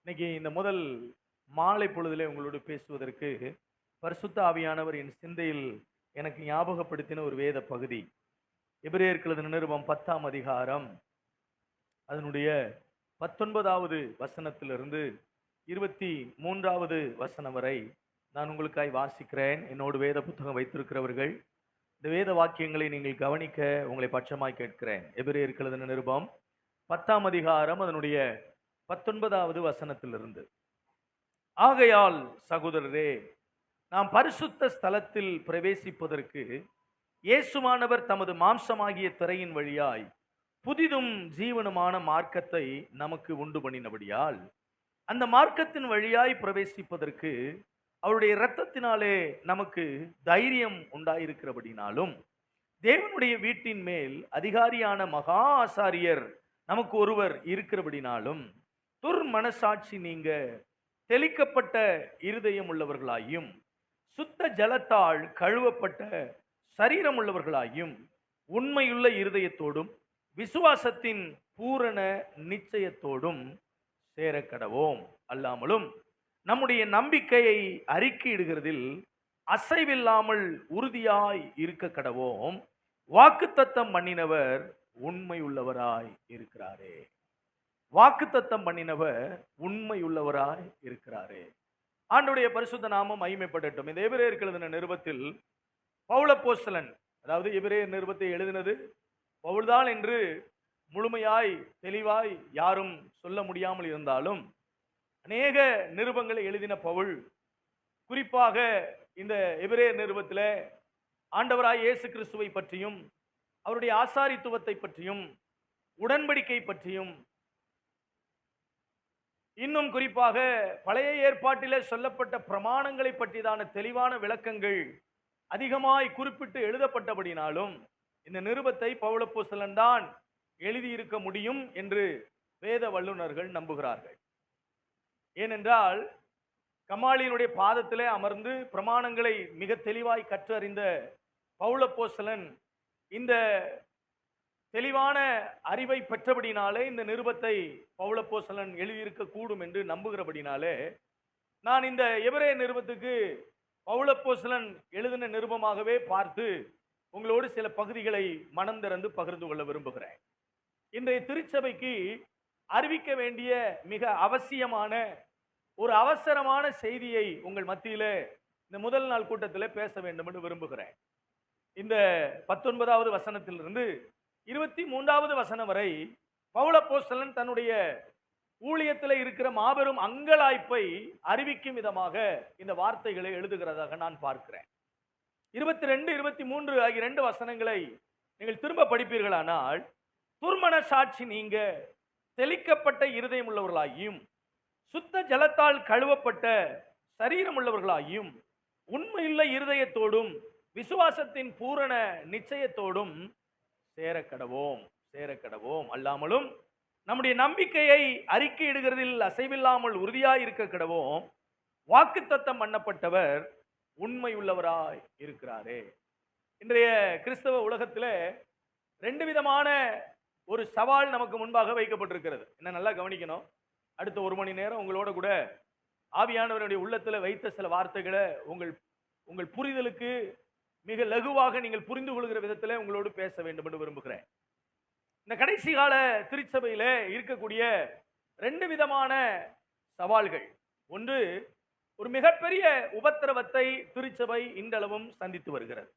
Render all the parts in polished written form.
இன்னைக்கு இந்த முதல் மாலை பொழுதிலே உங்களோடு பேசுவதற்கு பரிசுத்த ஆவியானவர் என் சிந்தையில் எனக்கு ஞாபகப்படுத்தின ஒரு வேத பகுதி. எபிரேயருக்கு எழுதின நிருபம் 10ஆம் அதிகாரம் அதனுடைய 19வது வசனத்திலிருந்து 23வது வசனம் வரை நான் உங்களுக்காய் வாசிக்கிறேன். என்னோடு வேத புத்தகம் வைத்திருக்கிறவர்கள் இந்த வேத வாக்கியங்களை நீங்கள் கவனிக்க உங்களை பட்சமாய் கேட்கிறேன். எபிரேயருக்கு எழுதின நிருபம் 10ஆம் அதிகாரம் அதனுடைய 19வது வசனத்திலிருந்து. ஆகையால் சகோதரரே, நாம் பரிசுத்த ஸ்தலத்தில் பிரவேசிப்பதற்கு இயேசுவானவர் தமது மாம்சமாகிய திரையின் வழியாய் புதிதும் ஜீவனுமான மார்க்கத்தை நமக்கு உண்டு பண்ணினபடியால், அந்த மார்க்கத்தின் வழியாய் பிரவேசிப்பதற்கு அவருடைய இரத்தத்தினாலே நமக்கு தைரியம் உண்டாயிருக்கிறபடினாலும், தேவனுடைய வீட்டின் மேல் அதிகாரியான மகா ஆசாரியர் நமக்கு ஒருவர் இருக்கிறபடினாலும், துர்மனசாட்சி நீங்க தெளிக்கப்பட்ட இருதயம் உள்ளவர்களாயும் சுத்த ஜலத்தால் கழுவப்பட்ட சரீரம் உள்ளவர்களாயும் உண்மையுள்ள இருதயத்தோடும் விசுவாசத்தின் பூரண நிச்சயத்தோடும் சேரக்கடவோம். அல்லாமலும் நம்முடைய நம்பிக்கையை அறிக்கையிடுகிறதில் அசைவில்லாமல் உறுதியாய் இருக்க கடவோம். வாக்குத்தத்தம் பண்ணினவர் உண்மையுள்ளவராய் இருக்கிறாரே. வாக்குத்தத்தம் பண்ணினவர் உண்மையுள்ளவராய் இருக்கிறாரே. ஆண்டவருடைய பரிசுத்த நாமம் மகிமைப்படட்டும். இந்த எபிரேயருக்கு எழுதின நிருபத்தில் பவுலப்போஸ்தலன், அதாவது எபிரேயர் நிருபத்தை எழுதினது பவுல்தான் என்று முழுமையாய் தெளிவாய் யாரும் சொல்ல முடியாமல் இருந்தாலும், அநேக நிருபங்களை எழுதின பவுல் குறிப்பாக இந்த எபிரேயர் நிருபத்தில் ஆண்டவராய் இயேசு கிறிஸ்துவை பற்றியும் அவருடைய ஆசாரித்துவத்தை பற்றியும் உடன்படிக்கை பற்றியும், இன்னும் குறிப்பாக பழைய ஏற்பாட்டிலே சொல்லப்பட்ட பிரமாணங்களை பற்றிதான தெளிவான விளக்கங்கள் அதிகமாய் குறிப்பிட்டு எழுதப்பட்டபடினாலும், இந்த நிருபத்தை பவுலப்போஸ்தலன் தான் எழுதியிருக்க முடியும் என்று வேத வல்லுநர்கள் நம்புகிறார்கள். ஏனென்றால் கமாலியினுடைய பாதத்திலே அமர்ந்து பிரமாணங்களை மிக தெளிவாய் கற்றறிந்த பவுலப்போஸ்தலன் இந்த தெளிவான அறிவை பெற்றபடினாலே இந்த நிருபத்தை பவுலப்போஸ்தலன் எழுதியிருக்க கூடும் என்று நம்புகிறபடினாலே, நான் இந்த எபிரேய நிருபத்துக்கு பவுலப்போஸ்தலன் எழுதின நிருபமாகவே பார்த்து உங்களோடு சில பகுதிகளை மனம் திறந்து பகிர்ந்து கொள்ள விரும்புகிறேன். இன்றைய திருச்சபைக்கு அறிவிக்க வேண்டிய மிக அவசியமான ஒரு அவசரமான செய்தியை உங்கள் மத்தியிலே இந்த முதல் நாள் கூட்டத்தில் பேச வேண்டும் என்று விரும்புகிறேன். இந்த 19வது வசனத்திலிருந்து 23வது வசனம் வரை பவுலப்போஸ்தலன் தன்னுடைய ஊழியத்தில் இருக்கிற மாபெரும் அங்கலாய்ப்பை அறிவிக்கும் விதமாக இந்த வார்த்தைகளை எழுதுகிறதாக நான் பார்க்கிறேன். 22, 23 ஆகிய 2 வசனங்களை நீங்கள் திரும்ப படிப்பீர்களானால், துர்மன சாட்சி நீங்க தெளிக்கப்பட்ட இருதயம் உள்ளவர்களாயும் சுத்த ஜலத்தால் கழுவப்பட்ட சரீரம் உள்ளவர்களாயும் உண்மையுள்ள இருதயத்தோடும் விசுவாசத்தின் பூரண நிச்சயத்தோடும் சேரக்கடவோம். அல்லாமலும் நம்முடைய நம்பிக்கையை அறிக்கையிடுகிறதில் அசைவில்லாமல் உறுதியாய் இருக்க கடவோம். வாக்குத்தத்தம் பண்ணப்பட்டவர் உண்மையுள்ளவராய் இருக்கிறாரே. இன்றைய கிறிஸ்தவ உலகத்தில் 2 விதமான ஒரு சவால் நமக்கு முன்பாக வைக்கப்பட்டிருக்கிறது. என்ன நல்லா கவனிக்கணும். அடுத்த 1 மணி நேரம் உங்களோட கூட ஆவியானவருடைய உள்ளத்தில் வைத்த சில வார்த்தைகளை உங்கள் புரிதலுக்கு மிக லகுவாக நீங்கள் புரிந்து கொள்கிற விதத்தில் உங்களோடு பேச வேண்டும் என்று விரும்புகிறேன். இந்த கடைசி கால திருச்சபையில் இருக்கக்கூடிய 2 விதமான சவால்கள். ஒன்று, ஒரு மிகப்பெரிய உபத்திரவத்தை திருச்சபை இன்றளவும் சந்தித்து வருகிறது.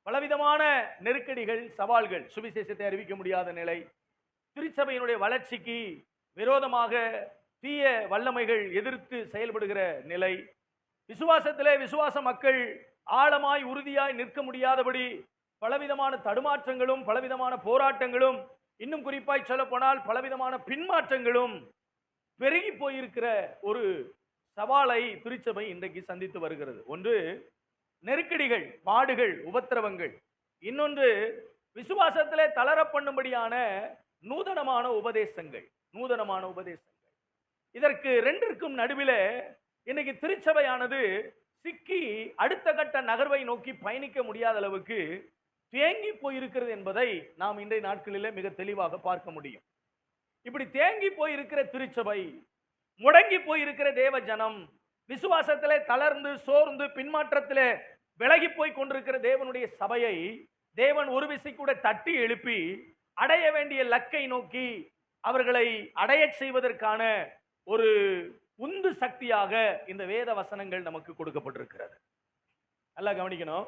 பலவிதமான நெருக்கடிகள், சவால்கள், சுவிசேஷத்தை அறிவிக்க முடியாத நிலை, திருச்சபையினுடைய வளர்ச்சிக்கு விரோதமாக தீய வல்லமைகள் எதிர்த்து செயல்படுகிற நிலை, விசுவாசத்திலே விசுவாச மக்கள் ஆழமாய் உறுதியாய் நிற்க முடியாதபடி பலவிதமான தடுமாற்றங்களும் பலவிதமான போராட்டங்களும், இன்னும் குறிப்பாய் சொல்ல போனால் பலவிதமான பின்மாற்றங்களும் பெருகி போயிருக்கிற ஒரு சவாலை திருச்சபை இன்றைக்கு சந்தித்து வருகிறது. ஒன்று, நெருக்கடிகள், பாடுகள், உபத்திரவங்கள். இன்னொன்று, விசுவாசத்திலே தளர பண்ணும்படியான நூதனமான உபதேசங்கள். இதற்கு 2ற்கும் நடுவிலே இன்னைக்கு திருச்சபையானது சிக்கி அடுத்த கட்ட நகர்வை நோக்கி பயணிக்க முடியாத அளவுக்கு தேங்கி போயிருக்கிறது என்பதை நாம் இன்றைய நாட்களிலே மிக தெளிவாக பார்க்க முடியும். இப்படி தேங்கி போயிருக்கிற திருச்சபை முடங்கி போயிருக்கிற தேவ ஜனம், விசுவாசத்திலே தளர்ந்து சோர்ந்து பின்மாற்றத்திலே விலகி போய் கொண்டிருக்கிற தேவனுடைய சபையை தேவன் ஒரு விசை கூட தட்டி எழுப்பி அடைய வேண்டிய லக்கை நோக்கி அவர்களை அடைய செய்வதற்கான ஒரு உந்து சக்தியாக இந்த வேத வசனங்கள் நமக்கு கொடுக்கப்பட்டிருக்கிறது. நல்லா கவனிக்கணும்.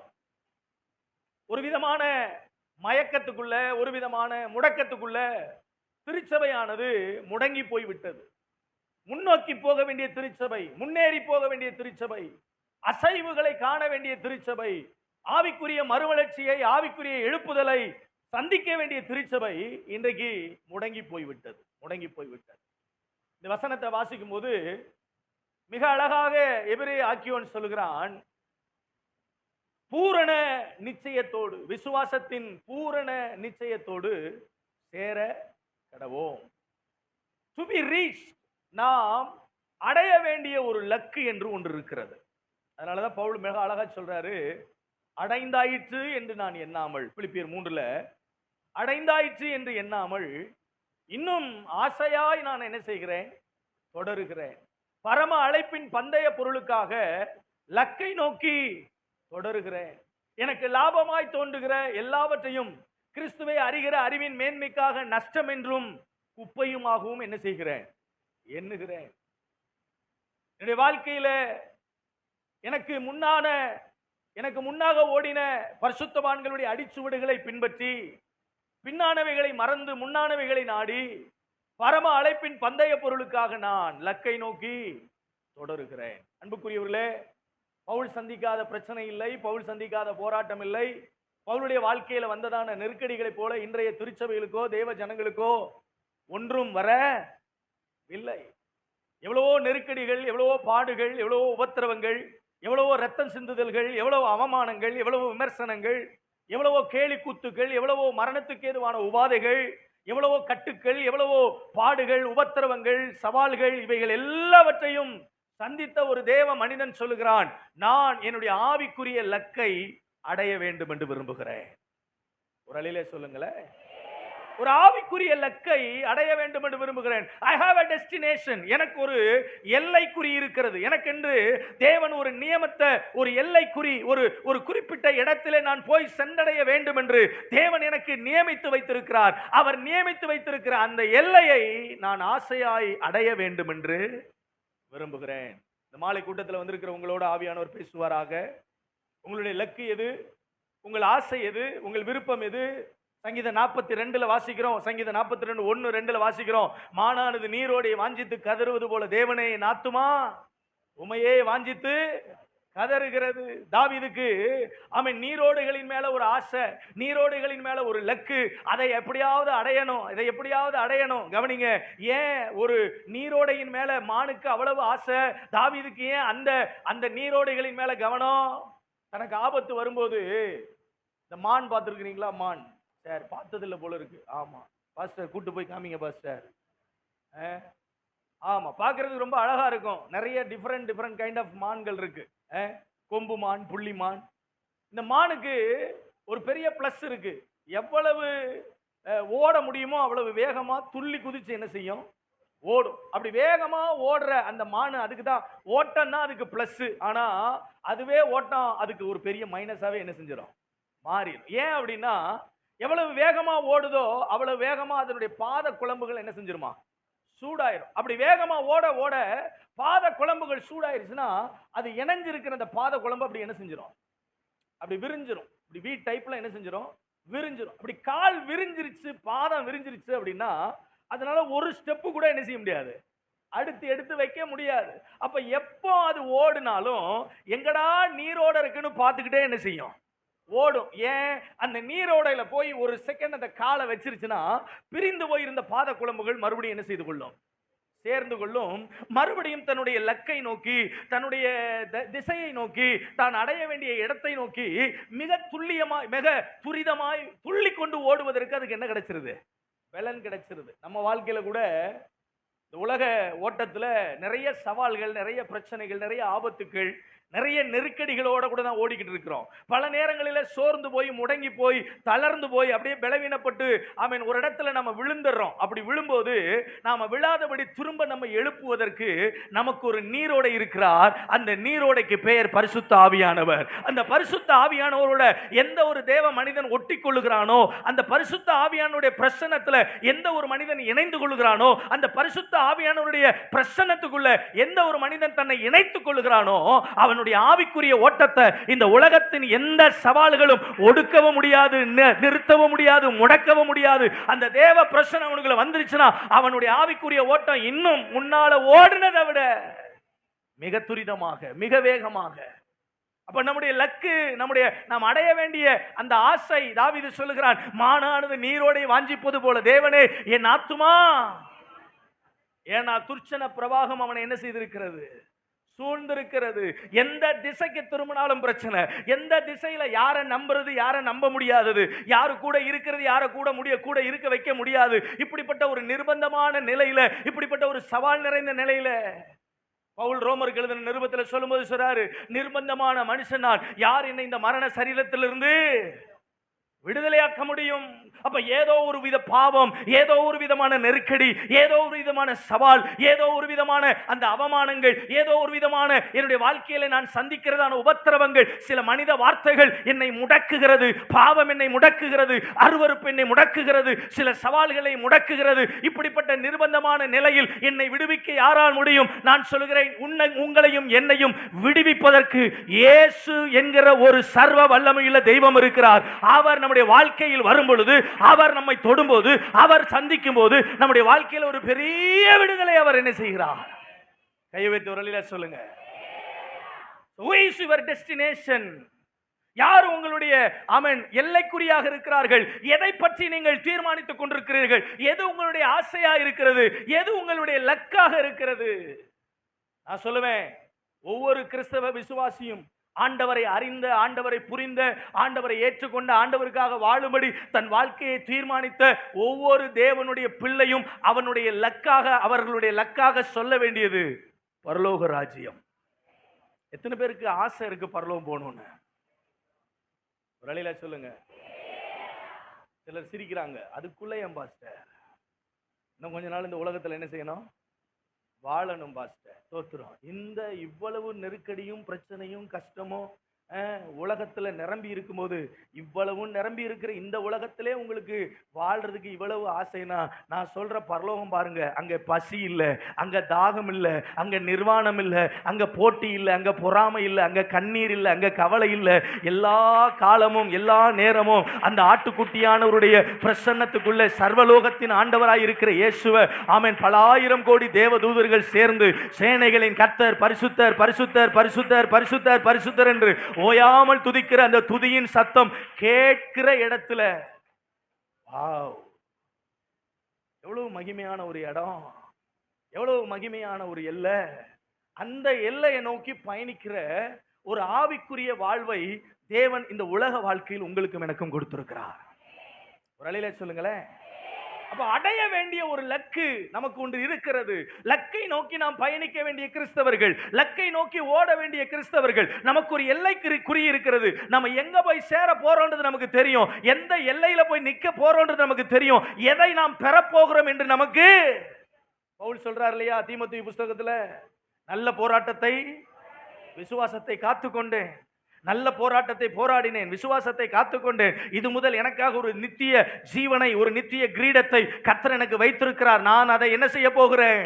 ஒரு விதமான மயக்கத்துக்குள்ள, ஒரு விதமான முடக்கத்துக்குள்ள திருச்சபையானது முடங்கி போய் விட்டது. முன்னோக்கி போக வேண்டிய திருச்சபை, முன்னேறி போக வேண்டிய திருச்சபை, அசைவுகளை காண வேண்டிய திருச்சபை, ஆவிக்குரிய மறுவளர்ச்சியை, ஆவிக்குரிய எழுப்புதலை சந்திக்க வேண்டிய திருச்சபை இன்றைக்கு முடங்கி போய்விட்டது. இந்த வசனத்தை வாசிக்கும் போது மிக அழகாக எபிரேய ஆக்கியோன் சொல்கிறான், பூரண நிச்சயத்தோடு, விசுவாசத்தின் பூரண நிச்சயத்தோடு சேர கடவோம். டு பி ரீச், நாம் அடைய வேண்டிய ஒரு லக்கு என்று ஒன்று இருக்கிறது. அதனாலதான் பவுல் மிக அழகா சொல்றாரு, அடைந்தாயிற்று என்று நான் எண்ணாமல், பிலிப்பியர் 3ல அடைந்தாயிற்று என்று எண்ணாமல் இன்னும் ஆசையாய் நான் என்ன செய்கிறேன், தொடருகிறேன். பரம அழைப்பின் பந்தய பொருளுக்காக லக்கை நோக்கி தொடருகிறேன். எனக்கு லாபமாய் தோன்றுகிற எல்லாவற்றையும் கிறிஸ்துவை அறிகிற அறிவின் மேன்மைக்காக நஷ்டம் என்றும் குப்பையுமாகவும் என்ன செய்கிறேன், எண்ணுகிறேன். என்னுடைய வாழ்க்கையில எனக்கு முன்னாக ஓடின பரிசுத்தவான்களுடைய அடிச்சுவடுகளை பின்பற்றி பின்னானவைகளை மறந்து முன்னானவைகளை நாடி பரம அழைப்பின் பந்தய பொருளுக்காக நான் லக்கை நோக்கி தொடருகிறேன். அன்புக்குரியவர்களே, பவுல் சந்திக்காத பிரச்சனை இல்லை, பவுல் சந்திக்காத போராட்டம் இல்லை. பவுலுடைய வாழ்க்கையில வந்ததான நெருக்கடிகளைப் போல இன்றைய திருச்சபைகளுக்கோ தேவ ஜனங்களுக்கோ ஒன்றும் வரவில்லை. எவ்வளவோ நெருக்கடிகள், எவ்வளவோ பாடுகள், எவ்வளவோ உபத்திரவங்கள், எவ்வளவோ ரத்தம் சிந்துதல்கள், எவ்வளவோ அவமானங்கள், எவ்வளவோ விமர்சனங்கள், எவ்வளவோ கேலி கூத்துக்கள், எவ்வளவோ மரணத்துக்கு ஏதுவான உபாதைகள், எவ்வளவோ கட்டுக்கள், எவ்வளவோ பாடுகள், உபத்திரவங்கள், சவால்கள், இவைகள் எல்லாவற்றையும் சந்தித்த ஒரு தேவ மனிதன் சொல்லுகிறான், நான் என்னுடைய ஆவிக்குரிய லக்கை அடைய வேண்டும் என்று விரும்புகிறேன். ஒரு அலையிலே சொல்லுங்களேன், ஒரு ஆவிக்குரிய லக்கை அடைய வேண்டும் என்று விரும்புகிறேன். I have a destination. எனக்கு ஒரு எல்லைக்குறி இருக்கிறது. எனக்கென்று தேவன் ஒரு நியமத்தை, ஒரு எல்லைக்குறி, ஒரு குறிப்பிட்ட இடத்திலே நான் போய் சென்றடைய வேண்டும் என்று தேவன் எனக்கு நியமித்து வைத்திருக்கிறார். அவர் நியமித்து வைத்திருக்கிற அந்த எல்லையை நான் ஆசையாய் அடைய வேண்டும் என்று விரும்புகிறேன். இந்த மாலை கூட்டத்தில் வந்திருக்கிற உங்களோட ஆவியானவர் பேசுவாராக. உங்களுடைய லக்கு எது, உங்கள் ஆசை எது, உங்கள் விருப்பம் எது? சங்கீதம் 42ல வாசிக்கிறோம், சங்கீதம் 42 1-2ல வாசிக்கிறோம், மானானது நீரோடை வாஞ்சித்து கதறுவது போல தேவனே என் ஆத்துமா உமையே வாஞ்சித்து கதறுகிறது. தாவீதுக்கு அவன் நீரோடைகளின் மேல ஒரு ஆசை, நீரோடைகளின் மேல ஒரு லக்கு, அதை எப்படியாவது அடையணும். கவனிங்க, ஏன் ஒரு நீரோடையின் மேல மானுக்கு அவ்வளவு ஆசை, தாவீதுக்கு ஏன் அந்த நீரோடைகளின் மேல கவனம்? தனக்கு ஆபத்து வரும்போது, இந்த மான் பார்த்துருக்கிறீங்களா? மான் சார் பார்த்ததில்லை போல இருக்கு. ஆமா பாஸ்டர், கூட்டு போய் காமிங்க பாஸ்டர். ஆமா, பார்க்கறதுக்கு ரொம்ப அழகா இருக்கும். நிறைய டிஃப்ரெண்ட் கைண்ட் ஆஃப் மான்கள் இருக்கு. கொம்பு மான், புள்ளி மான். இந்த மானுக்கு ஒரு பெரிய பிளஸ் இருக்கு. எவ்வளவு ஓட முடியுமோ அவ்வளவு வேகமா துள்ளி குதிச்சு என்ன செய்யும், ஓடும். அப்படி வேகமா ஓடுற அந்த மான், அதுக்கு தான் ஓட்டம் தான் அதுக்கு பிளஸ். ஆனா அதுவே ஓட்டம் அதுக்கு ஒரு பெரிய மைனஸாவே என்ன செஞ்சிடும், மாறிடும். ஏன் அப்படின்னா, எவ்வளவு வேகமா ஓடுதோ அவ்வளவு வேகமா அதனுடைய பாத குழம்புகள் என்ன செஞ்சிருமா, சூடாயிரும். அப்படி வேகமா ஓட ஓட பாத குழம்புகள் சூடாயிருச்சுன்னா அது இணைஞ்சிருக்கிற அந்த பாத குழம்பு அப்படி என்ன செஞ்சிடும், அப்படி விரிஞ்சிரும். இப்படி வீ டைப்ல என்ன செஞ்சிடும், விரிஞ்சிரும். அப்படி கால் விரிஞ்சிருச்சு, பாதம் விரிஞ்சிருச்சு அப்படின்னா அதனால ஒரு ஸ்டெப்பு கூட என்ன செய்ய முடியாது, அடுத்து எடுத்து வைக்க முடியாது. அப்ப எப்போ அது ஓடுனாலும் எங்கடா நீரோட இருக்குன்னு பார்த்துக்கிட்டே என்ன செய்யும், ஓடும். ஏன், அந்த நீரோடையில போய் ஒரு செகண்ட் அந்த காலை வச்சிருச்சுன்னா பிரிந்து போயிருந்த பாத குழம்புகள் மறுபடியும் என்ன செய்து கொள்ளும், சேர்ந்து கொள்ளும். மறுபடியும் தன்னுடைய லக்கை நோக்கி, தன்னுடைய திசையை நோக்கி, தான் அடைய வேண்டிய இடத்தை நோக்கி மிக துல்லியமாய், மிக துரிதமாய் துள்ளி கொண்டு ஓடுவதற்கு அதுக்கு என்ன கிடைச்சிருது, பலன் கிடைச்சிருது. நம்ம வாழ்க்கையில கூட இந்த உலக ஓட்டத்துல நிறைய சவால்கள், நிறைய பிரச்சனைகள், நிறைய ஆபத்துக்கள், நிறைய நெருக்கடிகளோட கூட தான் ஓடிக்கிட்டு இருக்கிறோம். பல நேரங்களில் சோர்ந்து போய், முடங்கி போய், தளர்ந்து போய், அப்படியே பலவீனப்பட்டு ஆமென் ஒரு இடத்துல நம்ம விழுந்துடுறோம். அப்படி விழும்போது நாம விழாதபடி திரும்ப நம்ம எழுப்புவதற்கு நமக்கு ஒரு நீரோடை இருக்கிறார். அந்த நீரோடைக்கு பெயர் பரிசுத்த ஆவியானவர். அந்த பரிசுத்த ஆவியானவரோட எந்த ஒரு தேவ மனிதன் ஒட்டி கொள்ளுகிறானோ, அந்த பரிசுத்த ஆவியானவருடைய பிரசன்னத்துல எந்த ஒரு மனிதன் இணைந்து கொள்ளுகிறானோ, அந்த பரிசுத்த ஆவியானவருடைய பிரசன்னத்துக்குள்ள எந்த ஒரு மனிதன் தன்னை இணைத்துக் கொள்ளுகிறானோ, அவனுடைய ஆவிக்குரிய ஓட்டத்தை இந்த உலகத்தின் எந்த சவால்களும் ஒடுக்கவும் முடியாது, நிறுத்தவும் முடியாது, முடக்கவும் முடியாது. அந்த தேவ பிரசன்னம் அவனுக்குள்ள வந்துருச்சுன்னா அவனுடைய ஆவிக்குரிய ஓட்டம் இன்னும் முன்னால ஓடுனதை விட மிக துரிதமாக, மிக வேகமாக. அப்ப நம்முடைய லக்கு, நாம் அடைய வேண்டிய அந்த ஆசை, தாவீது சொல்லுகிறான், மானானது நீரோடை வாஞ்சிப்பது போல தேவனே என் ஆத்துமா, ஏன்னா துர்ச்சன பிரவாகம் அவனை என்ன செய்திருக்கிறது, சூழ்ந்திருக்கிறது. எந்த திசைக்கு திரும்பினாலும் பிரச்சனை. எந்த திசையில யாரை நம்புறது, யாரை நம்ப முடியாதது, யாரு கூட இருக்கிறது, யாரை கூட இருக்க வைக்க முடியாது. இப்படிப்பட்ட ஒரு நிர்பந்தமான நிலையில, இப்படிப்பட்ட ஒரு சவால் நிறைந்த நிலையில பவுல் ரோமருக்கு எழுதின நிருபத்தில் சொல்லும்போது சொல்றாரு, நிர்பந்தமான மனுஷனால் யார் என்னை இந்த மரண சரீரத்திலிருந்து விடுதலையாக்க முடியும்? அப்ப ஏதோ ஒரு வித பாவம், ஏதோ ஒரு விதமான நெருக்கடி, ஏதோ ஒரு விதமான சவால், ஏதோ ஒரு விதமான அந்த அவமானங்கள், ஏதோ ஒரு விதமான என்னுடைய வாழ்க்கையில நான் சந்திக்கிறதான உபத்திரவங்கள், சில மனித வார்த்தைகள் என்னை முடக்குகிறது, பாவம் என்னை முடக்குகிறது, அருவருப்பு என்னை முடக்குகிறது, சில சவால்களை முடக்குகிறது. இப்படிப்பட்ட நிர்பந்தமான நிலையில் என்னை விடுவிக்க யாரால் முடியும்? நான் சொல்கிறேன், உங்களையும் என்னையும் விடுவிப்பதற்கு இயேசு என்கிற ஒரு சர்வ வல்லமையுள்ள தெய்வம் இருக்கிறார். அவர் நம்முடைய வாழ்க்கையில் வரும் பொழுது, அவர் நம்மை தொடும்போது, அவர் சந்திக்கும் போது நம்முடைய வாழ்க்கையில் ஒரு பெரிய விடுதலை அவர் என்ன செய்கிறார்? கையை வைத்து ஒரு அலையில சொல்லுங்க. Who is your destination? யார் உங்களுடைய எல்லைக்குறியாக இருக்கிறார்கள்? எதை பற்றி நீங்கள் தீர்மானித்துக் கொண்டிருக்கிறீர்கள்? எது உங்களுடைய ஆசையா இருக்கிறது? எது உங்களுடைய லக்காக இருக்கிறது? நான் சொல்லுவேன், ஒவ்வொரு கிறிஸ்தவ விசுவாசியும் ஆண்டவரை அறிந்த, ஆண்டவரை புரிந்த, ஆண்டவரை ஏற்றுக்கொண்ட, ஆண்டவருக்காக வாழும்படி தன் வாழ்க்கையை தீர்மானித்த ஒவ்வொரு தேவனுடைய பிள்ளையும் அவனுடைய லக்காக, அவர்களுடைய லக்காக சொல்ல வேண்டியது பரலோக ராஜ்யம். எத்தனை பேருக்கு ஆசை இருக்கு பரலோகம் போகணும்னு? ஒரு அலையில சொல்லுங்க. சிலர் சிரிக்கிறாங்க, அதுக்குள்ள என் பாஸ்டர் இன்னும் கொஞ்ச நாள் இந்த உலகத்துல என்ன செய்யணும்? வாழணும் பாஸ்டர். தோத்துறோம். இந்த இவ்வளவு நெருக்கடியும் பிரச்சனையும் கஷ்டமும் உலகத்துல நிரம்பி இருக்கும்போது, இவ்வளவு நிரம்பி இருக்கிற இந்த உலகத்திலே உங்களுக்கு வாழ்றதுக்கு இவ்வளவு ஆசைனா, நான் சொல்ற பரலோகம் பாருங்க, அங்க பசி இல்லை, அங்க தாகம் இல்லை, அங்க நிர்வாணம் இல்லை, அங்க போட்டி இல்லை, அங்க பொறாமை இல்லை, அங்க கண்ணீர் இல்லை, அங்க கவலை இல்லை. எல்லா காலமும் எல்லா நேரமும் அந்த ஆட்டுக்குட்டியானவருடைய பிரசன்னத்துக்குள்ள சர்வலோகத்தின் ஆண்டவராய் இருக்கிற இயேசுவை ஆமென் பல ஆயிரம் கோடி தேவதூதர்கள் சேர்ந்து சேனைகளின் கர்த்தர் பரிசுத்தர் பரிசுத்தர் பரிசுத்தர் பரிசுத்தர் பரிசுத்தர் என்று ஓயாமல் துதிக்கிற அந்த துதியின் சத்தம் கேட்கிற இடத்துல எவ்வளவு மகிமையான ஒரு இடம், எவ்வளவு மகிமையான ஒரு எல்லை. அந்த எல்லையை நோக்கி பயணிக்கிற ஒரு ஆவிக்குரிய வாழ்வை தேவன் இந்த உலக வாழ்க்கையில் உங்களுக்கும் எனக்கும் கொடுத்திருக்கிறார். ஒரு அலையில சொல்லுங்களேன். அப்ப அடைய வேண்டிய ஒரு லக்கு நமக்கு ஒன்று இருக்கிறது. லக்கை நோக்கி நாம் பயணிக்க வேண்டிய கிறிஸ்தவர்கள், லக்கை நோக்கி ஓட வேண்டிய கிறிஸ்தவர்கள். நமக்கு ஒரு எல்லை குறி இருக்கிறது. நம்ம எங்க போய் சேர போறோம்ன்றது நமக்கு தெரியும். எந்த எல்லையில போய் நிக்க போறோம்ன்றது நமக்கு தெரியும். எதை நாம் பெற போகிறோம் என்று நமக்கு பவுல் சொல்றார் இல்லையா தீமோத்தேயு புத்தகத்துல, நல்ல போராட்டத்தை விசுவாசத்தை காத்துக்கொண்டேன், நல்ல போராட்டத்தை போராடினேன், விசுவாசத்தை காத்துக்கொண்டேன். இது முதல் எனக்காக ஒரு நித்திய ஜீவனை, ஒரு நித்திய கிரீடத்தை கர்த்தர் எனக்கு வைத்திருக்கிறார். நான் அதை என்ன செய்ய போகிறேன்?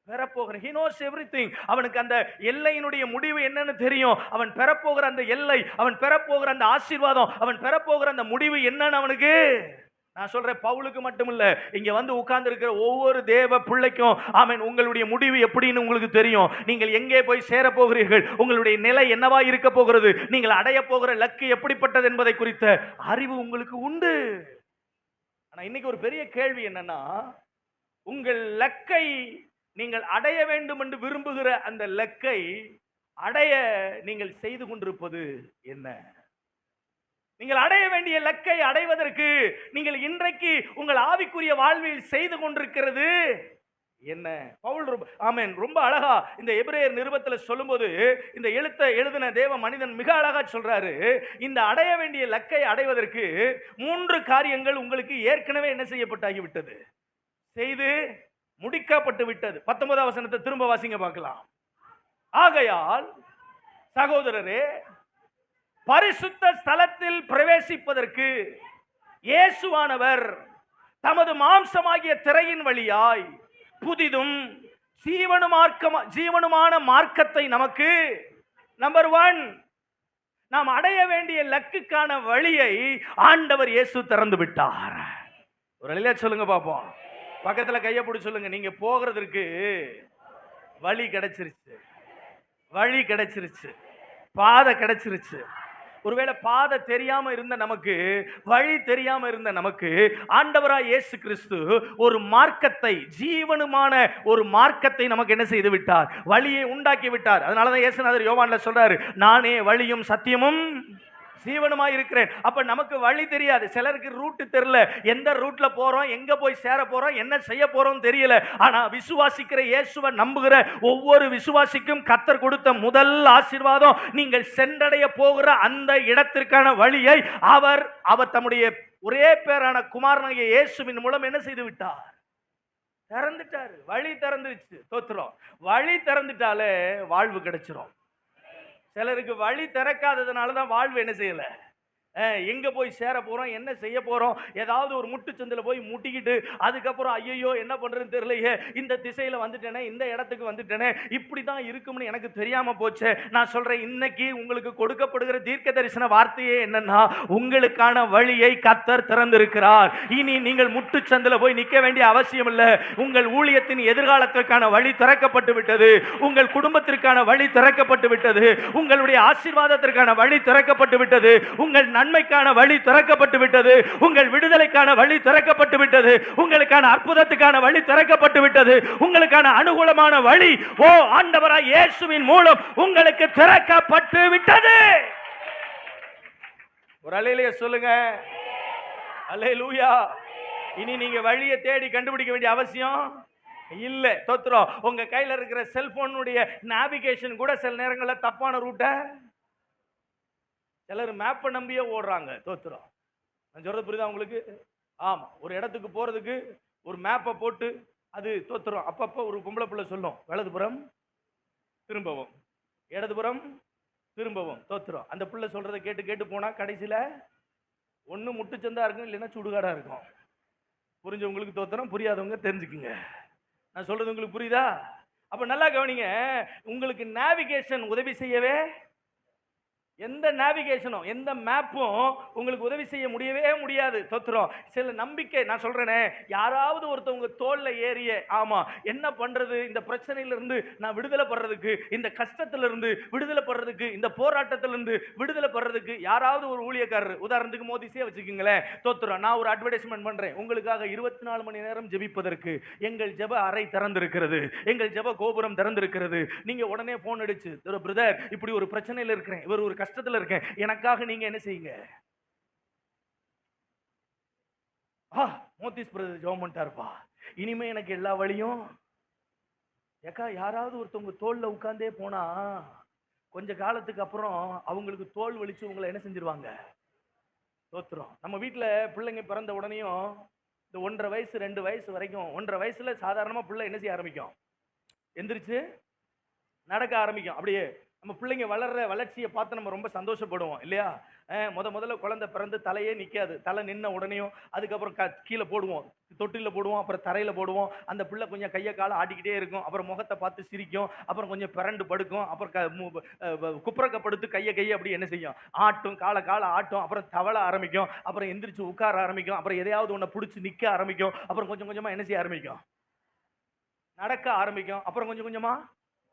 பெறப்போகிறேன். He knows everything. அவனுக்கு அந்த எல்லையினுடைய முடிவு என்னன்னு தெரியும். அவன் பெறப்போகிற அந்த எல்லை, அவன் பெறப்போகிற அந்த ஆசீர்வாதம், அவன் பெறப்போகிற அந்த முடிவு என்னன்னு அவனுக்கு. நான் சொல்றேன், பவுலுக்கு மட்டும் இல்ல, இங்க வந்து உட்கார்ந்து இருக்கிற ஒவ்வொரு தேவ பிள்ளைக்கும் ஆமென் உங்களுடைய முடிவு எப்படின்னு உங்களுக்கு தெரியும். நீங்கள் எங்கே போய் சேர போகிறீர்கள், உங்களுடைய நிலை என்னவா இருக்க போகிறது, நீங்கள் அடைய போகிற லக்கு எப்படிப்பட்டது என்பதை குறித்த அறிவு உங்களுக்கு உண்டு. ஆனா இன்னைக்கு ஒரு பெரிய கேள்வி என்னன்னா, உங்கள் லக்கை நீங்கள் அடைய வேண்டும் என்று விரும்புகிற அந்த லக்கை அடைய நீங்கள் செய்து கொண்டிருப்பது என்ன? நீங்கள் அடைய வேண்டிய லக்கை அடைவதற்கு நீங்கள் இன்றைக்கு உங்கள் ஆவிக்குரிய வாழ்வில் செய்து கொண்டிருக்கிறது என்ன. பவுல் ஆமென் ரொம்ப அழகா இந்த எபிரேயர் நிருபத்தில் சொல்லும்போது இந்த எழுதின தேவ மனிதன் மிக அழகா சொல்றாரு, இந்த அடைய வேண்டிய இலக்கை அடைவதற்கு 3 காரியங்கள் உங்களுக்கு ஏற்கனவே என்ன செய்யப்பட்டாகிவிட்டது, செய்து முடிக்கப்பட்டு விட்டது. 19ஆம் வசனத்தை திரும்ப வாசிங்க பார்க்கலாம். ஆகையால் சகோதரரே, பரிசுத்த ஸ்தலத்தில் பிரவேசிப்பதற்கு இயேசுவானவர் தமது மாம்சமாகிய திரையின் வழியாய் புதிதும் ஜீவனுமான மார்க்கத்தை நமக்கு நம்பர் 1 நாம் அடைய வேண்டிய லக்குக்கான வழியை ஆண்டவர் இயேசு திறந்து விட்டார். ஒரு அலையில சொல்லுங்க பாப்போம். பக்கத்துல கையை பிடிச்சு சொல்லுங்க, நீங்க போகிறதுக்கு வழி கிடைச்சிருச்சு, வழி கிடைச்சிருச்சு, பாதை கிடைச்சிருச்சு. ஒருவேளை பாதை தெரியாம இருந்த நமக்கு, வழி தெரியாம இருந்த நமக்கு ஆண்டவராய் இயேசு கிறிஸ்து ஒரு மார்க்கத்தை, ஜீவனுமான ஒரு மார்க்கத்தை நமக்கு என்ன செய்து விட்டார், வழியை உண்டாக்கி விட்டார். அதனாலதான் இயேசுநாதர் யோவான்ல சொல்றாரு, நானே வழியும் சத்தியமும் ஜீவனுமாய் இருக்கிறேன். அப்ப நமக்கு வழி தெரியாது, சிலருக்கு ரூட் தெரியல, எந்த ரூட்ல போறோம், எங்க போய் சேர போறோம், என்ன செய்ய போறோம் தெரியல. ஆனா விசுவாசிக்கிற இயேசுவை நம்புகிற ஒவ்வொரு விசுவாசிக்கும் கர்த்தர் கொடுத்த முதல் ஆசீர்வாதம், நீங்கள் சென்றடைய போகிற அந்த இடத்திற்கான வழியை அவர் தம்முடைய ஒரே பேரான குமாரனாகிய இயேசுவின் மூலம் என்ன செய்து விட்டார், திறந்துட்டார். வழி திறந்துருச்சு. தோத்துறோம். வழி திறந்துட்டாலே வாழ்வு கிடைச்சிரும். சிலருக்கு வழி திறக்காததுனால தான் வாழ்வு என்ன செய்யல, எங்க போய் சேர போறோம், என்ன செய்ய போறோம், ஏதாவது ஒரு முட்டுச்சந்தில போய் முட்டிக்கிட்டு அதுக்கப்புறம் ஐயோ என்ன பண்றதுன்னு தெரியலையே, இந்த திசையில வந்துட்டேனே, இந்த இடத்துக்கு வந்துட்டேனே, இப்படி தான் இருக்கும்னு எனக்கு தெரியாம போச்சு. நான் சொல்றேன், இன்னைக்கு உங்களுக்கு கொடுக்கப்படுகிற தீர்க்க தரிசன வார்த்தையே என்னன்னா, உங்களுக்கான வழியை கர்த்தர் திறந்திருக்கிறார். இனி நீங்கள் முட்டுச்சந்தில போய் நிற்க வேண்டிய அவசியம் இல்லை. உங்கள் ஊழியத்தின் எதிர்காலத்திற்கான வழி திறக்கப்பட்டு விட்டது, உங்கள் குடும்பத்திற்கான வழி திறக்கப்பட்டு விட்டது, உங்களுடைய ஆசீர்வாதத்திற்கான வழி திறக்கப்பட்டு விட்டது, உங்கள் நன்மைக்கான வழி திறக்கப்பட்டு விட்டது, உங்கள் விடுதலைக்கான வழி திறக்கப்பட்டு விட்டது, உங்களுக்கான அற்புதத்துக்கான வழி திறக்கப்பட்டு விட்டது, உங்களுக்கான அனுகூலமான வழி ஆண்டவராய் இயேசுவின் மூலம் உங்களுக்கு திறக்கப்பட்டு விட்டது. ஒரு அல்லேலூயா சொல்லுங்க. அல்லேலூயா. இனி நீங்க வழியை தேடி கண்டுபிடிக்க வேண்டிய அவசியம் இல்ல. தோத்துறோம். உங்க கையில இருக்கிற செல்போனுடைய நேவிகேஷன் கூட சில நேரங்களில் தப்பான ரூட்டை, சிலர் மேப்பை நம்பியே ஓடுறாங்க. தோத்துறோம். நான் சொல்றது புரியுதா உங்களுக்கு? ஆமா, ஒரு இடத்துக்கு போறதுக்கு ஒரு மேப்பை போட்டு அது தோத்துறோம். அப்பப்போ ஒரு பொம்பளை பிள்ளை சொல்லும், வலதுபுறம் திரும்பவும், இடதுபுறம் திரும்பவும். தோத்துறோம். அந்த பிள்ளை சொல்றதை கேட்டு கேட்டு போனா கடைசியில ஒண்ணு முட்டுச்சந்தா இருக்கும், இல்லைன்னா சுடுகாடா இருக்கும். புரிஞ்சவங்களுக்கு தோத்துறோம், புரியாதவங்க தெரிஞ்சுக்குங்க. நான் சொல்றது உங்களுக்கு புரியுதா? அப்ப நல்லா கவனிங்க. உங்களுக்கு நேவிகேஷன் உதவி செய்யவே, எந்த நேவிகேஷனும் எந்த மேப்பும் உங்களுக்கு உதவி செய்ய முடியவே முடியாது. தோத்துறோம். சில நம்பிக்கை, நான் சொல்றேனே, யாராவது ஒருத்தவங்க தோல்ல ஏறிய, ஆமா என்ன பண்றது, இந்த பிரச்சனையிலிருந்து நான் விடுதலை படுறதுக்கு, இந்த கஷ்டத்திலிருந்து விடுதலை படுறதுக்கு, இந்த போராட்டத்திலிருந்து விடுதலை படுறதுக்கு யாராவது ஒரு ஊழியக்காரர், உதாரணத்துக்கு மோதிஸே வச்சுக்கோங்களேன். தோத்துறோம். நான் ஒரு அட்வர்டைஸ்மெண்ட் பண்றேன், உங்களுக்காக 24 மணி நேரம் ஜெபிப்பதற்கு எங்கள் ஜெப அறை திறந்திருக்கிறது, எங்கள் ஜெப கோபுரம் திறந்திருக்கிறது. நீங்க உடனே போன் அடிச்சு, பிரதர் இப்படி ஒரு பிரச்சனையில் இருக்கிறேன், இவர் ஒரு கஷ்டத்துல இருக்கேன், எனக்காக நீங்க என்ன செய்யுங்க. மோதிஸ் பிரதர் ஜெபம் பண்ணிட்டாருப்பா, இனிமே எனக்கு எல்லா வழியும். ஏக்கா, யாராவது ஒருத்தவங்க தோல்ல உட்கார்ந்தே போனா கொஞ்ச காலத்துக்கு அப்புறம் அவங்களுக்கு தோல் வலிச்சு உங்களை என்ன செஞ்சிருவாங்க, தோத்துறோம். நம்ம வீட்டுல பிள்ளைங்க பிறந்த உடனேயும் இந்த 1.5 வயசு 2 வயசு வரைக்கும், 1.5 வயசுல சாதாரணமா பிள்ளை என்ன செய்ய ஆரம்பிக்கும், எந்திரிச்சு நடக்க ஆரம்பிக்கும். அப்படியே நம்ம பிள்ளைங்க வளர்ற வளர்ச்சியை பார்த்து நம்ம ரொம்ப சந்தோஷப்படுவோம் இல்லையா? முதல்ல குழந்தை பிறந்து தலையே நிற்காது, தலை நின்ன உடனேயும் அதுக்கப்புறம் கீழே போடுவோம், தொட்டில போடுவோம், அப்புறம் தரையில போடுவோம். அந்த பிள்ளை கொஞ்சம் கையை காலை ஆட்டிக்கிட்டே இருக்கும், அப்புறம் முகத்தை பார்த்து சிரிக்கும், அப்புறம் கொஞ்சம் பிறண்டு படுக்கும், அப்புறம் குப்புறக்கப்படுத்து கையை அப்படி என்ன செய்யும், ஆட்டும், காலை ஆட்டும், அப்புறம் தவள ஆரம்பிக்கும், அப்புறம் எந்திரிச்சு உட்கார ஆரம்பிக்கும், அப்புறம் எதையாவது ஒன்றை பிடிச்சி நிற்க ஆரம்பிக்கும், அப்புறம் கொஞ்சம் கொஞ்சமா என்ன செய்ய ஆரம்பிக்கும், நடக்க ஆரம்பிக்கும், அப்புறம் கொஞ்சம் கொஞ்சமா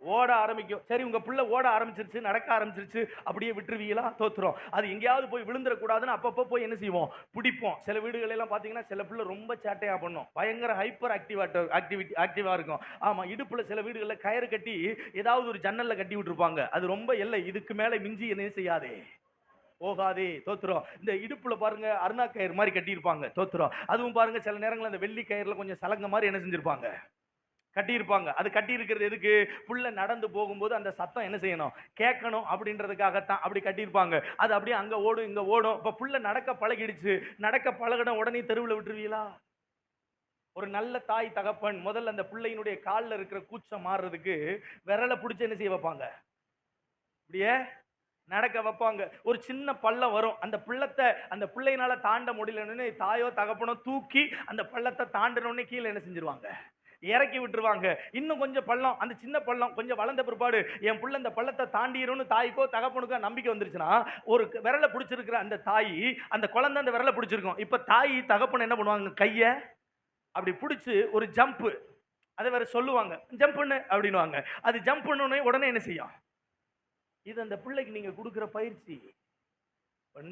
ஓட ஆரம்பிக்கும். சரி, உங்க பிள்ளை ஓட ஆரம்பிச்சிருச்சு, நடக்க ஆரம்பிச்சிருச்சு, அப்படியே விட்டுருவீங்களா? தோத்துறோம். அது எங்கேயாவது போய் விழுந்துடக்கூடாதுன்னு அப்பப்போ போய் என்ன செய்வோம், பிடிப்போம். சில வீடுகள் எல்லாம் பார்த்தீங்கன்னா சில பிள்ளை ரொம்ப சேட்டையா பண்ணும், பயங்கர ஹைப்பர் ஆக்டிவா இருக்கும். ஆமா, இடுப்புல சில வீடுகளில் கயிறு கட்டி ஏதாவது ஒரு ஜன்னல்ல கட்டி விட்டுருப்பாங்க. அது ரொம்ப இல்லை, இதுக்கு மேல மிஞ்சி என்ன செய்யாதே, போகாதே. தோத்துறோம். இந்த இடுப்புல பாருங்க அருணா கயிறு மாதிரி கட்டி இருப்பாங்க. தோத்துறோம். அதுவும் பாருங்க சில நேரங்களில் அந்த வெள்ளி கயிறுல கொஞ்சம் சலங்க மாதிரி என்ன செஞ்சிருப்பாங்க, கட்டியிருப்பாங்க. அது கட்டி இருக்கிறது எதுக்கு? புள்ள நடந்து போகும்போது அந்த சத்தம் என்ன செய்யணும்? கேட்கணும் அப்படின்றதுக்காகத்தான் அப்படி கட்டியிருப்பாங்க. அது அப்படியே அங்க ஓடும் இங்க ஓடும். இப்ப புள்ள நடக்க பழகிடுச்சு. நடக்க பழகின உடனே தெருவில் விட்டுருவீங்களா? ஒரு நல்ல தாய் தகப்பன் முதல்ல அந்த பிள்ளையினுடைய காலில் இருக்கிற கூச்சம் மாறுறதுக்கு விரலை பிடிச்சி என்ன செய்ய வைப்பாங்க? இப்படியே நடக்க வைப்பாங்க. ஒரு சின்ன பள்ளம் வரும். அந்த பிள்ளையினால தாண்ட முடியலன்னு தாயோ தகப்பனோ தூக்கி அந்த பள்ளத்தை தாண்டனோடனே கீழே என்ன செஞ்சிருவாங்க? இறக்கி விட்டுருவாங்க. இன்னும் கொஞ்சம் பள்ளம், அந்த சின்ன பள்ளம் கொஞ்சம் வளர்ந்த பிற்பாடு என் புள்ள இந்த பள்ளத்தை தாண்டிடும்னு தாய்க்கோ தகப்பனுக்கோ நம்பிக்கை வந்துருச்சுன்னா, ஒரு விரலை பிடிச்சிருக்கிற அந்த தாய், அந்த குழந்தை அந்த விரலை பிடிச்சிருக்கும். இப்ப தாய் தகப்பன் என்ன பண்ணுவாங்க? கையை அப்படி பிடிச்சி ஒரு ஜம்ப், அதை வேற சொல்லுவாங்க, ஜம்ப் பண்ணு அப்படின்வாங்க. அது ஜம்ப் பண்ணு உடனே என்ன செய்யும்? இது அந்த பிள்ளைக்கு நீங்க கொடுக்கிற பயிற்சி.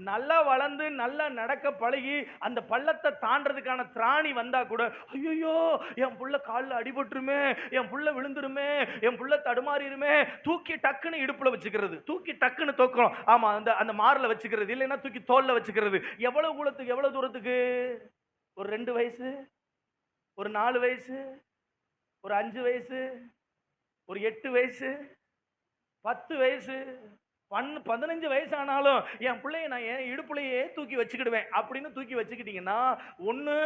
நல்லா வளர்ந்து நல்லா நடக்க பழகி அந்த பள்ளத்தை தாண்டறதுக்கான திராணி வந்தா கூட, ஐயோ என் புள்ள காலில் அடிபட்டுருமே, என் புள்ள விழுந்துருமே, என் புள்ள தடுமாறிடுமே, தூக்கி டக்குன்னு இடுப்புல வச்சுக்கிறது, தூக்கி டக்குன்னு தூக்குறோம். ஆமா, அந்த அந்த மார்ல வச்சுக்கிறது, இல்லைன்னா தூக்கி தோல்ல வச்சுக்கிறது. எவ்வளவு கூலத்துக்கு, எவ்வளவு தூரத்துக்கு? ஒரு 2 வயசு, ஒரு 4 வயசு, ஒரு 5 வயசு, ஒரு 8 வயசு, 10 வயசு, 15 வயசு ஆனாலும் என் பிள்ளைய நான் என் இடுப்புலையே தூக்கி வச்சுக்கிடுவேன் அப்படின்னு தூக்கி வச்சுக்கிட்டீங்கன்னா, ஒண்ணு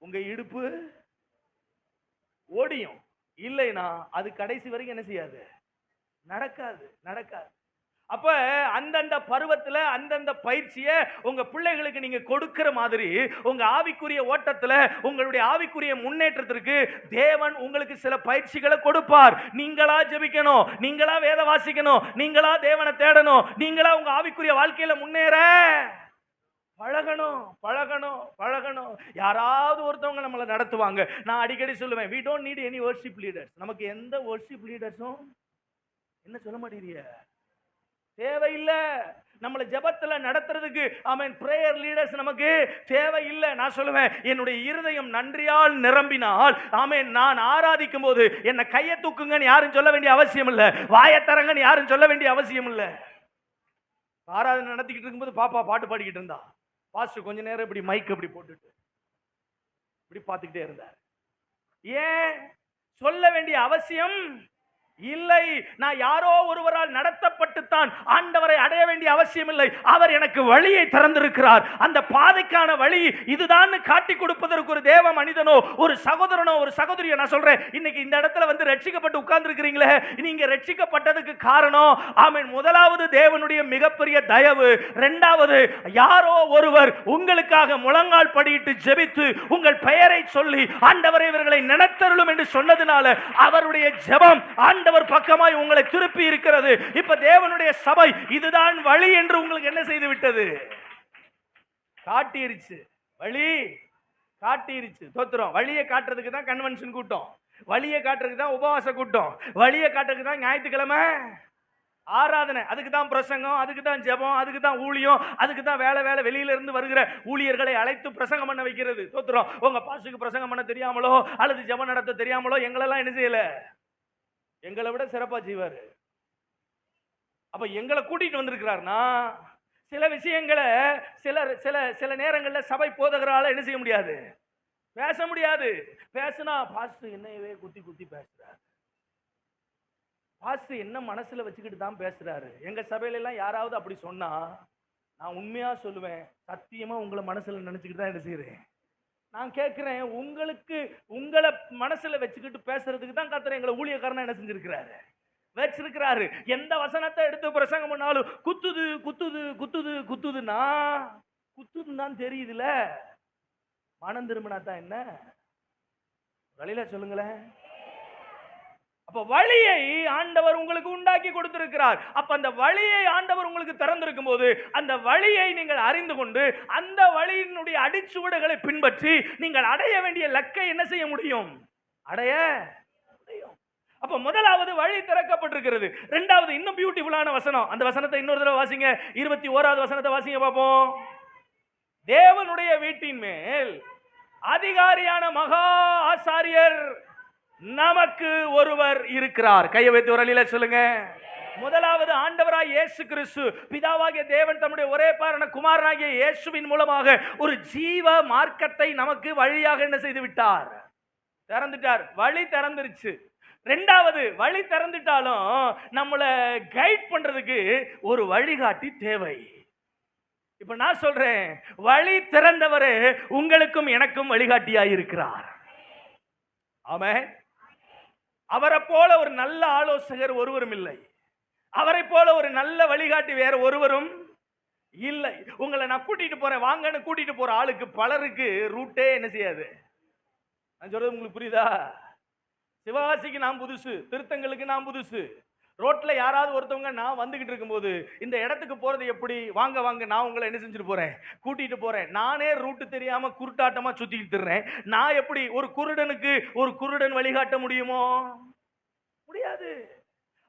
உங்க இடுப்பு ஓடியும், இல்லைன்னா அது கடைசி வரைக்கும் என்ன செய்யாது? நடக்காது. அப்ப அந்தந்த பருவத்துல அந்தந்த பயிற்சியை உங்க பிள்ளைகளுக்கு நீங்க கொடுக்கிற மாதிரி உங்க ஆவிக்குரிய ஓட்டத்துல, உங்களுடைய ஆவிக்குரிய முன்னேற்றத்திற்கு தேவன் உங்களுக்கு சில பயிற்சிகளை கொடுப்பார். நீங்களா ஜெபிக்கணும், நீங்களா வேத வாசிக்கணும், நீங்களா தேவனை தேடணும், நீங்களா உங்க ஆவிக்குரிய வாழ்க்கையில முன்னேற பழகணும். யாராவது ஒருத்தவங்க நம்மளை நடத்துவாங்க. நான் அடிக்கடி சொல்லுவேன், we don't need any worship leaders. நமக்கு எந்த worship leadersம் என்ன சொல்ல மாட்டீங்க? தேவையில்லை. நம்மளை ஜெபத்துல நடத்துறதுக்கு ஆமென் பிரேயர் லீடர்ஸ் நமக்கு தேவையில்லை. நான் சொல்லுவேன், என்னுடைய இருதயம் நன்றியால் நிரம்பினால் ஆமென், நான் ஆராதிக்கும் போது என்ன கையை தூக்குங்கன்னு யாரும் சொல்ல வேண்டிய அவசியம் இல்லை, வாயத்தரங்கன்னு யாரும் சொல்ல வேண்டிய அவசியம் இல்லை. ஆராதனை நடத்திக்கிட்டு இருக்கும்போது பாப்பா பாட்டு பாடிக்கிட்டு இருந்தா, பாஸ்டர் கொஞ்ச நேரம் இப்படி மைக் இப்படி போட்டுட்டு இப்படி பார்த்துக்கிட்டே இருந்தார். ஏன் சொல்ல வேண்டிய அவசியம் இல்லை. நான் யாரோ ஒருவரால் நடத்தப்பட்டுத்தான் ஆண்டவரை அடைய வேண்டிய அவசியம் இல்லை. அவர் எனக்கு வழியை திறந்திருக்கிறார். அந்த பாதைக்கான வழி இதுதான் காட்டி கொடுப்பதற்கு ஒரு தேவ மனிதனோ, ஒரு சகோதரனோ, ஒரு சகோதரியோ, நான் சொல்றேன், இன்னைக்கு இந்த இடத்துல வந்து ரட்சிக்கப்பட்டு உட்கார்ந்து இருக்கிறீங்களே, நீங்க ரட்சிக்கப்பட்டதுக்கு காரணம் ஆமென், முதலாவது தேவனுடைய மிகப்பெரிய தயவு, இரண்டாவது யாரோ ஒருவர் உங்களுக்காக முழங்கால் படியிட்டு ஜெபித்து உங்கள் பெயரை சொல்லி ஆண்டவரை இவர்களை நினைத்தருளும் என்று சொன்னதுனால அவருடைய ஜெபம் ஆண்டவர் பக்கமாய் உங்களை திருப்பி இருக்கிறது. இப்ப தேவனுடைய சபை இதுதான் வழி என்று உங்களுக்கு என்ன செய்து விட்டது? காட்டிருச்சு. வழி காட்டிருச்சு. தோத்துறோம். வழியை காட்டுறதுக்கு தான் கன்வென்ஷன் கூட்டம், வழியை காட்டுறதுக்கு தான் உபவாச கூட்டம், வழியை காட்டுறதுக்கு தான் ஞாயிற்றுக்கிழமை ஆராதனை, அதுக்கு தான் பிரசங்கம், அதுக்கு தான் ஜெபம், அதுக்கு தான் ஊழியம், அதுக்கு தான் வேலை வெளியில இருந்து வருகிற ஊழியர்களை அழைத்து பிரசங்கம் பண்ண வைக்கிறது. தோத்துறோம். உங்க பாஸ்டருக்கு பிரசங்கம் பண்ண தெரியாமலோ அல்லது ஜெபம் நடத்த தெரியாமலோ எங்களெல்லாம் என்ன செய்யல, எங்களை விட சிறப்பா செய்வாரு. அப்ப எங்களை கூட்டிட்டு வந்திருக்கிறார்னா சில விஷயங்களை சில நேரங்களில் சபை போதகரால என்ன செய்ய முடியாது, பேச முடியாது. பேசுனா பாஸ்டர் என்னையவே குத்தி பேசுறாரு, பாஸ்டர் என்ன மனசுல வச்சுக்கிட்டு தான் பேசுறாரு. எங்க சபையில எல்லாம் யாராவது அப்படி சொன்னா நான் உண்மையா சொல்லுவேன், சத்தியமா உங்களை மனசுல நினைச்சுக்கிட்டு தான் என்ன செய்யறேன். நான் கேட்கிறேன், உங்களை மனசுல வச்சுக்கிட்டு பேசுறதுக்கு தான் கர்த்தர் எங்களை ஊழியக்காரனா என்ன செஞ்சிருக்கிறாரு, வச்சிருக்கிறாரு. எந்த வசனத்தை எடுத்து பிரசங்கம் பண்ணாலும் குத்துதுன்னா குத்துதுன்னு தான் தெரியுதுல, மனம் திரும்பினா தான் என்ன வழியில சொல்லுங்களேன். அப்ப வழியை ஆண்டவர் உங்களுக்கு உண்டாக்கி கொடுத்திருக்கிறார். அப்ப அந்த வழியை ஆண்டவர் உங்களுக்கு திறந்திருக்கும் போது அந்த வழியை நீங்கள் அறிந்து கொண்டு அந்த வழியினுடைய அடிச்சுவடுகளை பின்பற்றி நீங்கள் அடைய வேண்டிய லக்கை என்ன செய்ய முடியும், அடைய முடியும். அப்ப முதலாவது வழி திறக்கப்பட்டிருக்கிறது. இரண்டாவது இன்னும் பியூட்டிஃபுல்லான வசனம், அந்த வசனத்தை இன்னொரு தடவை வாசிங்க, 21வது வசனத்தை வாசிங்க பார்ப்போம். தேவனுடைய வீட்டின் மேல் அதிகாரியான மகா ஆசாரியர் நமக்கு ஒருவர் இருக்கிறார். கையை வைத்து ஒரு அலையில சொல்லுங்க. முதலாவது ஆண்டவராய் இயேசு கிறிஸ்து, பிதாவாகிய தேவன் தம்முடைய ஒரே பேரான குமாரனாகிய இயேசுவின் மூலமாக ஒரு ஜீவ மார்க்கத்தை நமக்கு வழியாக என்ன செய்து விட்டார், திறந்துட்டார், வழி திறந்துருச்சு. ரெண்டாவது, வழி திறந்துட்டாலும் நம்மளை கைட் பண்றதுக்கு ஒரு வழிகாட்டி தேவை. இப்ப நான் சொல்றேன், வழி திறந்தவரே உங்களுக்கும் எனக்கும் வழிகாட்டியாய் இருக்கிறார். ஆமென். அவரை போல ஒரு நல்ல ஆலோசகர் ஒருவரும் இல்லை. அவரை போல ஒரு நல்ல வழிகாட்டி வேற ஒருவரும் இல்லை. உங்களை நான் கூட்டிட்டு போறேன் வாங்கன்னு கூட்டிட்டு போற ஆளுக்கு பலருக்கு ரூட்டே என்ன செய்யாது. நான் சொல்றது உங்களுக்கு புரியுதா? சிவகாசிக்கு நான் புதுசு, திருத்தங்களுக்கு நான் புதுசு. ரோட்ல யாராவது ஒருத்தவங்க நான் வந்துகிட்டு இருக்கும்போது இந்த இடத்துக்கு போறது எப்படி, வாங்க வாங்க நான் உங்களை என்ன செஞ்சுட்டு போறேன், கூட்டிட்டு போறேன். நானே ரூட்டு தெரியாம குருட்டாட்டமா சுத்திக்கிட்டு இருக்கேன். நான் எப்படி ஒரு குருடனுக்கு ஒரு குருடன் வழிகாட்ட முடியுமோ? முடியாது.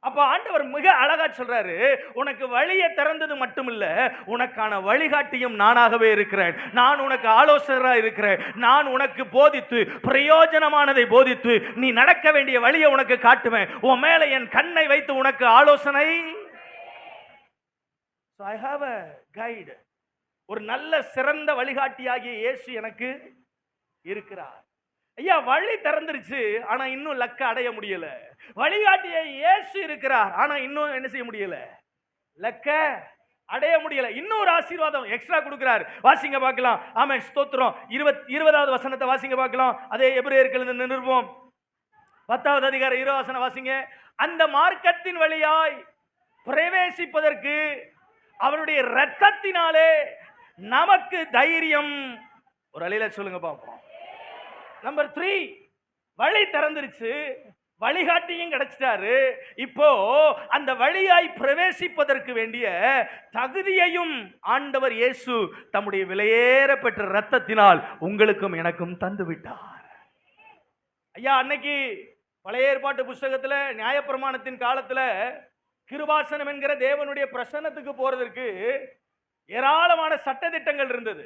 அப்ப ஆண்டவர் மிக அழகா சொல்றாரு, உனக்கு வழியை திறந்தது மட்டுமில்ல, உனக்கான வழிகாட்டியும் நானாகவே இருக்கிறேன். நான் உனக்கு ஆலோசகராக இருக்கிறேன். நான் உனக்கு போதித்து பிரயோஜனமானதை போதித்து நீ நடக்க வேண்டிய வழியை உனக்கு காட்டுவேன். உன் மேல என் கண்ணை வைத்து உனக்கு ஆலோசனை. So I have a guide. ஒரு நல்ல சிறந்த வழிகாட்டியாகிய இயேசு எனக்கு இருக்கிறார். ஐயா, வழி திறந்துருச்சு, ஆனா இன்னும் லக்க அடைய முடியல. வழிகாட்டிய இயேசு இருக்கிறார், ஆனா இன்னும் என்ன செய்ய முடியல, லக்க அடைய முடியல. இன்னொரு ஆசீர்வாதம் எக்ஸ்ட்ரா கொடுக்கிறார். வாசிங்க பார்க்கலாம். ஆமென், ஸ்தோத்திரம். 20வது வசனத்தை வாசிங்க பார்க்கலாம். அதே எபிரேயர்களிலிருந்து நிருபம் 10வது அதிகாரம் 20வது வசனம் வாசிங்க. அந்த மார்க்கத்தின் வழியாய் பிரவேசிப்பதற்கு அவருடைய இரத்தத்தினாலே நமக்கு தைரியம். ஒரு அலையில சொல்லுங்க பார்ப்போம். நம்பர் 3, வழி திறந்துருச்சு, வழிகாட்டியும் கிடைச்சிட்டாரு. இப்போ அந்த வழியாய் பிரவேசிப்பதற்கு வேண்டிய தகுதியையும் ஆண்டவர் இயேசு தம்முடைய விலையேற பெற்ற இரத்தத்தினால் உங்களுக்கும் எனக்கும் தந்து விட்டார். ஐயா, அன்னைக்கு பழைய ஏற்பாட்டு புஸ்தகத்துல நியாயப்பிரமாணத்தின் காலத்துல கிருபாசனம் என்கிற தேவனுடைய பிரசன்னத்துக்கு போறதற்கு ஏராளமான சட்டதிட்டங்கள் இருந்தது,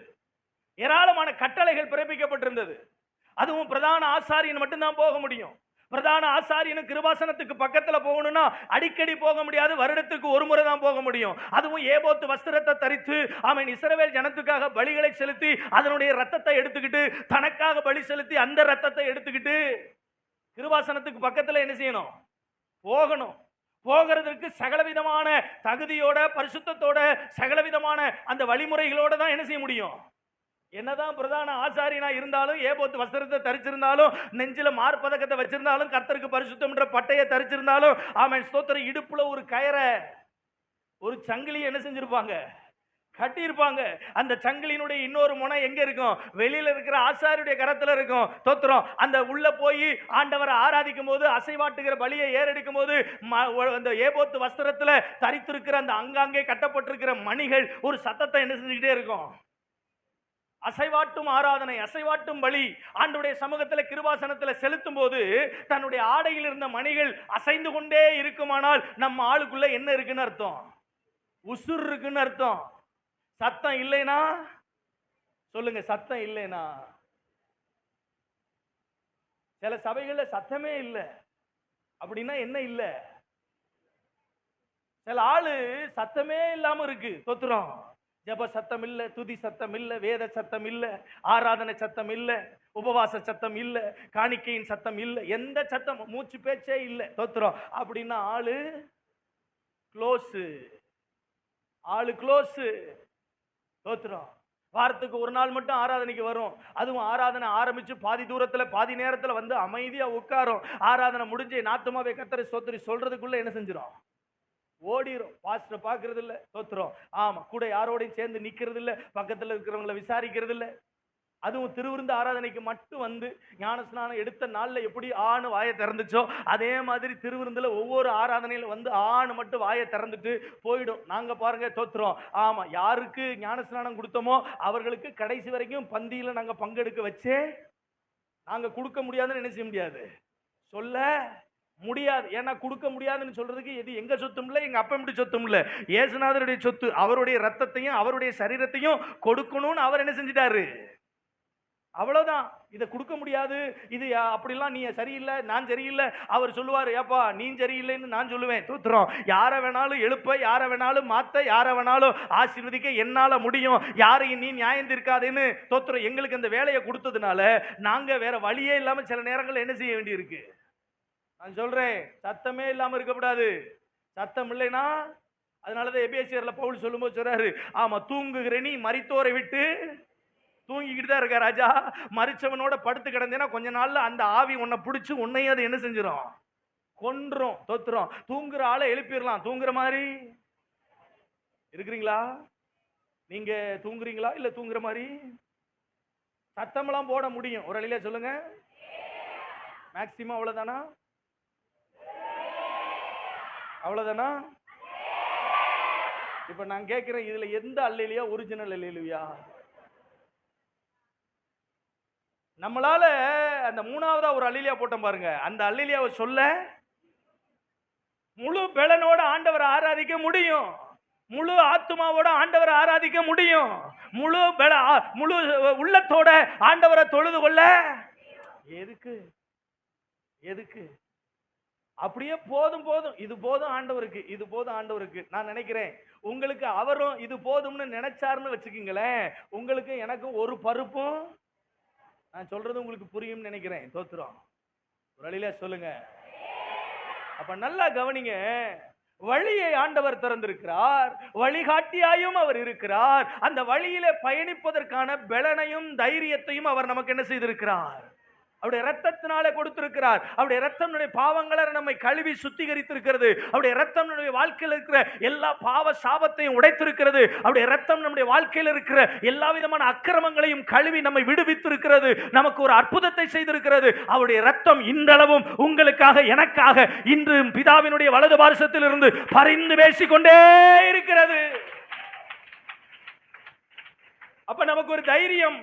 ஏராளமான கட்டளைகள் பிறப்பிக்கப்பட்டிருந்தது. அதுவும் பிரதான ஆசாரியன் மட்டும்தான் போக முடியும். பிரதான ஆசாரியனும் கிருபாசனத்துக்கு பக்கத்துல போகணும்னா அடிக்கடி போக முடியாது, வருடத்துக்கு ஒரு முறை தான் போக முடியும். அதுவும் ஏபோத்து வஸ்திரத்தை தரித்து அவன் இஸ்ரவேல் ஜனத்துக்காக பலிகளை செலுத்தி அதனுடைய ரத்தத்தை எடுத்துக்கிட்டு தனக்காக பலி செலுத்தி அந்த ரத்தத்தை எடுத்துக்கிட்டு கிருபாசனத்துக்கு பக்கத்துல என்ன செய்யணும், போகணும். போகிறதுக்கு சகலவிதமான தகுதியோட பரிசுத்தத்தோட சகலவிதமான அந்த வழிமுறைகளோட தான் என்ன செய்ய முடியும். என்னதான் பிரதான ஆசாரியனா இருந்தாலும், ஏபோத்து வஸ்திரத்தை தரிச்சிருந்தாலும், நெஞ்சில மார்பதக்கத்தை வச்சிருந்தாலும், கர்த்தருக்கு பரிசுத்தம் என்ற பட்டையை தரிச்சிருந்தாலும், ஆமென் ஸ்தோத்திரம், இடுப்புல ஒரு கயரை ஒரு சங்கிலி என்ன செஞ்சிருப்பாங்க, கட்டியிருப்பாங்க. அந்த சங்கிலியினுடைய இன்னொரு முனை எங்க இருக்கும், வெளியில இருக்கிற ஆசாரியுடைய கரத்துல இருக்கும். தோத்திரம். அந்த உள்ள போய் ஆண்டவரை ஆராதிக்கும் போது, அசைவாட்டுகிற பலியை ஏறெடுக்கும் போது அந்த ஏபோத்து வஸ்திரத்துல தரித்திருக்கிற அந்த அங்காங்கே கட்டப்பட்டிருக்கிற மணிகள் ஒரு சத்தத்தை என்ன செஞ்சுக்கிட்டே இருக்கும். அசைவாட்டும் ஆராதனை, அசைவாட்டும் பலி ஆண்டவருடைய சமூகத்தில் கிருபாசனத்தில் செலுத்தும் போது தன்னுடைய ஆடையில் இருந்த மணிகள் அசைந்து கொண்டே இருக்குமானால் நம்ம ஆளுக்குள்ள என்ன இருக்குன்னு அர்த்தம், உசுர் இருக்குன்னு அர்த்தம். சத்தம் இல்லைனா சொல்லுங்க, சத்தம் இல்லைனா. சில சபைகள்ல சத்தமே இல்லை அப்படின்னா என்ன இல்லை, சில ஆளு சத்தமே இல்லாம இருக்கு. தொத்துறோம், ஜப சத்தம் இல்ல, துதி சத்தம் இல்ல, வேத சத்தம் இல்ல, ஆராதனை சத்தம் இல்ல, உபவாச சத்தம் இல்ல, காணிக்கையின் சத்தம் இல்ல, எந்த சத்தம், மூச்சு பேச்சே இல்ல. தோத்துறோம் அப்படின்னா ஆளு க்ளோஸ், ஆளு க்ளோஸ். தோத்துறோம். வாரத்துக்கு ஒரு நாள் மட்டும் ஆராதனைக்கு வரும். அதுவும் ஆராதனை ஆரம்பிச்சு பாதி தூரத்துல பாதி நேரத்துல வந்து அமைதியா உட்காரும். ஆராதனை முடிஞ்சு நாத்துமாவே கர்த்தரை ஸ்தோத்திரி சொல்றதுக்குள்ள என்ன செஞ்சிடும், ஓடிரும். பாஸ்டர் பார்க்கறது இல்லை. தோத்துறோம். ஆமா, கூட யாரோடையும் சேர்ந்து நிக்கிறது இல்லை, பக்கத்துல இருக்கிறவங்களை விசாரிக்கிறது இல்லை. அதுவும் திருவிருந்து ஆராதனைக்கு மட்டும் வந்து ஞானஸ்நானம் எடுத்த நாள்ல எப்படி ஆணு வாயை திறந்துச்சோ அதே மாதிரி திருவிருந்துல ஒவ்வொரு ஆராதனையில வந்து ஆணு மட்டும் வாயை திறந்துட்டு போயிடும். நாங்க பாருங்க, தோத்துறோம். ஆமா, யாருக்கு ஞானஸ்நானம் கொடுத்தோமோ அவர்களுக்கு கடைசி வரைக்கும் பந்தியில நாங்க பங்கெடுக்க வச்சே நாங்க கொடுக்க முடியாதுன்னு என்ன செய்ய முடியாது, சொல்ல முடியாது. ஏன்னா கொடுக்க முடியாதுன்னு சொல்றதுக்கு இது எங்க சொத்தும் இல்லை, எங்க அப்பா மட்டும் சொத்தும் இல்லை, இயேசுநாதருடைய சொத்து. அவருடைய ரத்தத்தையும் அவருடைய சரீரத்தையும் கொடுக்கணும்னு அவர் என்ன செஞ்சிட்டாரு, அவ்வளவுதான். இதை கொடுக்க முடியாது. இது அப்படிலாம் நீ சரியில்லை, நான் சரியில்லை. அவர் சொல்லுவார், ஏப்பா நீ சரியில்லைன்னு நான் சொல்லுவேன். தோத்துறோம். யாரை வேணாலும் எழுப்ப, யாரை வேணாலும் மாத்த, யாரை வேணாலும் ஆசீர்வதிக்க என்னால முடியும். யாரையும் நீ நியாயம் தீர்க்காதேன்னு தோத்துறோம். எங்களுக்கு அந்த வேலையை கொடுத்ததுனால நாங்க வேற வழியே இல்லாம சில நேரங்கள் என்ன செய்ய வேண்டி இருக்கு. நான் சொல்றேன், சத்தமே இல்லாம இருக்கக்கூடாது. சத்தம் இல்லைன்னா, அதனாலதான் எபேசியர்ல பவுல் சொல்லும்போது சொல்றாரு, ஆமா தூங்குகிற நீ மரித்தோரை விட்டு தூங்கிக்கிட்டு தான் இருக்க ராஜா. மரிச்சவனோட படுத்து கிடந்தேன்னா கொஞ்ச நாள்ல அந்த ஆவி உன்னை பிடிச்சு உன்னையும் அது என்ன செஞ்சிடும், கொன்றும். தோத்துறோம். தூங்குற ஆளை எழுப்பிடலாம். தூங்குற மாதிரி இருக்கிறீங்களா? நீங்க தூங்குறீங்களா இல்ல தூங்குற மாதிரி? சத்தமெல்லாம் போட முடியும் ஒரு அழியில சொல்லுங்க. மேக்சிமம் அவ்வளவுதானா? அவ்வளவுதானா? இப்ப நான் கேட்கிறேன், இதுல எந்த அல்லையா ஒரிஜினல் அல்லையா? நம்மளால அந்த மூணாவதா ஒரு அல்லிலியா போட்டோம் பாருங்க, அந்த அல்லிலியாவை சொல்ல முழு பலனோட ஆண்டவரை ஆராதிக்க முடியும். முழு ஆத்மாவோட ஆண்டவரை ஆராதிக்க முடியும். முழு உள்ளத்தோட ஆண்டவரை தொழுது கொள்ள எதுக்கு எதுக்கு? அப்படியே போதும் போதும், இது போதும் ஆண்டவருக்கு, இது போதும் ஆண்டவருக்கு. நான் நினைக்கிறேன் உங்களுக்கு அவரும் இது போதும்னு நினைச்சாருன்னு வச்சுக்கீங்களேன், உங்களுக்கு எனக்கும் ஒரு பருப்பும், நான் சொல்றது உங்களுக்கு புரியும் நினைக்கிறேன். தோத்துறோம். ஒரு வழியில சொல்லுங்க. அப்ப நல்லா கவனிங்க. வழியை ஆண்டவர் திறந்திருக்கிறார், வழிகாட்டியாயும் அவர் இருக்கிறார். அந்த வழியிலே பயணிப்பதற்கான பலனையும் தைரியத்தையும் அவர் நமக்கு என்ன செய்திருக்கிறார்? அவருடைய ரத்தத்தினாலே கொடுத்திருக்கிறார். அவருடைய ரத்தம் நம்முடைய பாவங்களை நம்மை கழுவி சுத்திகரித்திருக்கிறது. அவருடைய ரத்தம் நம்முடைய வாழ்க்கையில் இருக்கிற எல்லா பாவ சாபத்தையும் உடைத்திருக்கிறது. அவருடைய ரத்தம் நம்முடைய வாழ்க்கையில் இருக்கிற எல்லா விதமான அக்கிரமங்களையும் கழுவி நம்மை விடுவித்திருக்கிறது. நமக்கு ஒரு அற்புதத்தை செய்திருக்கிறது. அவருடைய ரத்தம் இன்றளவும் உங்களுக்காக எனக்காக இன்று பிதாவினுடைய வலது பார்சத்தில் இருந்து பரிந்து பேசிக்கொண்டே இருக்கிறது. அப்ப நமக்கு ஒரு தைரியம்.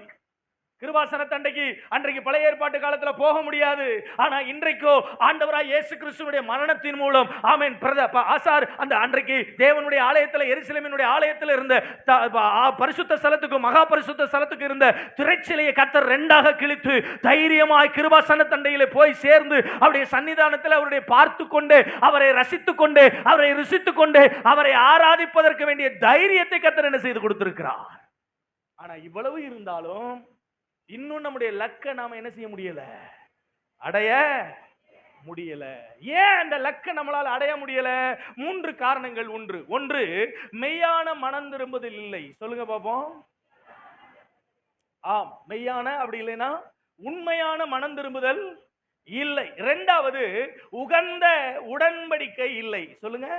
கிருபாசன தண்டைக்கு அன்றைக்கு பழைய ஏற்பாட்டு காலத்துல போக முடியாது. ஆனா இன்றைக்கோ ஆண்டவராய் இயேசு கிறிஸ்துவினுடைய மரணத்தின் மூலம் ஆமென் ஆசார் அந்த அன்றைக்கு தேவனுடைய ஆலயத்தில், எருசலேமினுடைய ஆலயத்தில் இருந்த பரிசுத்த ஸ்தலத்துக்கும் மகா பரிசுத்த ஸ்தலத்துக்கு இருந்த திரைச்சிலையை கர்த்தர் ரெண்டாக கிழித்து தைரியமாய் கிருபாசன தண்டையிலே போய் சேர்ந்து அவருடைய சன்னிதானத்தில் அவருடைய பார்த்து கொண்டு அவரை ரசித்துக் கொண்டு அவரை ருசித்துக் கொண்டு அவரை ஆராதிப்பதற்கு வேண்டிய தைரியத்தை கர்த்தர் என்ன செய்து கொடுத்திருக்கிறார். ஆனா இவ்வளவு இருந்தாலும் இன்னும் நம்முடைய லக்க நாம என்ன செய்ய முடியல, அடைய முடியல. ஏன் அந்த லக்க நம்மளால் அடைய முடியல? 3 காரணங்கள். ஒன்று மெய்யான மனம் திரும்புதல் இல்லை. சொல்லுங்க பாப்போம். ஆம், மெய்யான, அப்படி இல்லைன்னா உண்மையான மனம் திரும்புதல் இல்லை. 2வது உகந்த உடன்படிக்கை இல்லை. சொல்லுங்க.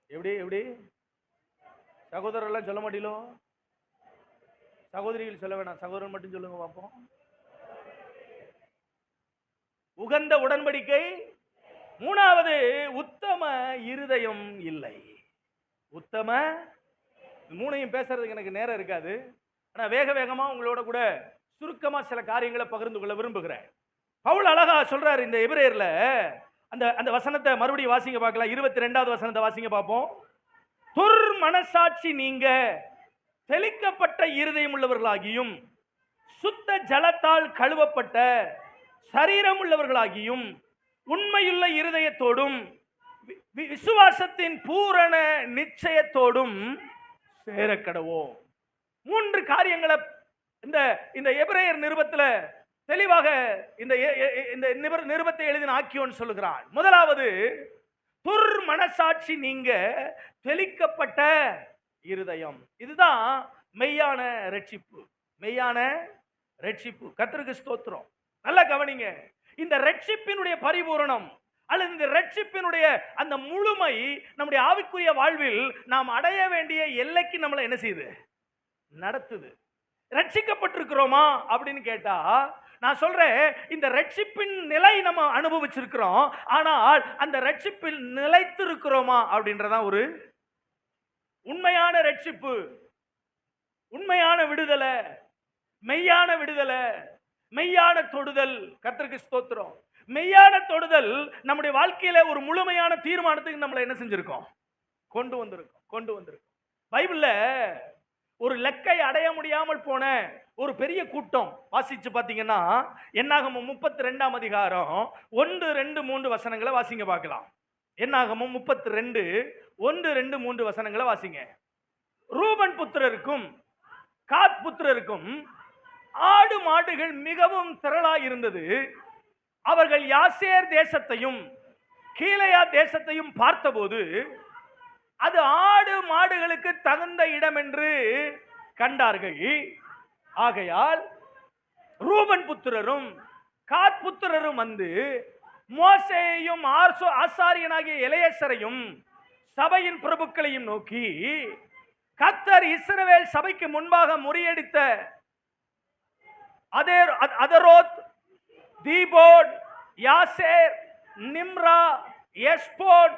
எப்படி சகோதரர்லாம் சொல்ல மாட்டீங்களோ? சகோதரிகள் சொல்ல வேணாம், சகோதரன் மட்டும் சொல்லுங்க பார்ப்போம். உகந்த உடன்படிக்கை. 3வது உத்தம இருதயம் இல்லை. உத்தம, 3ஐயும் பேசுறதுக்கு எனக்கு நேரம் இருக்காது. ஆனா வேகமா உங்களோட கூட சுருக்கமா சில காரியங்களை பகிர்ந்து கொள்ள விரும்புகிறேன். பவுல் அழகா சொல்றாரு இந்த எபிரேயர்ல. அந்த வசனத்தை மறுபடியும் வாசிங்க பார்க்கலாம். 22வது வசனத்தை வாசிங்க பார்ப்போம். துர் மனசாட்சி நீங்க தெளிக்கப்பட்ட இருதயம் உள்ளவர்களாகியும் சுத்த ஜலத்தால் கழுவப்பட்ட சரீரம் உள்ளவர்களாகியும் உண்மையுள்ள இருதயத்தோடும் விசுவாசத்தின் பூரண நிச்சயத்தோடும் சேரக்கடவோம். 3 காரியங்களை இந்த எபிரேயர் நிருபத்துல தெளிவாக இந்த நிருபத்தை எழுதின ஆக்கியோன் சொல்லுகிறான். முதலாவது, துர் மனசாட்சி நீங்க தெளிக்கப்பட்ட இருதயம். இதுதான் மெய்யான ரட்சிப்பு. மெய்யான ரட்சிப்பு. கர்த்தருக்கு ஸ்தோத்திரம். நல்லா கவனிங்க. இந்த ரட்சிப்பினுடைய பரிபூரணம் அல்லது இந்த ரட்சிப்பினுடைய அந்த முழுமை நம்முடைய ஆவிக்குரிய வாழ்வில் நாம் அடைய வேண்டிய எல்லைக்கு நம்மளை என்ன செய்யுது, நடத்துது. ரட்சிக்கப்பட்டிருக்கிறோமா அப்படின்னு கேட்டா நான் சொல்றேன், இந்த ரட்சிப்பின் நிலை நம்ம அனுபவிச்சிருக்கிறோம். ஆனால் அந்த ரட்சிப்பில் நிலைத்திருக்கிறோமா அப்படின்றதான் ஒரு உண்மையான ரட்சிப்பு, உண்மையான விடுதலை, மெய்யான விடுதலை, மெய்யான தொடுதல். கர்த்தருக்கு ஸ்தோத்திரம். மெய்யான தொடுதல் நம்முடைய வாழ்க்கையில ஒரு முழுமையான தீர்மானத்துக்கு நம்மளை என்ன செஞ்சிருக்கோம், கொண்டு வந்திருக்கோம். பைபிள்ல ஒரு லக்கை அடைய முடியாமல் போன ஒரு பெரிய கூட்டம். வாசிச்சு பார்த்தீங்கன்னா என்னாகமம் 32ஆம் அதிகாரம் 1, 2, 3 வசனங்களை வாசிங்க பார்க்கலாம். என்னாகமம் 32 1, 2, 3 வசனங்களை வாசிங்க. ரூபன் புத்திரருக்கும் காத் புத்திரருக்கும் ஆடு மாடுகள் மிகவும் திரளாய் இருந்தது. அவர்கள் யாசேர் தேசத்தையும் கீலேயா தேசத்தையும் பார்த்தபோது அது ஆடு மாடுகளுக்கு தகுந்த இடம் என்று கண்டார்கள். ஆகையால் ரூபன் புத்திரரும் காத் புத்திரரும் வந்து மோசேயையும் ஆசாரியனாகிய எலெயாசாரையும் சபையின் பிரபுக்களையும் நோக்கி, கர்த்தர் இஸ்ரவேல் சபைக்கு முன்பாக முறியடித்த அதரோத், தீபோன், யாசேர், நிம்ரா, எஸ்போன்,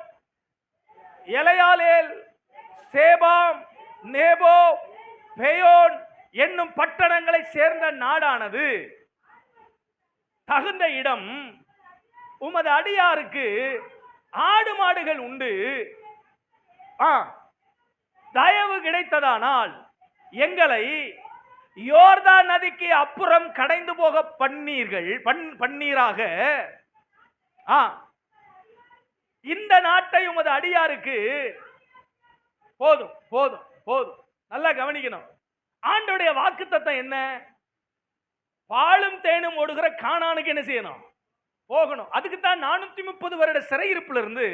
எலையாலேல், சேபாம், நேபோ, பெயோன் என்னும் பட்டணங்களை சேர்ந்த நாடானது தகுந்த இடம். உமது அடியாருக்கு ஆடு மாடுகள் உண்டு. தயவு கிடைத்ததானால் எங்களை யோர்தான் நதிக்கு அப்புறம் கடைந்து போக பன்னீராக இந்த நாட்டை உமது அடியாருக்கு போதும் போதும் போதும். நல்லா கவனிக்கணும். ஆண்டவருடைய வாக்குத்தத்தம் என்ன? பாலும் தேனும் ஓடுகிற கானானுக்கு என்ன செய்யணும்? போகணும். அதுக்கு தான் 430 வருட சிறையிருப்புல இருந்து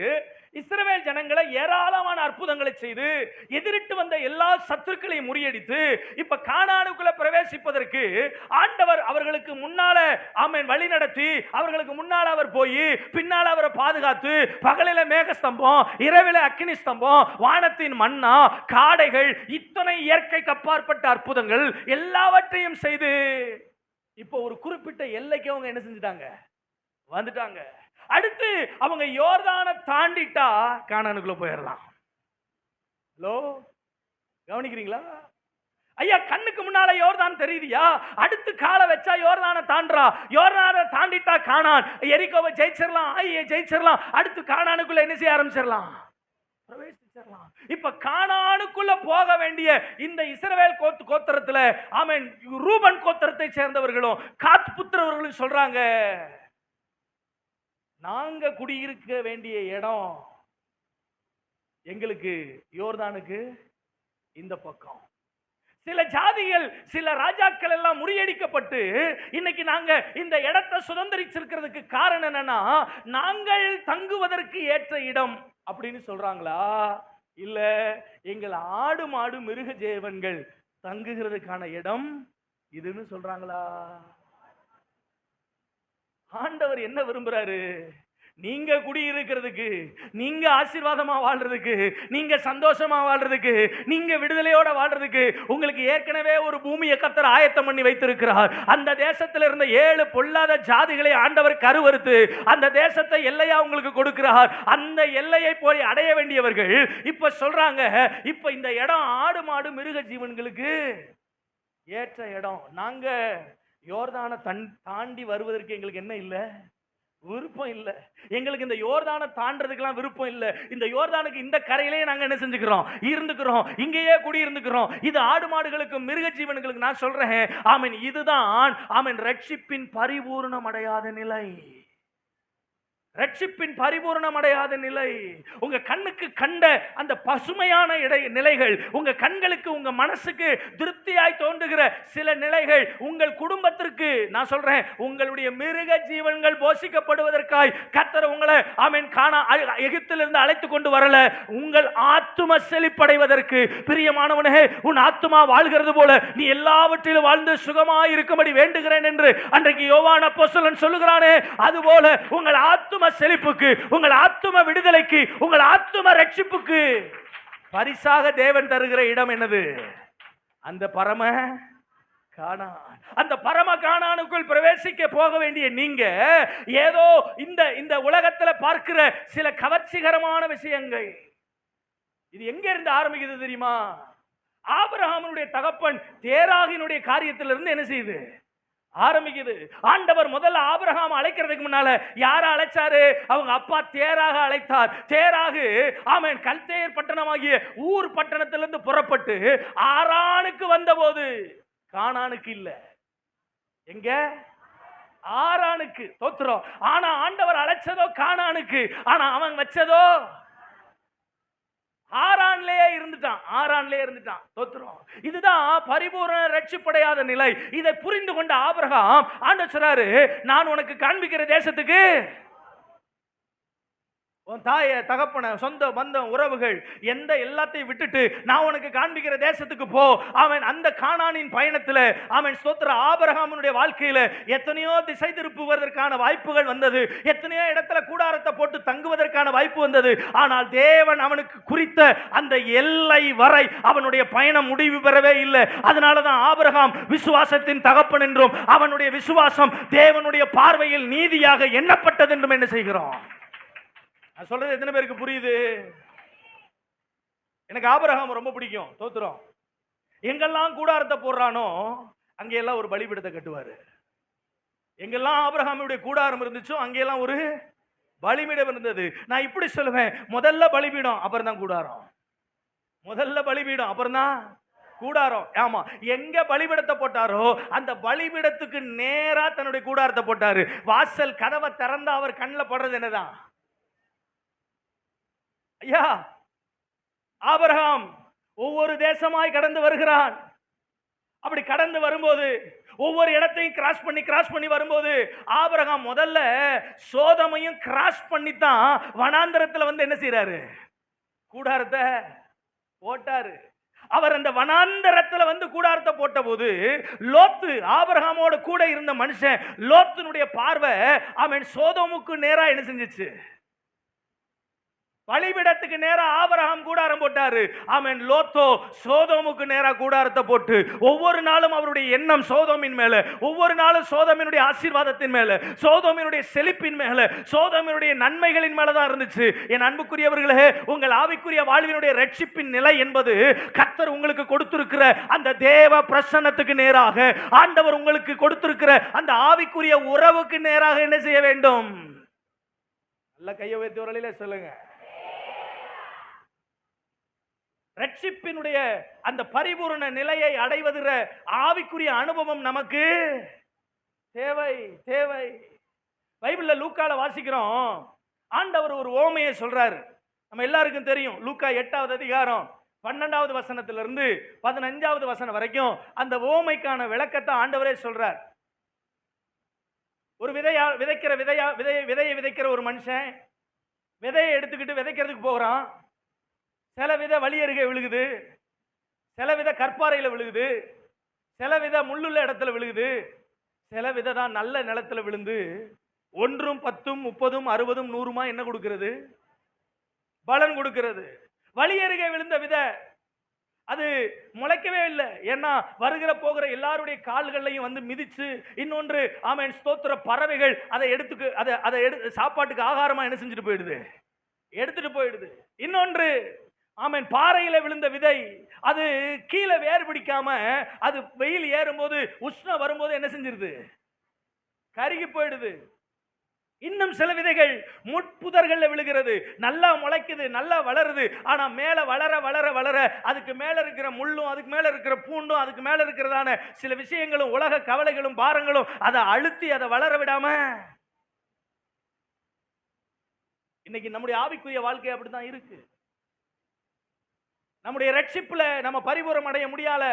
இஸ்ரவேல் ஜனங்களை ஏராளமான அற்புதங்களை செய்து எதிரிட்டு வந்த எல்லா சத்துருக்களையும் முறியடித்து இப்ப கானானுக்குள்ள பிரவேசிப்பதற்கு ஆண்டவர் அவர்களுக்கு முன்னால வழி நடத்தி, அவர்களுக்கு முன்னால அவர் போய் பின்னால அவரை பாதுகாத்து, பகலில மேகஸ்தம்பம், இரவில அக்கினி ஸ்தம்பம், வானத்தின் மன்னா, காடைகள், இத்தனை இயற்கைக்கு அப்பாற்பட்ட அற்புதங்கள் எல்லாவற்றையும் செய்து இப்போ ஒரு குறிப்பிட்ட எல்லைக்கு அவங்க என்ன செஞ்சுட்டாங்க? வந்துட்டாங்க. அடுத்து அவங்க யோர்தானை தாண்டிட்டா கானானுக்குள்ள போயிடலாம். ஹலோ, கவனிக்கிறீங்களா? ஐயா, கண்ணுக்கு முன்னால யோர்தான் தெரியுதியா? அடுத்து காலை வச்சா யோர்தானை தாண்டா. யோர்தானை தாண்டிட்டா கானான். எரிகோவை ஜெயிச்சிடலாம், ஆயியை ஜெயிச்சிடலாம். அடுத்து கானானுக்குள்ள என்ன செய்ய ஆரம்பிச்சிடலாம்? பிரவேசிச்சிடலாம். இப்ப கானானுக்குள்ள போக வேண்டிய இந்த இஸ்ரவேல் கோத்திரத்துல ஆமென் ரூபன் கோத்திரத்தை சேர்ந்தவர்களும் காத் புத்திரவர்களும் சொல்றாங்க, நாங்க குடியிருக்க வேண்டிய இடம் எங்களுக்கு யோர்தானுக்கு இந்த பக்கம். சில ஜாதிகள், சில ராஜாக்கள் எல்லாம் முறியடிக்கப்பட்டு இன்னைக்கு நாங்க இந்த இடத்தை சுதந்திரிச்சிருக்கிறதுக்கு காரணம் என்னன்னா, நாங்கள் தங்குவதற்கு ஏற்ற இடம் அப்படின்னு சொல்றாங்களா? இல்ல எங்கள் ஆடு மாடு மிருக ஜீவன்கள் தங்குகிறதுக்கான இடம் இதுன்னு சொல்றாங்களா? ஆண்டவர் என்ன விரும்புறாரு? நீங்க குடியிருக்கிறதுக்கு, நீங்க ஆசீர்வாதமா வாழ்றதுக்கு, நீங்க சந்தோஷமா வாழ்றதுக்கு, நீங்க விடுதலையோட வாழ்றதுக்கு உங்களுக்கு ஏற்கனவே ஒரு பூமியை கர்த்தர் ஆயத்தம் பண்ணி வைத்திருக்கிறார். அந்த தேசத்தில் இருந்த 7 பொல்லாத ஜாதிகளை ஆண்டவர் கருவறுத்து அந்த தேசத்தை எல்லையா உங்களுக்கு கொடுக்கிறார். அந்த எல்லையை போய் அடைய வேண்டியவர்கள் இப்ப சொல்றாங்க, இப்ப இந்த இடம் ஆடு மாடு மிருக ஜீவன்களுக்கு ஏற்ற இடம். நாங்க யோர்தானை தாண்டி வருவதற்கு எங்களுக்கு என்ன இல்லை? விருப்பம் இல்லை. எங்களுக்கு இந்த யோர்தானை தாண்டறதுக்கெல்லாம் விருப்பம் இல்லை. இந்த யோர்தானுக்கு இந்த கரையிலே நாங்க என்ன செஞ்சுக்கிறோம்? இருந்துக்கிறோம், இங்கேயே குடி இருந்துக்கிறோம். இது ஆடு மாடுகளுக்கு மிருக ஜீவன்களுக்கு நான் சொல்றேன், ஆமென், இதுதான் ஆமென் ரட்சிப்பின் பரிபூர்ணம் அடையாத நிலை. ரட்சிப்பின் பரிபூர்ணம் அடையாத நிலை. உங்க கண்ணுக்கு கண்ட அந்த பசுமையான நிலைகள், உங்க கண்களுக்கு உங்க மனசுக்கு திருப்தியாய் தோன்றுகிற சில நிலைகள் உங்கள் குடும்பத்திற்கு நான் சொல்றேன், உங்களுடைய மிருக ஜீவன்கள் போஷிக்கப்படுவதற்காய் கர்த்தர் உங்களை ஆமென் எகிப்திலிருந்து அழைத்து கொண்டு வரல. உங்கள் ஆத்தும செழிப்படைவதற்கு. பிரியமானவனே, உன் ஆத்துமா வாழ்கிறது போல நீ எல்லாவற்றிலும் வாழ்ந்து சுகமாய் இருக்கும்படி வேண்டுகிறேன் என்று அன்றைக்கு யோவான் அப்போஸ்தலன் சொல்லுகிறானே, அதுபோல உங்கள் ஆத்தும செழிப்புக்கு, உங்கள் ஆத்தும விடுதலைக்கு, உங்கள் ஆத்தும ரட்சிப்புக்கு பரிசாக தேவன் தருகிற இடம் என்னது? அந்த பரம கானான். அந்த பரம கானானுக்குள் பிரவேசிக்க போக வேண்டிய நீங்க ஏதோ இந்த உலகத்தில் பார்க்கிற சில கவர்ச்சிகரமான விஷயங்கள், இது எங்க இருந்து ஆரம்பிக்குது தெரியுமா? ஆபிரகாமுடைய தகப்பன் தேராகினுடைய காரியத்திலிருந்து என்ன செய்யுது ஆரம்பிக்குது. ஆண்டவர் முதல்ல ஆபிரகாம் அழைக்கிறதுக்கு முன்னால யார அழைச்சாரு? அவங்க அப்பா தேராக அழைத்தார். தேராகு ஆமென் கல்தேயர் பட்டணமாகிய ஊர் பட்டணத்திலிருந்து புறப்பட்டு ஆரானுக்கு வந்தபோது கானானுக்கு இல்ல, எங்க? ஆரானுக்கு. தோத்துறோம். ஆனா ஆண்டவர் அழைச்சதோ கானானுக்கு, ஆனா அவன் வச்சதோ ஆரான்லயே இருந்துட்டான். தோத்துறோம். இதுதான் பரிபூரண ரட்சிப்படையாத நிலை. இதை புரிந்து கொண்ட ஆபிரகாம் ஆண்டவர் சொல்றாரு, நான் உனக்கு காண்பிக்கிற தேசத்துக்கு உன் தாய தகப்பன சொந்த பந்தம் உறவுகள் எந்த எல்லாத்தையும் விட்டுட்டு நான் உனக்கு காண்பிக்கிற தேசத்துக்கு போ. அவன் அந்த கானானின் பயணத்தில் அவன் ஸ்தோத்திர ஆபிரகாமுடைய வாழ்க்கையில் எத்தனையோ திசை திருப்புவதற்கான வாய்ப்புகள் வந்தது, எத்தனையோ இடத்துல கூடாரத்தை போட்டு தங்குவதற்கான வாய்ப்பு வந்தது. ஆனால் தேவன் அவனுக்கு குறித்த அந்த எல்லை வரை அவனுடைய பயணம் முடிவு பெறவே இல்லை. அதனால தான் ஆபிரகாம் விசுவாசத்தின் தகப்பன் என்றும் அவனுடைய விசுவாசம் தேவனுடைய பார்வையில் நீதியாக எண்ணப்பட்டது என்றும் என்ன செய்கிறோம். சொல்றது எத்தனை பேருக்கு புரியுது? எனக்கு ஆபிரகாம் ரொம்ப பிடிக்கும். தோத்துறோம். எங்கெல்லாம் கூடாரத்தை போடுறானோ அங்கெல்லாம் ஒரு பலிபீடத்தை கட்டுவாரு. எங்கெல்லாம் ஆபிரகாமுடைய கூடாரம் இருந்துச்சோ அங்கெல்லாம் ஒரு பலிபீடம் இருந்தது. நான் இப்படி சொல்லுவேன், முதல்ல பலிபீடம் அப்புறம் தான் கூடாரம். முதல்ல பலிபீடம் அப்புறம் தான் கூடாரம். ஆமா, எங்க பலிபீடத்தை போட்டாரோ அந்த பலிபீடத்துக்கு நேரா தன்னுடைய கூடாரத்தை போட்டாரு. வாசல் கதவை திறந்தா அவர் கண்ணில் படுறது என்னதான்? ஐயா, ஆபிரகாம் ஒவ்வொரு தேசமாய் கடந்து வருகிறான். அப்படி கடந்து வரும்போது ஒவ்வொரு இடத்தையும் கிராஸ் பண்ணி வரும்போது ஆபிரகாம் முதல்ல சோதமையும் கிராஸ் பண்ணி தான் வனாந்தரத்தில் வந்து என்ன செய்யறாரு? கூடாரத்தை போட்டாரு. அவர் அந்த வனாந்தரத்தில் வந்து கூடாரத்தை போட்ட போது லோத்து ஆபிரகாமோட கூட இருந்த மனுஷன் லோத்தினுடைய பார்வை அவன் சோதோமுக்கு நேரா என்ன செஞ்சிச்சு? பலிபீடத்துக்கு நேரா ஆபிரகாம் கூடாரம் போட்டாரு. ஆமென். லோத்தோ சோதோமுக்கு நேரா கூடாரத்தை போட்டு ஒவ்வொரு நாளும் அவருடைய எண்ணம் சோதோமின் மேல, ஒவ்வொரு நாளும் சோதோமினுடைய ஆசீர்வாதத்தின் மேல, சோதோமினுடைய செழிப்பின் மேல, சோதோமினுடைய நன்மைகளின் மேல தான் இருந்துச்சு. என் அன்புக்குரியவர்களே, உங்கள் ஆவிக்குரிய வாழ்வினுடைய ரட்சிப்பின் நிலை என்பது கர்த்தர் உங்களுக்கு கொடுத்திருக்கிற அந்த தேவ பிரசன்னத்துக்கு நேராக, ஆண்டவர் உங்களுக்கு கொடுத்திருக்கிற அந்த ஆவிக்குரிய உறவுக்கு நேராக என்ன செய்ய வேண்டும்? நல்ல கையை வைத்து வரலிலே சொல்லுங்க. ரட்சிப்பினுடைய அந்த பரிபூரண நிலையை அடைவதுற ஆவிக்குரிய அனுபவம் நமக்கு தேவை. பைபிள்ல லூக்கால வாசிக்கிறோம், ஆண்டவர் ஒரு ஓமையை சொல்றாரு. நம்ம எல்லாருக்கும் தெரியும். லூக்கா 8வது அதிகாரம் 12வது வசனத்திலிருந்து 15வது வசனம் வரைக்கும் அந்த ஓமைக்கான விளக்கத்தை ஆண்டவரே சொல்றார். ஒரு விதையை விதைக்கிற ஒரு மனுஷன் விதையை எடுத்துக்கிட்டு விதைக்கிறதுக்கு போகிறான். சில விதை வழி அருகே விழுகுது, சில விதை கற்பாறையில் விழுகுது, சில விதை முள்ளுள்ள இடத்துல விழுகுது, சில விதை தான் நல்ல நிலத்துல விழுந்து 1, 10, 30, 60, 100 என்ன கொடுக்கிறது? பலன் கொடுக்கிறது. வழி அருகே விழுந்த விதை அது முளைக்கவே இல்லை. ஏன்னா வருகிற போகிற எல்லாருடைய கால்களையும் வந்து மிதிச்சு, இன்னொன்று ஆமென் ஸ்தோத்திர பறவைகள் அதை சாப்பாட்டுக்கு ஆகாரமா என்ன செஞ்சுட்டு போயிடுது? எடுத்துட்டு போயிடுது. இன்னொன்று ஆமென் பாறையில விழுந்த விதை அது கீழே வேர் பிடிக்காம அது வெயில் ஏறும்போது உஷ்ணம் வரும்போது என்ன செஞ்சிருது? கருகி போயிடுது. இன்னும் சில விதைகள் முட்புதர்கள்ல விழுகிறது, நல்லா முளைக்குது, நல்லா வளருது. ஆனா மேல வளர வளர வளர அதுக்கு மேல இருக்கிற முள்ளும், அதுக்கு மேல இருக்கிற பூண்டும், அதுக்கு மேல இருக்கிறதான சில விஷயங்களும், உலக கவலைகளும் பாரங்களும் அதை அழுத்தி அதை வளர விடாம, இன்னைக்கு நம்முடைய ஆவிக்குரிய வாழ்க்கை அப்படித்தான் இருக்கு. நம்முடைய ரட்சிப்புல நம்ம பரிபூரணம் அடைய முடியல.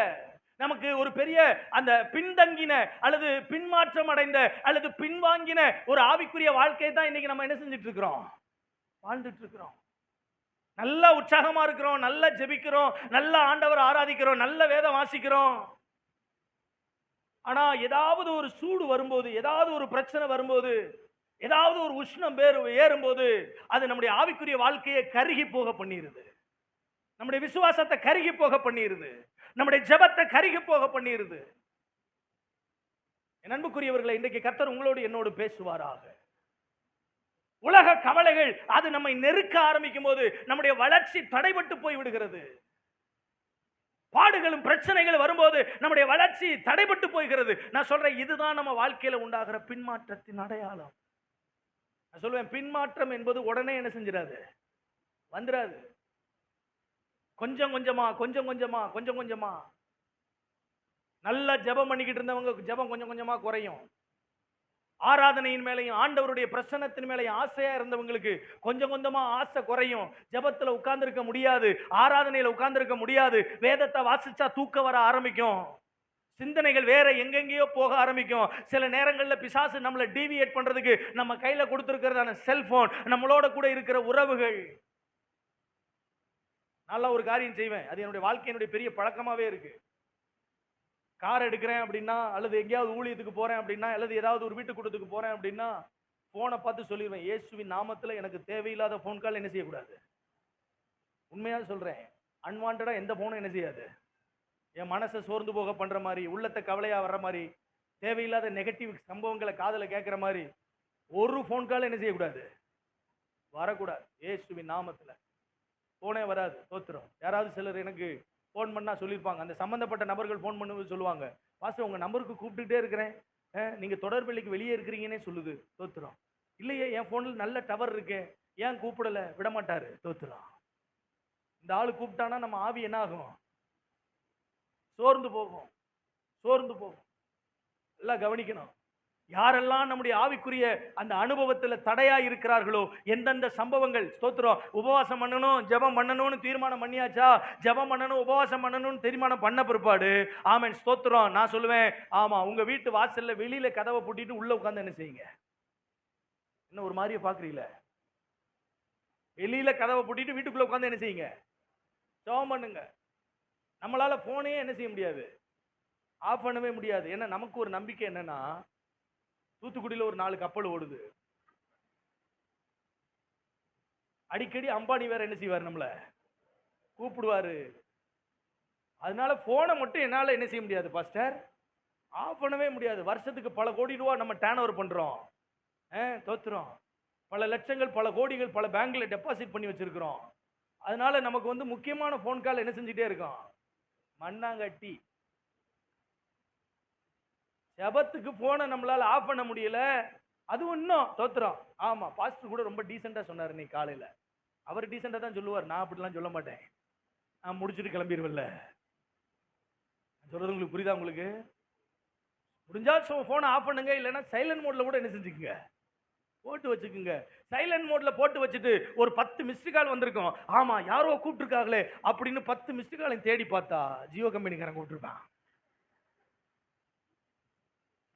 நமக்கு ஒரு பெரிய அந்த பின்தங்கின அல்லது பின்மாற்றம் அடைந்த அல்லது பின்வாங்கின ஒரு ஆவிக்குரிய வாழ்க்கையை தான் இன்னைக்கு நம்ம என்ன செஞ்சுட்டு இருக்கிறோம்? வாழ்ந்துட்டு இருக்கிறோம். நல்ல உற்சாகமா இருக்கிறோம், நல்ல ஜெபிக்கிறோம், நல்ல ஆண்டவர் ஆராதிக்கிறோம், நல்ல வேதம் வாசிக்கிறோம். ஆனா ஏதாவது ஒரு சூடு வரும்போது, ஏதாவது ஒரு பிரச்சனை வரும்போது, ஏதாவது ஒரு உஷ்ணம் ஏறும்போது அது நம்முடைய ஆவிக்குரிய வாழ்க்கையை கருகி போக பண்ணிருது. நம்முடைய விசுவாசத்தை கருகி போக பண்ணிருது. நம்முடைய ஜெபத்தை கருகி போக பண்ணிருது. என் அன்புக்குரியவர்களை, இன்றைக்கு கர்த்தர் உங்களோடு என்னோடு பேசுவாராக. உலக கவலைகள் அது நம்மை நெருக்க ஆரம்பிக்கும் போது நம்முடைய வளர்ச்சி தடைபட்டு போய் விடுகிறது. பாடுகளும் பிரச்சனைகளும் வரும்போது நம்முடைய வளர்ச்சி தடைபட்டு போகிறது. நான் சொல்றேன், இதுதான் நம்ம வாழ்க்கையில உண்டாகிற பின்மாற்றத்தின் அடையாளம். நான் சொல்லுவேன், பின்மாற்றம் என்பது உடனே என்ன செஞ்சிடாது, வந்துடாது. கொஞ்சம் கொஞ்சமா கொஞ்சம் கொஞ்சமா கொஞ்சம் கொஞ்சமா. நல்லா ஜெபம் பண்ணிக்கிட்டு இருந்தவங்க ஜெபம் கொஞ்சம் கொஞ்சமா குறையும். ஆராதனையின் மேலையும் ஆண்டவருடைய பிரசன்னத்தின் மேலையும் ஆசையா இருந்தவங்களுக்கு கொஞ்சம் கொஞ்சமா ஆசை குறையும். ஜெபத்துல உட்கார்ந்து இருக்க முடியாது, ஆராதனையில உட்கார்ந்து இருக்க முடியாது. வேதத்தை வாசிச்சா தூக்கம் வர ஆரம்பிக்கும், சிந்தனைகள் வேற எங்கெங்கேயோ போக ஆரம்பிக்கும். சில நேரங்களில் பிசாசு நம்மளை டீவியேட் பண்றதுக்கு நம்ம கையில கொடுத்திருக்கிறதான செல்போன், நம்மளோட கூட இருக்கிற உறவுகள். நல்லா ஒரு காரியம் செய்வேன், அது என்னுடைய வாழ்க்கையினுடைய பெரிய பழக்கமாவே இருக்கு. கார் எடுக்கிறேன் அப்படின்னா, அல்லது எங்கேயாவது ஊழியத்துக்கு போறேன் அப்படின்னா, அல்லது ஏதாவது ஒரு வீட்டு கூட்டத்துக்கு போறேன் அப்படின்னா, போனை பார்த்து சொல்லிடுவேன், இயேசுவின் நாமத்துல எனக்கு தேவையில்லாத போன் கால் என்ன செய்யக்கூடாது. உண்மையா சொல்றேன், அன்வான்டா எந்த போனும் என்ன செய்யாது. என் மனசை சோர்ந்து போக பண்ற மாதிரி, உள்ளத்தை கவலையா வர்ற மாதிரி, தேவையில்லாத நெகட்டிவ் சம்பவங்களை காதல கேட்கிற மாதிரி ஒரு போன் கால் என்ன செய்யக்கூடாது, வரக்கூடாது. இயேசுவின் நாமத்துல போனே வராது. தோத்துரும். யாராவது சிலர் எனக்கு ஃபோன் பண்ணா சொல்லியிருப்பாங்க, அந்த சம்பந்தப்பட்ட நபர்கள் ஃபோன் பண்ணும்போது சொல்லுவாங்க, பாஸ்டர் உங்க நம்பருக்கு கூப்பிட்டுட்டே இருக்கிறேன், நீங்க தொடர்புக்கு வெளியே இருக்கிறீங்கன்னே சொல்லுது. தோத்துரும். இல்லையே, என் ஃபோனில் நல்ல டவர் இருக்கு, ஏன் கூப்பிடல, விடமாட்டாரு. தோத்துரும். இந்த ஆளு கூப்பிட்டானா நம்ம ஆவி என்ன ஆகும், சோர்ந்து போகும், சோர்ந்து போகும். எல்லாம் கவனிக்கணும். யாரெல்லாம் நம்முடைய ஆவிக்குரிய அந்த அனுபவத்தில் தடையா இருக்கிறார்களோ, எந்தெந்த சம்பவங்கள், ஸ்தோத்திரம், உபவாசம் பண்ணணும் ஜெபம் பண்ணணும்னு தீர்மானம் பண்ணியாச்சா, ஜெபம் பண்ணணும் உபவாசம் பண்ணணும்னு தீர்மானம் பண்ண பிற்பாடு, ஆமென் ஸ்தோத்திரம், நான் சொல்லுவேன், ஆமா, உங்க வீட்டு வாசல்ல வெளியில கதவை பூட்டிட்டு உள்ள உட்கார்ந்து என்ன செய்யுங்க. என்ன ஒரு மாதிரியே பாக்குறீங்களே, வெளியில கதவை பூட்டிட்டு வீட்டுக்குள்ள உட்கார்ந்து என்ன செய்யுங்க, ஜெபம் பண்ணுங்க. நம்மளால போனே என்ன செய்ய முடியாது, ஆஃப் பண்ணவே முடியாது. ஏன்னா நமக்கு ஒரு நம்பிக்கை என்னன்னா, தூத்துக்குடியில் ஒரு 4 கப்பல் ஓடுது, அடிக்கடி அம்பானி வேற என்ன செய்வார், நம்மள கூப்பிடுவாரு. அதனால போனை மட்டும் என்னால என்ன செய்ய முடியாது பாஸ்டர், ஆஃப் பண்ணவே முடியாது. வருஷத்துக்கு பல கோடி ரூபா நம்ம டேர்ன் ஓவர் பண்றோம். தோத்துறோம். பல லட்சங்கள் பல கோடிகள் பல பேங்க்ல டெபாசிட் பண்ணி வச்சிருக்கிறோம். அதனால நமக்கு வந்து முக்கியமான போன் கால் என்ன செஞ்சுட்டே இருக்கோம், மண்ணாங்கட்டி. ஜெபத்துக்கு போன நம்மளால ஆஃப் பண்ண முடியல, அது இன்னும் தோத்துறோம். ஆமா, பாஸ்டர் கூட ரொம்ப டீசெண்டா சொன்னார் இன்னைக்கு காலையில. அவர் டீசெண்டா தான் சொல்லுவார், நான் அப்படிலாம் சொல்ல மாட்டேன். நான் முடிச்சுட்டு கிளம்பிடுவேன்ல. சொல்றது உங்களுக்கு புரியுதா? உங்களுக்கு முடிஞ்சா போனை ஆஃப் பண்ணுங்க, இல்லைன்னா சைலண்ட் மோட்ல கூட என்ன செஞ்சுக்குங்க, போட்டு வச்சுக்குங்க. சைலண்ட் மோட்ல போட்டு வச்சுட்டு ஒரு 10 மிஸ்டு கால் வந்திருக்கும், ஆமா யாரோ கூப்பிட்டுருக்காங்களே அப்படின்னு 10 மிஸ்டு காலையும் தேடி பார்த்தா ஜியோ கம்பெனிக்காரன் கூப்பிட்டுருக்கான்.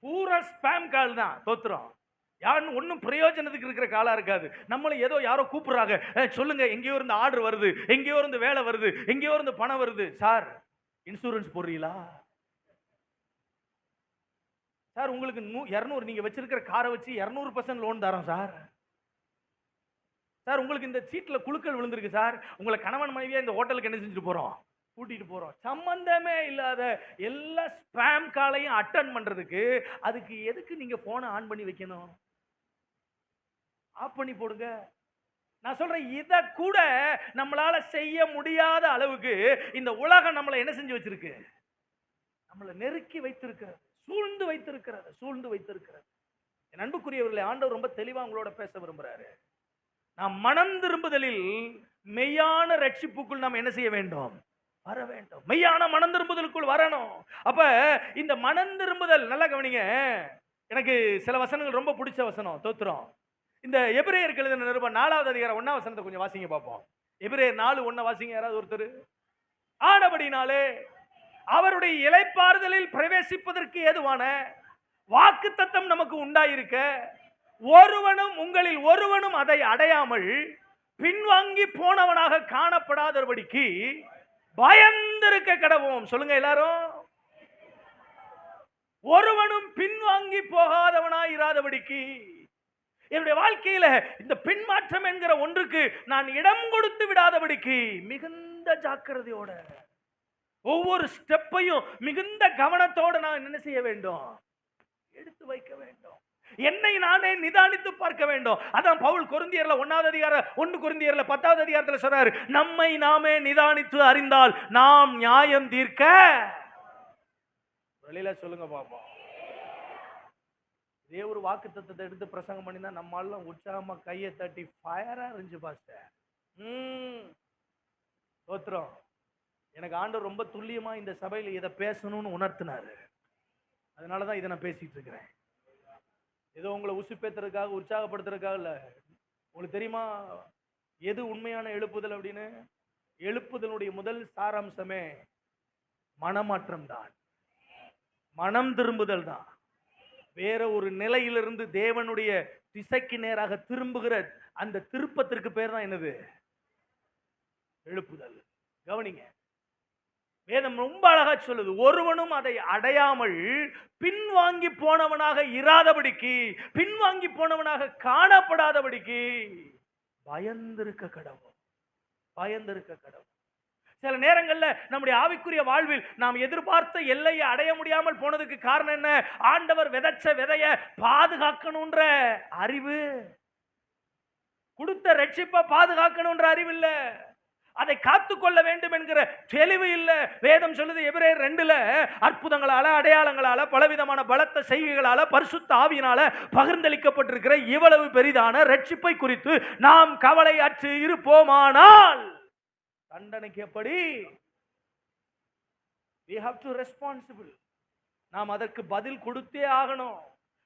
பூரா ஸ்பாம் கால் தான். தோத்துறோம். யாரும் ஒன்றும் பிரயோஜனத்துக்கு இருக்கிற காலா இருக்காது. நம்மளும் ஏதோ யாரோ கூப்பிடுறாங்க, சொல்லுங்க எங்கேயோ இருந்து ஆர்டர் வருது, எங்கேயோ இருந்து வேலை வருது, எங்கேயோ இருந்து பணம் வருது. சார் இன்சூரன்ஸ் போடுறீங்களா சார், உங்களுக்கு 200 நீங்க வச்சிருக்கிற காரை வச்சு 200% லோன் தரோம் சார். சார் உங்களுக்கு இந்த சீட்ல குழுக்கள் விழுந்திருக்கு சார், உங்களை கணவன் மனைவியா இந்த ஹோட்டலுக்கு என்ன செஞ்சுட்டு போறோம், கூட்டிட்டு போறோம். சம்பந்தமே இல்லாத எல்லா ஸ்பாம் காலையும் அட்டன் பண்றதுக்கு அதுக்கு எதுக்கு நீங்க போனை ஆன் பண்ணி வைக்கணும், ஆஃப் பண்ணி போடுங்க. நான் சொல்றேன், இத கூட நம்மளால செய்ய முடியாத அளவுக்கு இந்த உலகம் நம்மளை என்ன செஞ்சு வச்சிருக்கு, நம்மளை நெருக்கி வைத்திருக்கிறது, சூழ்ந்து வைத்திருக்கிறது, சூழ்ந்து வைத்திருக்கிறது. என் அன்புக்குரியவர்களே, ஆண்டவர் ரொம்ப தெளிவா உங்களோட பேச விரும்புறாரு. நாம் மனம் திரும்புதலில் மெய்யான ரட்சிப்புக்குள் நாம் என்ன செய்ய வேண்டும், வர வேண்டும். மெய்யான மனம் திரும்புதலுக்குள் வரணும். அப்ப இந்த மனம் திரும்புதல், நல்லா கவனிங்க, எனக்கு சில வசனங்கள் ரொம்ப பிடிச்ச வசனம். தோத்துறோம். இந்த எபிரேயருக்கு எழுதின நிருபம் 4வது அதிகாரம் 1ஆம் வசனத்தை கொஞ்சம் வாசிங்க பார்ப்போம். எபிரேயர் 4:1 வாசிங்க யாராவது ஒருத்தர். ஆனபடினாலே அவருடைய இளைப்பாறுதலில் பிரவேசிப்பதற்கு ஏதுவான வாக்குத்தத்தம் நமக்கு உண்டாயிருக்க, ஒருவனும் உங்களில் ஒருவனும் அதை அடையாமல் பின்வாங்கி போனவனாக காணப்படாதபடிக்கு பயந்திருக்க கடவோம். சொல்லுங்க எல்லாரும். ஒருவனும் பின்வாங்கி போகாதவனாய் இராதபடிக்கு. என்னுடைய வாழ்க்கையில இந்த பின்மாற்றம் என்கிற ஒன்றுக்கு நான் இடம் கொடுத்து விடாதபடிக்கு மிகுந்த ஜாக்கிரதையோட ஒவ்வொரு ஸ்டெப்பையும் மிகுந்த கவனத்தோட நான் என்ன செய்ய வேண்டும், எடுத்து வைக்க வேண்டும். என்னை நானே நிதானித்து பார்க்க வேண்டும். அதான் பவுல் கொரிந்தியர்ல 1வது அதிகாரம் 1 கொரிந்தியர்ல 10வது அதிகாரத்தில் சொல்றாரு, நம்மை நாமே நிதானித்து அறிந்தால் நாம் நியாயம் தீர்க்க. வெளியில சொல்லுங்க பாப்போம். இதே ஒரு வாக்குத்தத்தத்தை எடுத்து பிரசங்கம் பண்ணினா நம்மால உற்சாகமா கையை தட்டி ஃபயரா இருந்துச்சு பாஸ்டர். ஸ்தோத்திரம். எனக்கு ஆண்டவர் ரொம்ப துல்லியமா இந்த சபையில இதை பேசணும்னு உணர்த்தினாரு. அதனாலதான் இதை நான் பேசிட்டு இருக்கிறேன். ஏதோ உங்களை உசுப்பேத்துறதுக்காக உற்சாகப்படுத்துறதுக்காக இல்ல. உங்களுக்கு தெரியுமா எது உண்மையான எழுப்புதல் அப்படின்னு? எழுப்புதலுடைய முதல் சாராம்சமே மனமாற்றம் தான், மனம் திரும்புதல் தான். வேற ஒரு நிலையிலிருந்து தேவனுடைய திசைக்கு நேராக திரும்புகிற அந்த திருப்பத்திற்கு பேர் தான் என்னது? எழுப்புதல். கவனிங்க, வேதம் ரொம்ப அழகா சொல்லுது, ஒருவனும் அதை அடையாமல் பின்வாங்கி போனவனாக இராதபடிக்கு, பின்வாங்கி போனவனாக காணப்படாதபடிக்கு பயந்திருக்க கடவுள், பயந்திருக்க கடவுள். சில நேரங்கள்ல நம்முடைய ஆவிக்குரிய வாழ்வில் நாம் எதிர்பார்த்த எல்லையை அடைய முடியாமல் போனதுக்கு காரணம் என்ன? ஆண்டவர் விதைச்ச விதைய பாதுகாக்கணும்ன்ற அறிவு, கொடுத்த ரட்சிப்பை பாதுகாக்கணும்ன்ற அறிவு இல்ல, அதை காத்துக்கொள்ள வேண்டும் என்கிற தெளிவு இல்ல. வேதம் சொல்லுது எபிரேயர் 2ல, அற்புதங்களால அடையாளங்களால பலவிதமான பலத்த செய்கைகளால பரிசுத்த ஆவியினால பகிர்ந்தளிக்கப்பட்டிருக்கிற இவ்வளவு பெரிதான ரட்சிப்பை குறித்து நாம் கவலை அற்று இருப்போமானால் தண்டனைக்கு எப்படி? we have to responsible. நாம் அதற்கு பதில் கொடுத்தே ஆகணும்.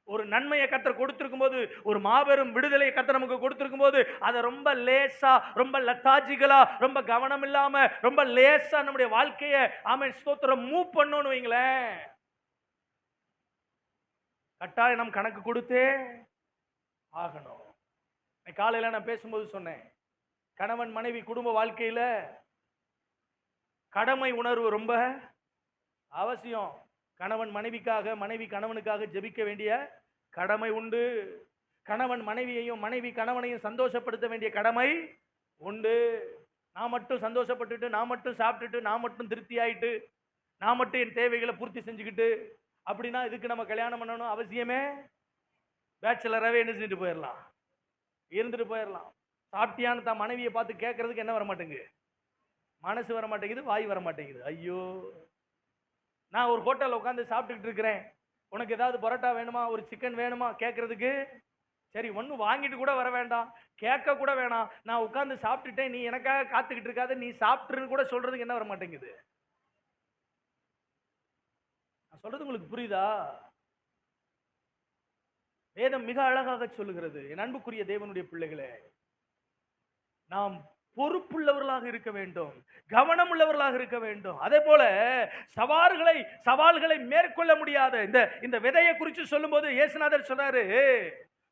ஒரு நன்மையை கர்த்தர் கொடுத்திருக்கும் போது, ஒரு மாபெரும் விடுதலையை கர்த்தர் நமக்கு கொடுத்திருக்கும் போது, அதை ரொம்ப லேசா, ரொம்ப லத்தாஜிகளா, ரொம்ப கவனம் இல்லாம, ரொம்ப லேசா நம்முடைய வாழ்க்கையை ஆமென் ஸ்தோத்திரம் மூவ் பண்ணணும்னு வைங்களேன். கட்டாயம் நம் கணக்கு கொடுத்தே ஆகணும். காலையில நான் பேசும்போது சொன்னேன், கணவன் மனைவி குடும்ப வாழ்க்கையில கடமை உணர்வு ரொம்ப அவசியம். கணவன் மனைவிக்காக, மனைவி கணவனுக்காக ஜெபிக்க வேண்டிய கடமை உண்டு. கணவன் மனைவியையும், மனைவி கணவனையும் சந்தோஷப்படுத்த வேண்டிய கடமை உண்டு. நான் மட்டும் சந்தோஷப்பட்டுட்டு, நான் மட்டும் சாப்பிட்டுட்டு, நான் மட்டும் திருப்தி ஆயிட்டு, நான் மட்டும் என் தேவைகளை பூர்த்தி செஞ்சுக்கிட்டு அப்படின்னா இதுக்கு நம்ம கல்யாணம் பண்ணணும் அவசியமே? பேச்சுலராகவே என்ன செஞ்சுட்டு போயிடலாம், இருந்துட்டு போயிடலாம். சாப்பிட்டியான்னு தான் மனைவியை பார்த்து கேட்கறதுக்கு என்ன வர மாட்டேங்குது? மனசு வர மாட்டேங்குது, வாய் வர மாட்டேங்குது. ஐயோ, நான் ஒரு ஹோட்டலில் உட்காந்து சாப்பிட்டுக்கிட்டு இருக்கிறேன், உனக்கு ஏதாவது பரோட்டா வேணுமா, ஒரு சிக்கன் வேணுமா கேட்கறதுக்கு, சரி ஒன்றும் வாங்கிட்டு கூட வர வேண்டாம், கேட்க கூட வேணாம், நான் உட்காந்து சாப்பிட்டுட்டேன், நீ எனக்காக காத்துக்கிட்டு இருக்காத, நீ சாப்பிட்டுருன்னு கூட சொல்றதுக்கு என்ன வர மாட்டேங்குது? நான் சொல்றது உங்களுக்கு புரியுதா? வேதம் மிக அழகாக சொல்லுகிறது. என் அன்புக்குரிய தேவனுடைய பிள்ளைகளே, நாம் பொறுப்புள்ளவர்களாக இருக்க வேண்டும், கவனம் உள்ளவர்களாக இருக்க வேண்டும். அதே போல சவால்களை மேற்கொள்ள முடியாத இந்த விதையை குறித்து சொல்லும்போது இயேசுநாதர் சொன்னாரு,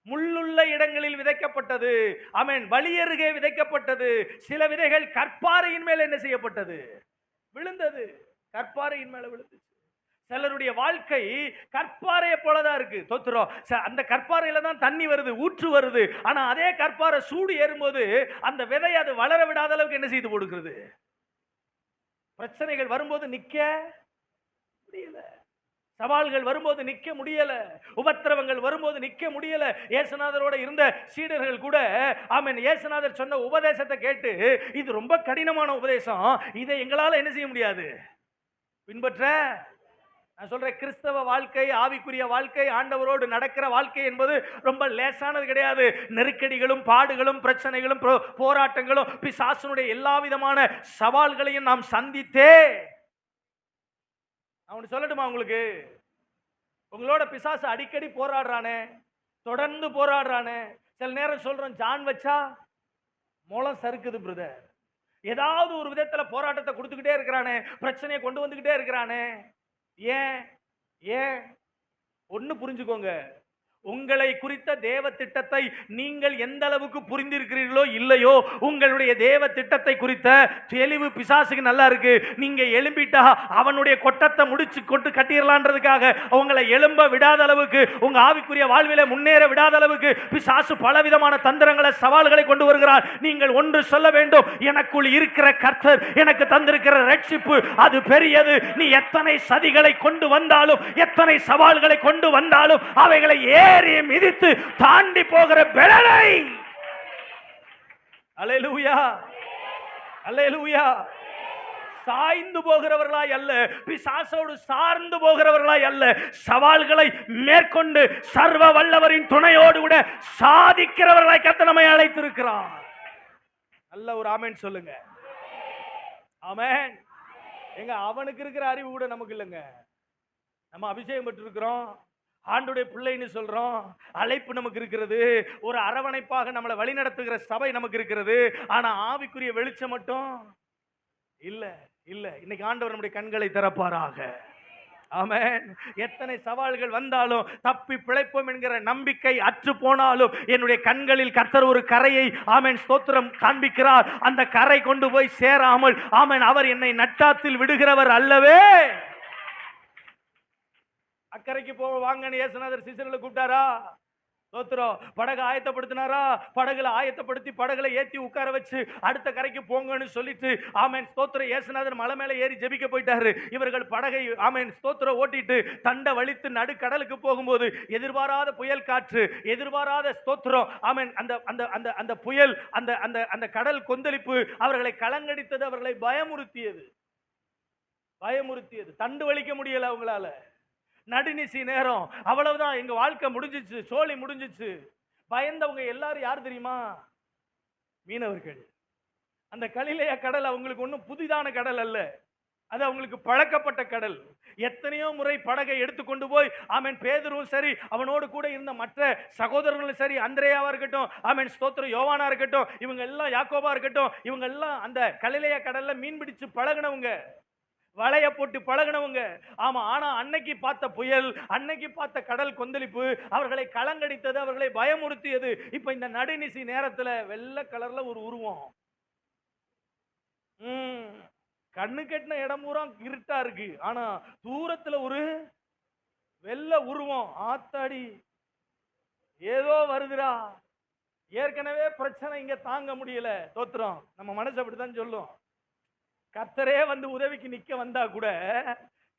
முள்ளுள்ள இடங்களில் விதைக்கப்பட்டது, ஆமென், வழியருகே விதைக்கப்பட்டது, சில விதைகள் கற்பாறையின் மேல் என்ன செய்யப்பட்டது? விழுந்தது. கற்பாறையின் மேல விழுந்துச்சு. சிலருடைய வாழ்க்கை கற்பாறையை போலதான் இருக்கு. தோத்துறோம். அந்த கற்பாறையில தான் தண்ணி வருது, ஊற்று வருது. ஆனா அதே கற்பாறை சூடு ஏறும்போது அந்த விதை அது வளர விடாத அளவுக்கு என்ன செய்து கொடுக்கிறது? பிரச்சனைகள் வரும்போது நிக்க முடியல, சவால்கள் வரும்போது நிக்க முடியல, உபத்திரவங்கள் வரும்போது நிக்க முடியல. இயேசுநாதரோட இருந்த சீடர்கள் கூட ஆமென் இயேசுநாதர் சொன்ன உபதேசத்தை கேட்டு, இது ரொம்ப கடினமான உபதேசம், இதை எங்களால என்ன செய்ய முடியாது பின்பற்ற. நான் சொல்றேன், கிறிஸ்தவ வாழ்க்கை, ஆவிக்குரிய வாழ்க்கை, ஆண்டவரோடு நடக்கிற வாழ்க்கை என்பது ரொம்ப லேசானது கிடையாது. நெருக்கடிகளும் பாடுகளும் பிரச்சனைகளும் போராட்டங்களும் பிசாசுனுடைய எல்லா விதமான சவால்களையும் நாம் சந்தித்தே. நான் சொல்லட்டுமா உங்களுக்கு, உங்களோட பிசாசு அடிக்கடி போராடுறானே, தொடர்ந்து போராடுறானே. சில நேரம் சொல்றோம், ஜான் வச்சா மூலம் சறுக்குது பிரதர், ஏதாவது ஒரு விதத்துல போராட்டத்தை கொடுத்துக்கிட்டே இருக்கிறானே, பிரச்சனையை கொண்டு வந்துகிட்டே இருக்கிறானே. ஏன் ஒன்னு புரிஞ்சுக்கோங்க, உங்களை குறித்த தேவ திட்டத்தை நீங்கள் எந்த அளவுக்கு புரிந்திருக்கிறீர்களோ இல்லையோ, உங்களுடைய தேவ திட்டத்தை குறித்த தெளிவு பிசாசுக்கு நல்லா இருக்கு. நீங்க எழும்பிட்டா அவனுடைய கொட்டத்தை முடிச்சு கொண்டு கட்டிடலான்றதுக்காக உங்களை எழும்ப விடாத அளவுக்கு, உங்க ஆவிக்குரிய வாழ்வில முன்னேற விடாத அளவுக்கு பிசாசு பலவிதமான தந்திரங்களை, சவால்களை கொண்டு வருகிறார். நீங்கள் ஒன்று சொல்ல வேண்டும், எனக்குள் இருக்கிற கர்த்தர் எனக்கு தந்திருக்கிற ரட்சிப்பு அது பெரியது. நீ எத்தனை சதிகளை கொண்டு வந்தாலும், எத்தனை சவால்களை கொண்டு வந்தாலும் அவைகளை ஏறி மிதித்து தாண்டி போகிற பெலனை. அல்லேலூயா, அல்லேலூயா. சாய்ந்து போகிறவர்களாய் அல்ல, பிசாசோடு சார்ந்து போகிறவர்களாய் அல்ல, சவால்களை மேற்கொண்டு சர்வ வல்லவரின் துணையோடு கூட சாதிக்கிறவர்களாய் கர்த்தர் நம்மை அழைத்திருக்கிறார். நல்ல ஒரு ஆமென் சொல்லுங்க. ஆமென். எங்க அவனுக்கு இருக்கிற அறிவு கூட நமக்கு இல்லைங்க. நம்ம அபிஷேகம் பெற்று இருக்கிறோம், ஆண்டுடைய பிள்ளைன்னு சொல்றோம், அழைப்பு நமக்கு இருக்கிறது, ஒரு அரவணைப்பாக நம்மளை வழிநடத்துகிற சபை நமக்கு இருக்கிறது. ஆனா ஆவிக்குரிய வெளிச்சம் மட்டும் இல்ல இல்ல. இன்னைக்கு ஆண்டவர் நம்முடைய கண்களை திறப்பாராக. ஆமென். எத்தனை சவால்கள் வந்தாலும் தப்பி பிழைப்போம் என்கிற நம்பிக்கை அற்று போனாலும் என்னுடைய கண்களில் கர்த்தர் ஒரு கரையை ஆமென் ஸ்தோத்திரம் காண்பிக்கிறார். அந்த கரை கொண்டு போய் சேராமல் ஆமென் அவர் என்னை நட்டாத்தில் விடுகிறவர் அல்லவே. அக்கறைக்கு போக வாங்கன்னு இயேசுநாதர் சீசர்களை கூப்பிட்டாரா? ஸ்தோத்திரம். படகு ஆயத்தப்படுத்தினாரா? படகுல ஆயத்தப்படுத்தி படகுல ஏத்தி உட்கார வச்சு அடுத்த கரைக்கு போங்கன்னு சொல்லிட்டு ஆமென் ஸ்தோத்திரம் இயேசுநாதர் மலை மேல ஏறி ஜெபிக்க போயிட்டாரு. இவர்கள் படகை ஆமென் ஸ்தோத்திரம் ஓட்டிட்டு தண்டை வலித்து நடுக்கடலுக்கு போகும்போது எதிர்பாராத புயல் காற்று, எதிர்பாராத ஸ்தோத்திரம் ஆமென் அந்த அந்த அந்த அந்த புயல், அந்த அந்த அந்த கடல் கொந்தளிப்பு அவர்களை கலங்கடித்தது, அவர்களை பயமுறுத்தியது. தண்டு வலிக்க முடியல அவங்களால. நடுநிசி நேரம், அவ்வளவுதான், எங்க வாழ்க்கை முடிஞ்சிச்சு, சோழி முடிஞ்சிச்சு. பயந்தவங்க எல்லாரும் யார் தெரியுமா? மீனவர்கள். அந்த கலிலேயா கடல் அவங்களுக்கு ஒன்றும் புதிதான கடல் அல்ல, அது அவங்களுக்கு பழக்கப்பட்ட கடல். எத்தனையோ முறை படகை எடுத்துக்கொண்டு போய் ஆமென் பேதுருவும் சரி அவனோடு கூட இருந்த மற்ற சகோதரர்களும் சரி, அந்திரேயாவா இருக்கட்டும் ஆமென் ஸ்தோத்திரம் யோவானா இருக்கட்டும், இவங்க எல்லாம் யாக்கோபா இருக்கட்டும், இவங்க எல்லாம் அந்த கலிலேயா கடல்ல மீன் பிடிச்சு பழகினவங்க, வளைய போட்டு பழகினவங்க. ஆமா, ஆனா அன்னைக்கு பார்த்த புயல், அன்னைக்கு பார்த்த கடல் கொந்தளிப்பு அவர்களை கலங்கடித்தது, அவர்களை பயமுறுத்தியது. இப்ப இந்த நடுநிசி நேரத்துல வெள்ளை கலர்ல ஒரு உருவம், கண்ணு கெட்டின இடம் பூரா இருட்டா இருக்கு, ஆனா தூரத்துல ஒரு வெள்ளை உருவம். ஆத்தாடி, ஏதோ வருதுடா. ஏற்கனவே பிரச்சனை இங்க தாங்க முடியல. தோத்திரம், நம்ம மனசு அப்படித்தான் சொல்லும். கர்த்தரே வந்து உதவிக்கு நிக்க வந்தா கூட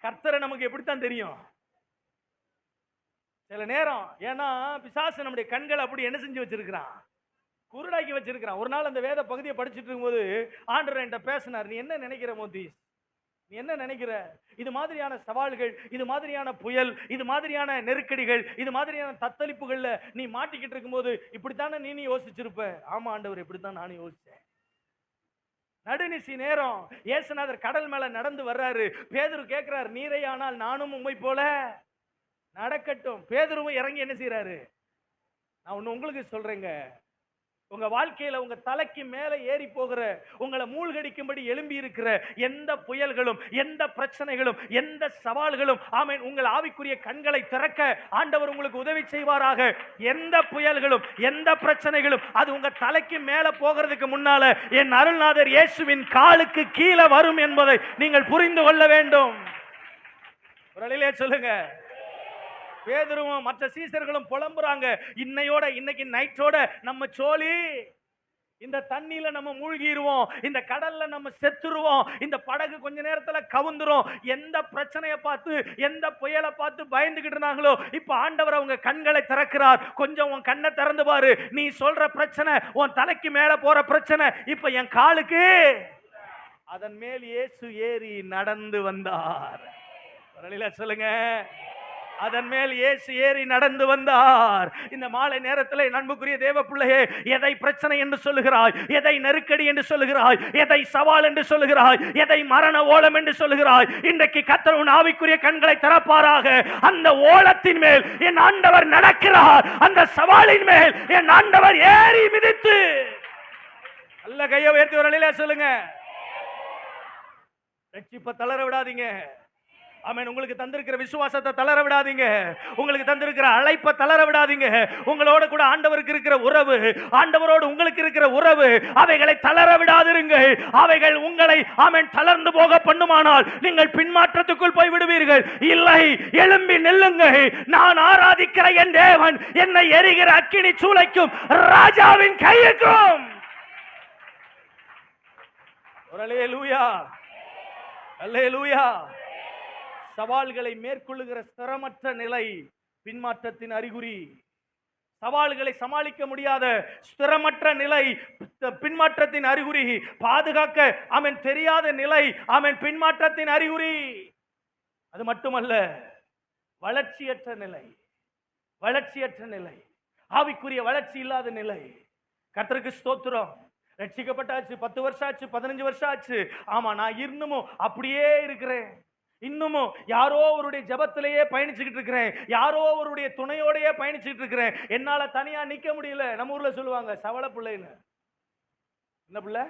கர்த்தரை நமக்கு எப்படித்தான் தெரியும் சில நேரம். ஏன்னா பிசாசு நம்முடைய கண்கள் அப்படி என்ன செஞ்சு வச்சிருக்கிறான், குருடாக்கி வச்சிருக்கிறான். ஒரு நாள் அந்த வேத பகுதியை படிச்சுட்டு இருக்கும்போது ஆண்டவர் என்கிட்ட பேசினார். நீ என்ன நினைக்கிற மோதீஸ், நீ என்ன நினைக்கிற? இது மாதிரியான சவால்கள், இது மாதிரியான புயல், இது மாதிரியான நெருக்கடிகள், இது மாதிரியான தத்தளிப்புகள்ல நீ மாட்டிக்கிட்டு இருக்கும்போது இப்படித்தானே நீ யோசிச்சிருப்ப. ஆமா ஆண்டவர், இப்படித்தான் நானும் யோசிச்சேன். நடுநிசி நேரம் இயேசுநாதர் கடல் மேல நடந்து வர்றாரு. பேதுரு கேட்கிறார், நீரை ஆனால் நானும் உம்மை போல நடக்கட்டும். பேதுருவும் இறங்கி என்ன செய்யறாரு? நான் ஒண்ணு உங்களுக்கு சொல்றேங்க, உங்க வாழ்க்கையில உங்க தலைக்கு மேல ஏறி போகிற, உங்களை மூழ்கடிக்கும்படி எழும்பி இருக்கிற எந்த புயல்களும், எந்த பிரச்சனைகளும், எந்த சவால்களும் ஆமென் உங்கள் ஆவிக்குரிய கண்களை திறக்க ஆண்டவர் உங்களுக்கு உதவி செய்வாராக. எந்த புயல்களும், எந்த பிரச்சனைகளும் அது உங்க தலைக்கு மேல போகிறதுக்கு முன்னால என் அருள்நாதர் இயேசுவின் காலுக்கு கீழே வரும் என்பதை நீங்கள் புரிந்து கொள்ள வேண்டும். ஒரு அழிலே சொல்லுங்க. பேதுருவும் மற்ற சீசர்களும் புலம்புறாங்க, இன்னைக்கு நைட்டோட நம்ம சோழி, இந்த தண்ணியில நம்ம மூழ்கிடுவோம், இந்த கடல்ல நம்ம செத்துருவோம், இந்த படகு கொஞ்ச நேரத்துல கவுந்துரும். எந்த பிரச்சனையை பார்த்து, எந்த புயலை பார்த்து பயந்துகிட்டு இருந்தாங்களோ, இப்ப ஆண்டவர் அவங்க கண்களை திறக்கிறார். கொஞ்சம் உன் கண்ணை திறந்து பாரு. நீ சொல்ற பிரச்சனை, உன் தலைக்கு மேல போற பிரச்சனை இப்ப என் காலுக்கு, அதன் மேல் இயேசு ஏறி நடந்து வந்தார். சொல்லுங்க, அதன் மேல் இயேசு ஏறி நடந்து வந்தார். இந்த மாலை நேரத்தில் அன்புக்குரிய தேவ பிள்ளையே, எதை பிரச்சனை என்று சொல்லுகிறாய், எதை நெருக்கடி என்று சொல்லுகிறாய், எதை சவால் என்று சொல்லுகிறாய், எதை மரண ஓலம் என்று சொல்லுகிறாய், இன்றைக்கு கர்த்தர் உன் ஆவிக்குரிய கண்களை திறப்பாராக. அந்த ஓலத்தின் மேல் என் ஆண்டவர் நடக்கிறார், அந்த சவாலின் மேல் என் ஆண்டவர் ஏறி மிதித்து. நல்ல கையை உயர்த்தி ஒரு நிலையில சொல்லுங்க. ரட்சிப்பை தளர விடாதீங்க. ஆமென். உங்களுக்கு தந்திருக்கிற விசுவாசத்தை தளர விடாதீங்க. உங்களுக்கு தந்திருக்கிற அழைப்பை தளர விடாதீங்க. உங்களோட கூட ஆண்டவருக்கு இருக்கிற உறவு, ஆண்டவரோடு உங்களுக்கு இருக்கிற உறவு, அவைகளை தளர விடாதிருங்கள். அவைகள் உங்களை ஆமென் தளர்ந்து போக பண்ணுமானால் நீங்கள் பின்மாற்றத்துக்குள் போய் விடுவீர்கள். இல்லை, எழும்பி நில்லுங்கள். நான் ஆராதிக்கிற என் தேவன் என்னை எரிகிற அக்கினி சூளைக்கும் ராஜாவின் கையுக்கும். அல்லேலூயா, அல்லேலூயா. சவால்களை மேற்கொள்ளுகிற ஸ்திரமற்ற நிலை பின்மாற்றத்தின் அறிகுறி. சவால்களை சமாளிக்க முடியாத ஸ்திரமற்ற நிலை பின்மாற்றத்தின் அறிகுறி. பாதுகாக்க அவன் தெரியாத நிலை அவன் பின்மாற்றத்தின் அறிகுறி. அது மட்டுமல்ல, வளர்ச்சியற்ற நிலை. வளர்ச்சியற்ற நிலை, ஆவிக்குரிய வளர்ச்சி இல்லாத நிலை. கர்த்தருக்கு ஸ்தோத்திரம். ரட்சிக்கப்பட்டாச்சு, 10 வருஷம் ஆச்சு, 15 வருஷம் ஆச்சு. ஆமா, நான் இன்னமும் அப்படியே இருக்கிறேன். இன்னமும் யாரோ அவருடைய ஜபத்திலேயே பயணிச்சுக்கிட்டு இருக்கிறேன், யாரோ அவருடைய துணையோடையே பயணிச்சுக்கிட்டு இருக்கிறேன். என்னால தனியா நிக்க முடியல. நம்ம ஊர்ல சொல்லுவாங்க சவள பிள்ளைன்னு. என்ன பிள்ளை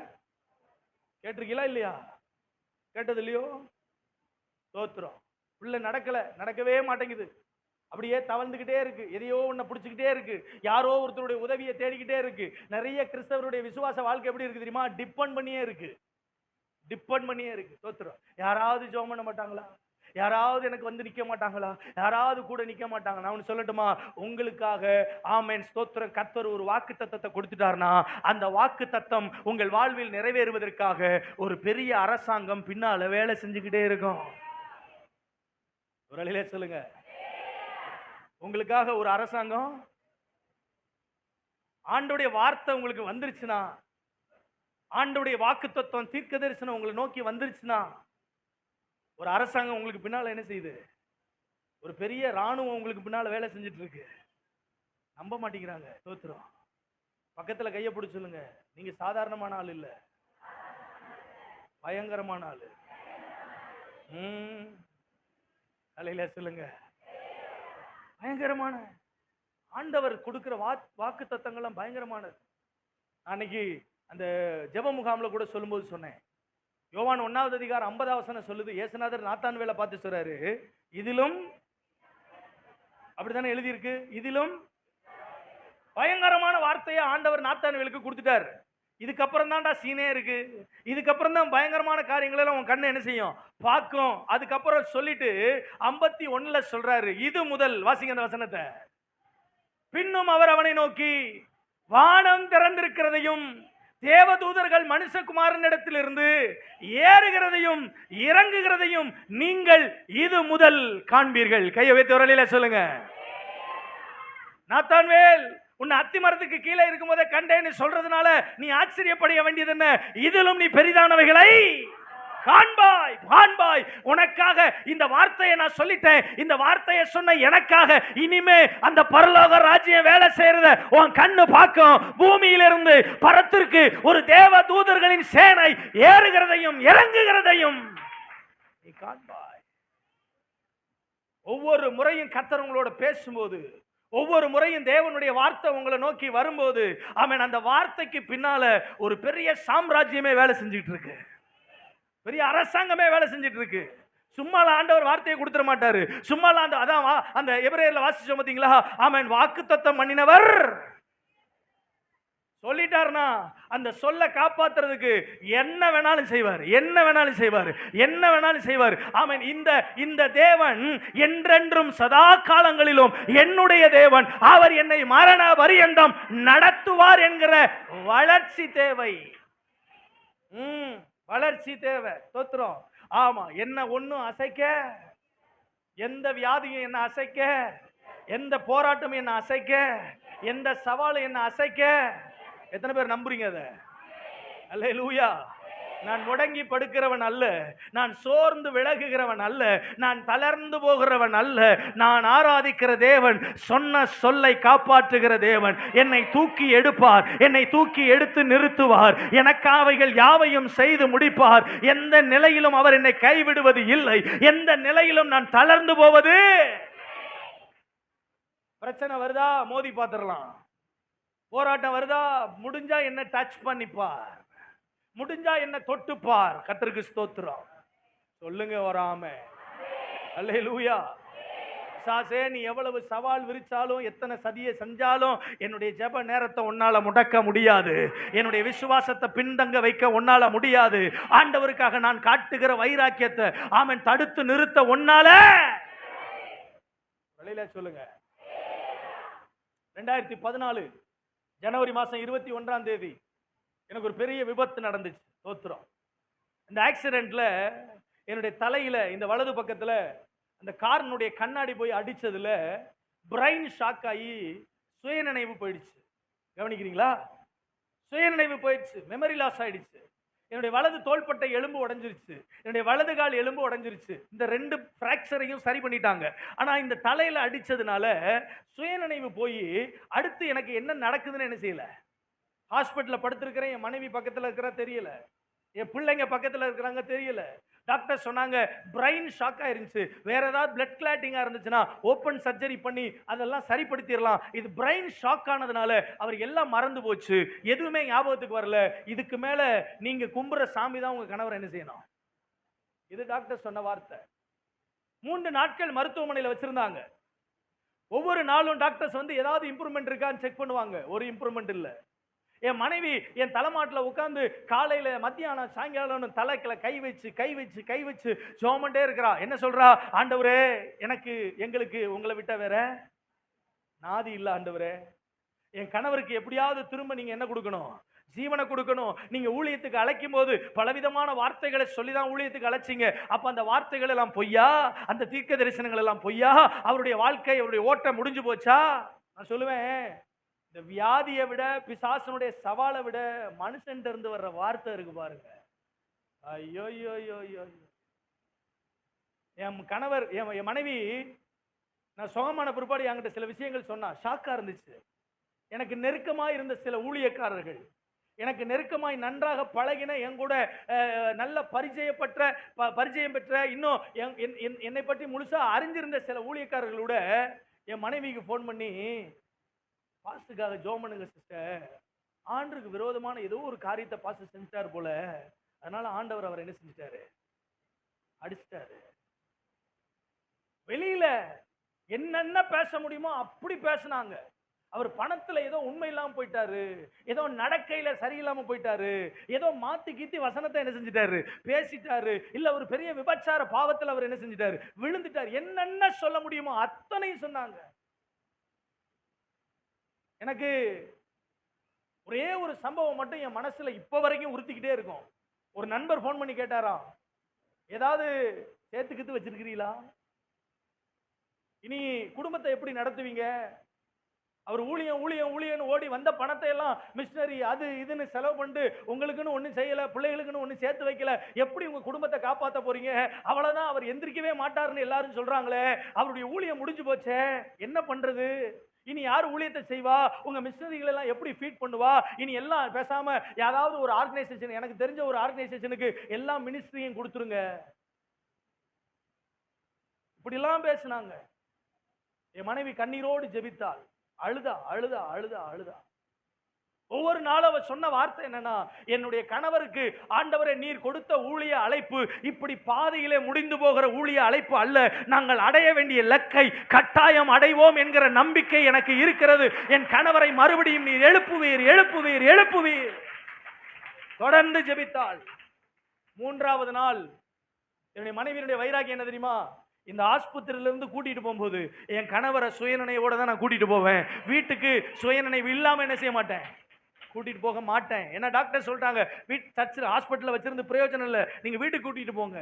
கேட்டிருக்கீங்களா இல்லையா? கேட்டது இல்லையோ? ஸ்தோத்திரம். பிள்ளை நடக்கவே மாட்டேங்குது. அப்படியே தவழ்ந்துகிட்டே இருக்கு. எதையோ ஒன்ன பிடிச்சிக்கிட்டே இருக்கு. யாரோ ஒருத்தருடைய உதவியை தேடிக்கிட்டே இருக்கு. நிறைய கிறிஸ்தவருடைய விசுவாச வாழ்க்கை எப்படி இருக்கு தெரியுமா? டிபெண்ட் பண்ணியே இருக்கு. ஸ்தோத்திரம். யாராவது ஜெபம் பண்ண மாட்டாங்களா? யாராவது எனக்கு வந்து நிக்க மாட்டாங்களா? யாராவது கூட நிக்க மாட்டாங்க? நான் ஒன்னு சொல்லட்டுமா? உங்களுக்காக ஆமென் ஸ்தோத்திரம், கர்த்தர் ஒரு வாக்கு தத்தத்தை கொடுத்துட்டார்னா அந்த வாக்கு தத்தம் உங்கள் வாழ்வில் நிறைவேறுவதற்காக ஒரு பெரிய அரசாங்கம் பின்னால வேலை செஞ்சுக்கிட்டே இருக்கும். ஒரு அலையிலே சொல்லுங்க, உங்களுக்காக ஒரு அரசாங்கம். ஆண்டவருடைய வார்த்தை உங்களுக்கு வந்துருச்சுன்னா, ஆண்டவருடைய வாக்கு தத்துவம் தீர்க்க தரிசனம் உங்களை நோக்கி வந்துருச்சுன்னா, ஒரு அரசாங்கம் உங்களுக்கு பின்னால என்ன செய்யுது? ஒரு பெரிய ராணுவம் உங்களுக்கு பின்னால வேலை செஞ்சுட்டு இருக்கு. நம்ப மாட்டேங்கிறாங்க. ஸ்தோத்திரம். பக்கத்துல கையை பிடிச்சு சொல்லுங்க, நீங்க சாதாரணமான ஆள் இல்ல, பயங்கரமான ஆளு. அலையில சொல்லுங்க, பயங்கரமான. ஆண்டவர் கொடுக்கிற வாக்கு தத்தங்கள்லாம் பயங்கரமானது. அன்னைக்கு அந்த ஜெப முகாம்ல கூட சொல்லும்போது சொன்னேன். யோவான் 1வது அதிகாரம் 50வது வசனம் சொல்லுது, இயேசுநாதர் நாத்தான் வேலை பார்த்து சொல்றாரு, இதிலும் அப்படித்தானே எழுதி இருக்கு, இதிலும் பயங்கரமான வார்த்தையை ஆண்டவர் நாத்தான்வேலுக்கு கொடுத்துட்டார். இதுக்கப்புறம் தான்டா சீனே இருக்கு. இதுக்கப்புறம் தான் பயங்கரமான காரியங்களை உன் கண்ணு என்ன செய்யும்? பார்க்கும். அதுக்கப்புறம் சொல்லிட்டு 51ல சொல்றாரு, இது முதல். வாசிங்க அந்த வசனத்தை. பின்னும் அவர் அவனை நோக்கி, வானம் திறந்திருக்கிறதையும் தேவதூதர்கள் மனுஷகுமாரனிடத்திலிருந்து ஏறுகிறதையும் இறங்குகிறதையும் நீங்கள் இது முதல் காண்பீர்கள். கையை வைத்து வரலையில சொல்லுங்க. நாத்தான்வேல், உன்னை அத்தி மரத்துக்கு கீழே இருக்கும் போதே கண்டேன்னு சொல்றதுனால நீ ஆச்சரியப்பட வேண்டியது என்ன? இதிலும் நீ பெரிதானவைகளை காண்பாய். காண்பாய். உனக்காக இந்த வார்த்தையை நான் சொல்லிட்டேன். இந்த வார்த்தையை சொன்ன எனக்காக இனிமே அந்த பரலோக ராஜ்யம் வேலை செய்யறத உன் கண்ணு பார்க்கும். பூமியிலிருந்து பரத்திற்கு ஒரு தேவ தூதர்களின் சேனை ஏறுகிறதையும் இறங்குகிறதையும் நீ காண்பாய். ஒவ்வொரு முறையும் கர்த்தர் உங்களோட பேசும்போது, ஒவ்வொரு முறையும் தேவனுடைய வார்த்தை உங்களை நோக்கி வரும்போது, ஆமென், அந்த வார்த்தைக்கு பின்னால ஒரு பெரிய சாம்ராஜ்யமே வேலை செஞ்சுட்டு இருக்கு. பெரிய அரசாங்கமே வேலை செஞ்சுட்டு இருக்கு. சும்மால ஆண்டவர் வார்த்தையை கொடுத்துட மாட்டாரு. சும்மால அதான் அந்த எபிரேயர்ல வாசிச்சோம் பாத்தீங்களா? ஆமென், வாக்குத்தத்தம் பண்ணினவர் சொல்லிட்டார்னா அந்த சொல்ல காப்பாத்துறதுக்கு என்ன வேணாலும் செய்வார். என்ன வேணாலும் செய்வார். என்ன வேணாலும் செய்வார். ஆமென். இந்த தேவன் என்றென்றும் சதா காலங்களிலும் என்னுடைய தேவன், அவர் என்னை மரண பரியந்தம் நடத்துவார் என்கிற வளர்ச்சி தேவை. வளர்ச்சி தேவை. ஸ்தோத்திரம். ஆமா, என்ன ஒண்ணும் அசைக்க, எந்த வியாதியும் என்ன அசைக்க, எந்த போராட்டமும் என்ன அசைக்க, எந்த சவாலும் என்ன அசைக்க. எத்தனை பேர் நம்புறீங்க அதை? அல்லேலூயா. நான் முடங்கி படுக்கிறவன் அல்ல, நான் சோர்ந்து விலகுகிறவன் அல்ல, நான் தளர்ந்து போகிறவன் அல்ல. நான் ஆராதிக்கிற தேவன் சொன்ன சொல்லை காப்பாற்றுகிற தேவன். என்னை தூக்கி எடுப்பார், என்னை தூக்கி எடுத்து நிறுத்துவார், எனக்காவைகள் யாவையும் செய்து முடிப்பார். எந்த நிலையிலும் அவர் என்னை கைவிடுவது இல்லை. எந்த நிலையிலும் நான் தளர்ந்து போவது. பிரச்சனை வருதா? மோதி பார்த்துடலாம். போராட்டம் வருதா? முடிஞ்சா என்ன டச் பண்ணிப்பார், முடிஞ்சா என்ன தொட்டுப்பார். கர்த்தருக்கு ஸ்தோத்திரம் சொல்லுங்க. வராம அல்லேலூயா. சாசே, நீ எவ்வளவு சவால் விரிச்சாலும், எத்தனை சதியை செஞ்சாலும் என்னுடைய ஜெப நேரத்தை உன்னால முடக்க முடியாது. என்னுடைய விசுவாசத்தை பின்தங்க வைக்க உன்னால முடியாது. ஆண்டவருக்காக நான் காட்டுகிற வைராக்கியத்தை ஆமென் தடுத்து நிறுத்த உன்னால வெளியில சொல்லுங்க. 2014 ஜனவரி மாசம் 21ஆம் தேதி எனக்கு ஒரு பெரிய விபத்து நடந்துச்சு. ஸ்தோத்திரம். இந்த ஆக்சிடென்ட்ல என்னுடைய தலையில இந்த வலது பக்கத்துல அந்த காரினுடைய கண்ணாடி போய் அடிச்சதுல பிரைன் ஷாக் ஆகி சுயநினைவு போயிடுச்சு. கவனிக்கிறீங்களா? சுயநினைவு போயிடுச்சு, மெமரி லாஸ் ஆயிடுச்சு. என்னுடைய வலது தோள்பட்டை எலும்பு உடைஞ்சிருச்சு, என்னுடைய வலது கால் எலும்பு உடைஞ்சிருச்சு. இந்த 2 பிராக்சரையும் சரி பண்ணிட்டாங்க. ஆனா இந்த தலையில அடிச்சதுனால சுயநினைவு போய் அடுத்து எனக்கு என்ன நடக்குதுன்னு என்ன செய்யல. ஹாஸ்பிட்டல்ல படுத்திருக்கிறேன், என் மனைவி பக்கத்துல இருக்கிற தெரியல, என் பிள்ளைங்க பக்கத்துல இருக்கிறாங்க தெரியல. டாக்டர் சொன்னாங்க பிரைன் ஷாக் ஆயிருந்துச்சு, வேற ஏதாவது பிளட் கிளாட்டிங்கா இருந்துச்சுன்னா ஓப்பன் சர்ஜரி பண்ணி அதெல்லாம் சரிப்படுத்திடலாம். இது பிரைன் ஷாக் ஆனதுனால அவர் எல்லாம் மறந்து போச்சு, எதுவுமே ஞாபகத்துக்கு வரல. இதுக்கு மேல நீங்க கும்புற சாமி தான் உங்க கணவர் என்ன செய்யணும். இது டாக்டர் சொன்ன வார்த்தை. 3 நாட்கள் மருத்துவமனையில் வச்சிருந்தாங்க. ஒவ்வொரு நாளும் டாக்டர்ஸ் வந்து ஏதாவது இம்ப்ரூவ்மெண்ட் இருக்கான்னு செக் பண்ணுவாங்க. ஒரு இம்ப்ரூவ்மெண்ட் இல்ல. என் மனைவி என் தலைமாட்டில் உட்கார்ந்து காலையில மத்தியானம் சாயங்காலம் தலைக்கில கை வச்சு ஜோமண்டே இருக்கிறா. என்ன சொல்றா? ஆண்டவரே, எனக்கு எங்களுக்கு உங்களை விட்ட வேற நாதி இல்ல ஆண்டவரே. என் கணவருக்கு எப்படியாவது திரும்ப நீங்க என்ன கொடுக்கணும், ஜீவனை கொடுக்கணும். நீங்க ஊழியத்துக்கு அழைக்கும் போது பலவிதமான வார்த்தைகளை சொல்லிதான் ஊழியத்துக்கு அழைச்சிங்க. அப்ப அந்த வார்த்தைகள் எல்லாம் பொய்யா? அந்த தீர்க்க தரிசனங்கள் எல்லாம் பொய்யா? அவருடைய வாழ்க்கை, அவருடைய ஓட்டம் முடிஞ்சு போச்சா? நான் சொல்லுவேன், இந்த வியாதியை விட, பிசாசனுடைய சவாலை விட மனுஷன் இருந்து வர்ற வார்த்தை இருக்கு பாருங்க. ஐயோ ஐயோ ஐயோ. என் கணவர், என் மனைவி நான் சுகமான பிற்பாடு என்கிட்ட சில விஷயங்கள் சொன்னா ஷாக்கா இருந்துச்சு. எனக்கு நெருக்கமாய் இருந்த சில ஊழியக்காரர்கள், எனக்கு நெருக்கமாய் நன்றாக பழகின, என் கூட நல்ல பரிச்சயம் பெற்ற, இன்னும் என்னை பற்றி முழுசா அறிஞ்சிருந்த சில ஊழியக்காரர்களோட என் மனைவிக்கு போன் பண்ணி, பாஸ்டுக்காக ஜோம் பண்ணுங்க சிஸ்டர், ஆண்டருக்கு விரோதமான ஏதோ ஒரு காரியத்தை பாஸ்டர் செஞ்சிட்டார் போல, அதனால ஆண்டவர் அவர் என்ன செஞ்சிட்டாரு, அடிச்சிட்டாரு. வெளியில என்னென்ன பேச முடியுமோ அப்படி பேசினாங்க. அவர் பணத்துல ஏதோ உண்மை இல்லாம போயிட்டாரு, ஏதோ நடக்கையில சரியில்லாம போயிட்டாரு, ஏதோ மாத்தி கீத்தி வசனத்தை என்ன செஞ்சிட்டாரு, பேசிட்டாரு, இல்ல ஒரு பெரிய விபச்சார பாவத்தில் அவர் என்ன செஞ்சிட்டாரு, விழுந்துட்டாரு. என்னென்ன சொல்ல முடியுமோ அத்தனையும் சொன்னாங்க. எனக்கு ஒரே ஒரு சம்பவம் மட்டும் என் மனசுல இப்ப வரைக்கும் உறுத்திக்கிட்டே இருக்கும். ஒரு நண்பர் போன் பண்ணி கேட்டாராம், ஏதாவது சேர்த்துக்கிட்டு வச்சிருக்கிறீங்களா, இனி குடும்பத்தை எப்படி நடத்துவீங்க? அவர் ஊழியம் ஓடி வந்த பணத்தை எல்லாம் மிஷினரி அது இதுன்னு செலவு பண்ணிட்டு உங்களுக்குன்னு ஒன்றும் செய்யல, பிள்ளைகளுக்குன்னு ஒன்றும் சேர்த்து வைக்கல, எப்படி உங்க குடும்பத்தை காப்பாற்ற போறீங்க? அவ்வளவுதான், அவர் எந்திரிக்கவே மாட்டாருன்னு எல்லாரும் சொல்றாங்களே, அவருடைய ஊழியம் முடிஞ்சு போச்சே, என்ன பண்றது? இனி யார் ஊழியத்தை செய்வா? உங்க மிஷினரிகள் எல்லாம் எப்படி ஃபீட் பண்ணுவா? இனி எல்லாம் பேசாம ஏதாவது ஒரு ஆர்கனைசேஷன், எனக்கு தெரிஞ்ச ஒரு ஆர்கனைசேஷனுக்கு எல்லா மினிஸ்ட்ரியும் கொடுத்துருங்க. இப்படி எல்லாம் பேசினாங்க. என் மனைவி கண்ணீரோடு ஜெபித்தாள், அழுதா. ஒவ்வொரு நாளும் அவர் சொன்ன வார்த்தை என்னன்னா, என்னுடைய கணவருக்கு ஆண்டவரே நீர் கொடுத்த ஊழிய அழைப்பு இப்படி பாதையிலே முடிந்து போகிற ஊழிய அழைப்பு அல்ல, நாங்கள் அடைய வேண்டிய இலக்கை கட்டாயம் அடைவோம் என்கிற நம்பிக்கை எனக்கு இருக்கிறது. என் கணவரை மறுபடியும் நீர் எழுப்புவீர். தொடர்ந்து ஜெபித்தாள். 3வது நாள் என்னுடைய மனைவியினுடைய வைராக்கியம் என்ன தெரியுமா? இந்த ஆஸ்பத்திரியிலிருந்து கூட்டிட்டு போகும்போது என் கணவரை சுயநினைவோட தான் நான் கூட்டிட்டு போவேன், வீட்டுக்கு சுயநினைவு இல்லாம என்ன செய்ய மாட்டேன், கூட்டிட்டு போக மாட்டேன். ஏன்னா டாக்டர் சொல்லிட்டாங்க, சர்ச்சில் ஹாஸ்பிட்டலில் வச்சிருந்து பிரயோஜனம் இல்லை, நீங்க வீட்டுக்கு கூட்டிட்டு போங்க.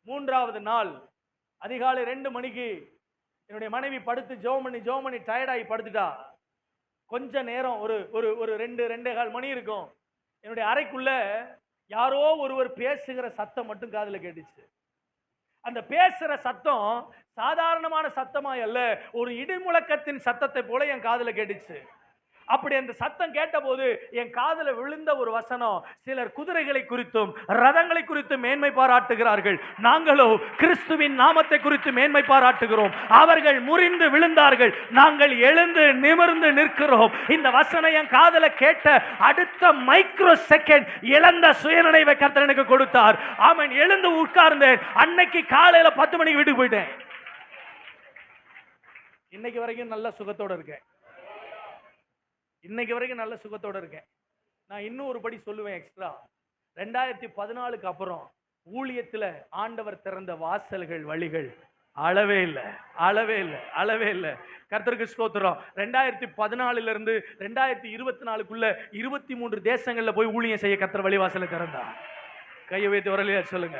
3வது நாள் அதிகாலை 2 மணிக்கு என்னுடைய மனைவி படுத்து ஜெபம் பண்ணி டயர்டாகி படுத்துட்டா. கொஞ்ச நேரம் ஒரு 2-2:15 மணி இருக்கும். என்னுடைய அறைக்குள்ள யாரோ ஒருவர் பேசுகிற சத்தம் மட்டும் காதுல கேட்டுச்சு. அந்த பேசுற சத்தம் சாதாரணமான சத்தமாய் அல்ல, ஒரு இடிமுழக்கத்தின் சத்தத்தை போல என் காதுல கேட்டுச்சு. அப்படி அந்த சத்தம் கேட்டபோது என் காதுல விழுந்த ஒரு வசனம், சிலர் குதிரைகளை குறித்தும் ரதங்களை குறித்தும் மேன்மை பாராட்டுகிறார்கள், நாங்களோ கிறிஸ்துவின் நாமத்தை குறித்து மேன்மை பாராட்டுகிறோம். அவர்கள் முறிந்து விழுந்தார்கள், நாங்கள் எழுந்து நிமிர்ந்து நிற்கிறோம். இந்த வசனம் என் காதுல கேட்ட அடுத்த மைக்ரோ செகண்ட் இழந்த சுயநினைவை கர்த்தர் எனக்கு கொடுத்தார். ஆமென். எழுந்து உட்கார்ந்தேன். அன்னைக்கு காலையில 10 மணிக்கு வீட்டுக்கு போயிட்டேன். இன்னைக்கு வரைக்கும் நல்ல சுகத்தோட இருக்கேன். நான் இன்னும் ஒரு படி சொல்லுவேன் எக்ஸ்ட்ரா. 2014க்கு அப்புறம் ஊழியத்துல ஆண்டவர் திறந்த வாசல்கள், வழிகள் அளவே இல்லை. கர்த்தருக்கு ஸ்தோத்திரம். 2014 இருந்து 2024க்குள்ள 23 தேசங்கள்ல போய் ஊழியம் செய்ய கர்த்தர் வழிவாசலை திறந்தார். கையை வைத்து வரலையா சொல்லுங்க.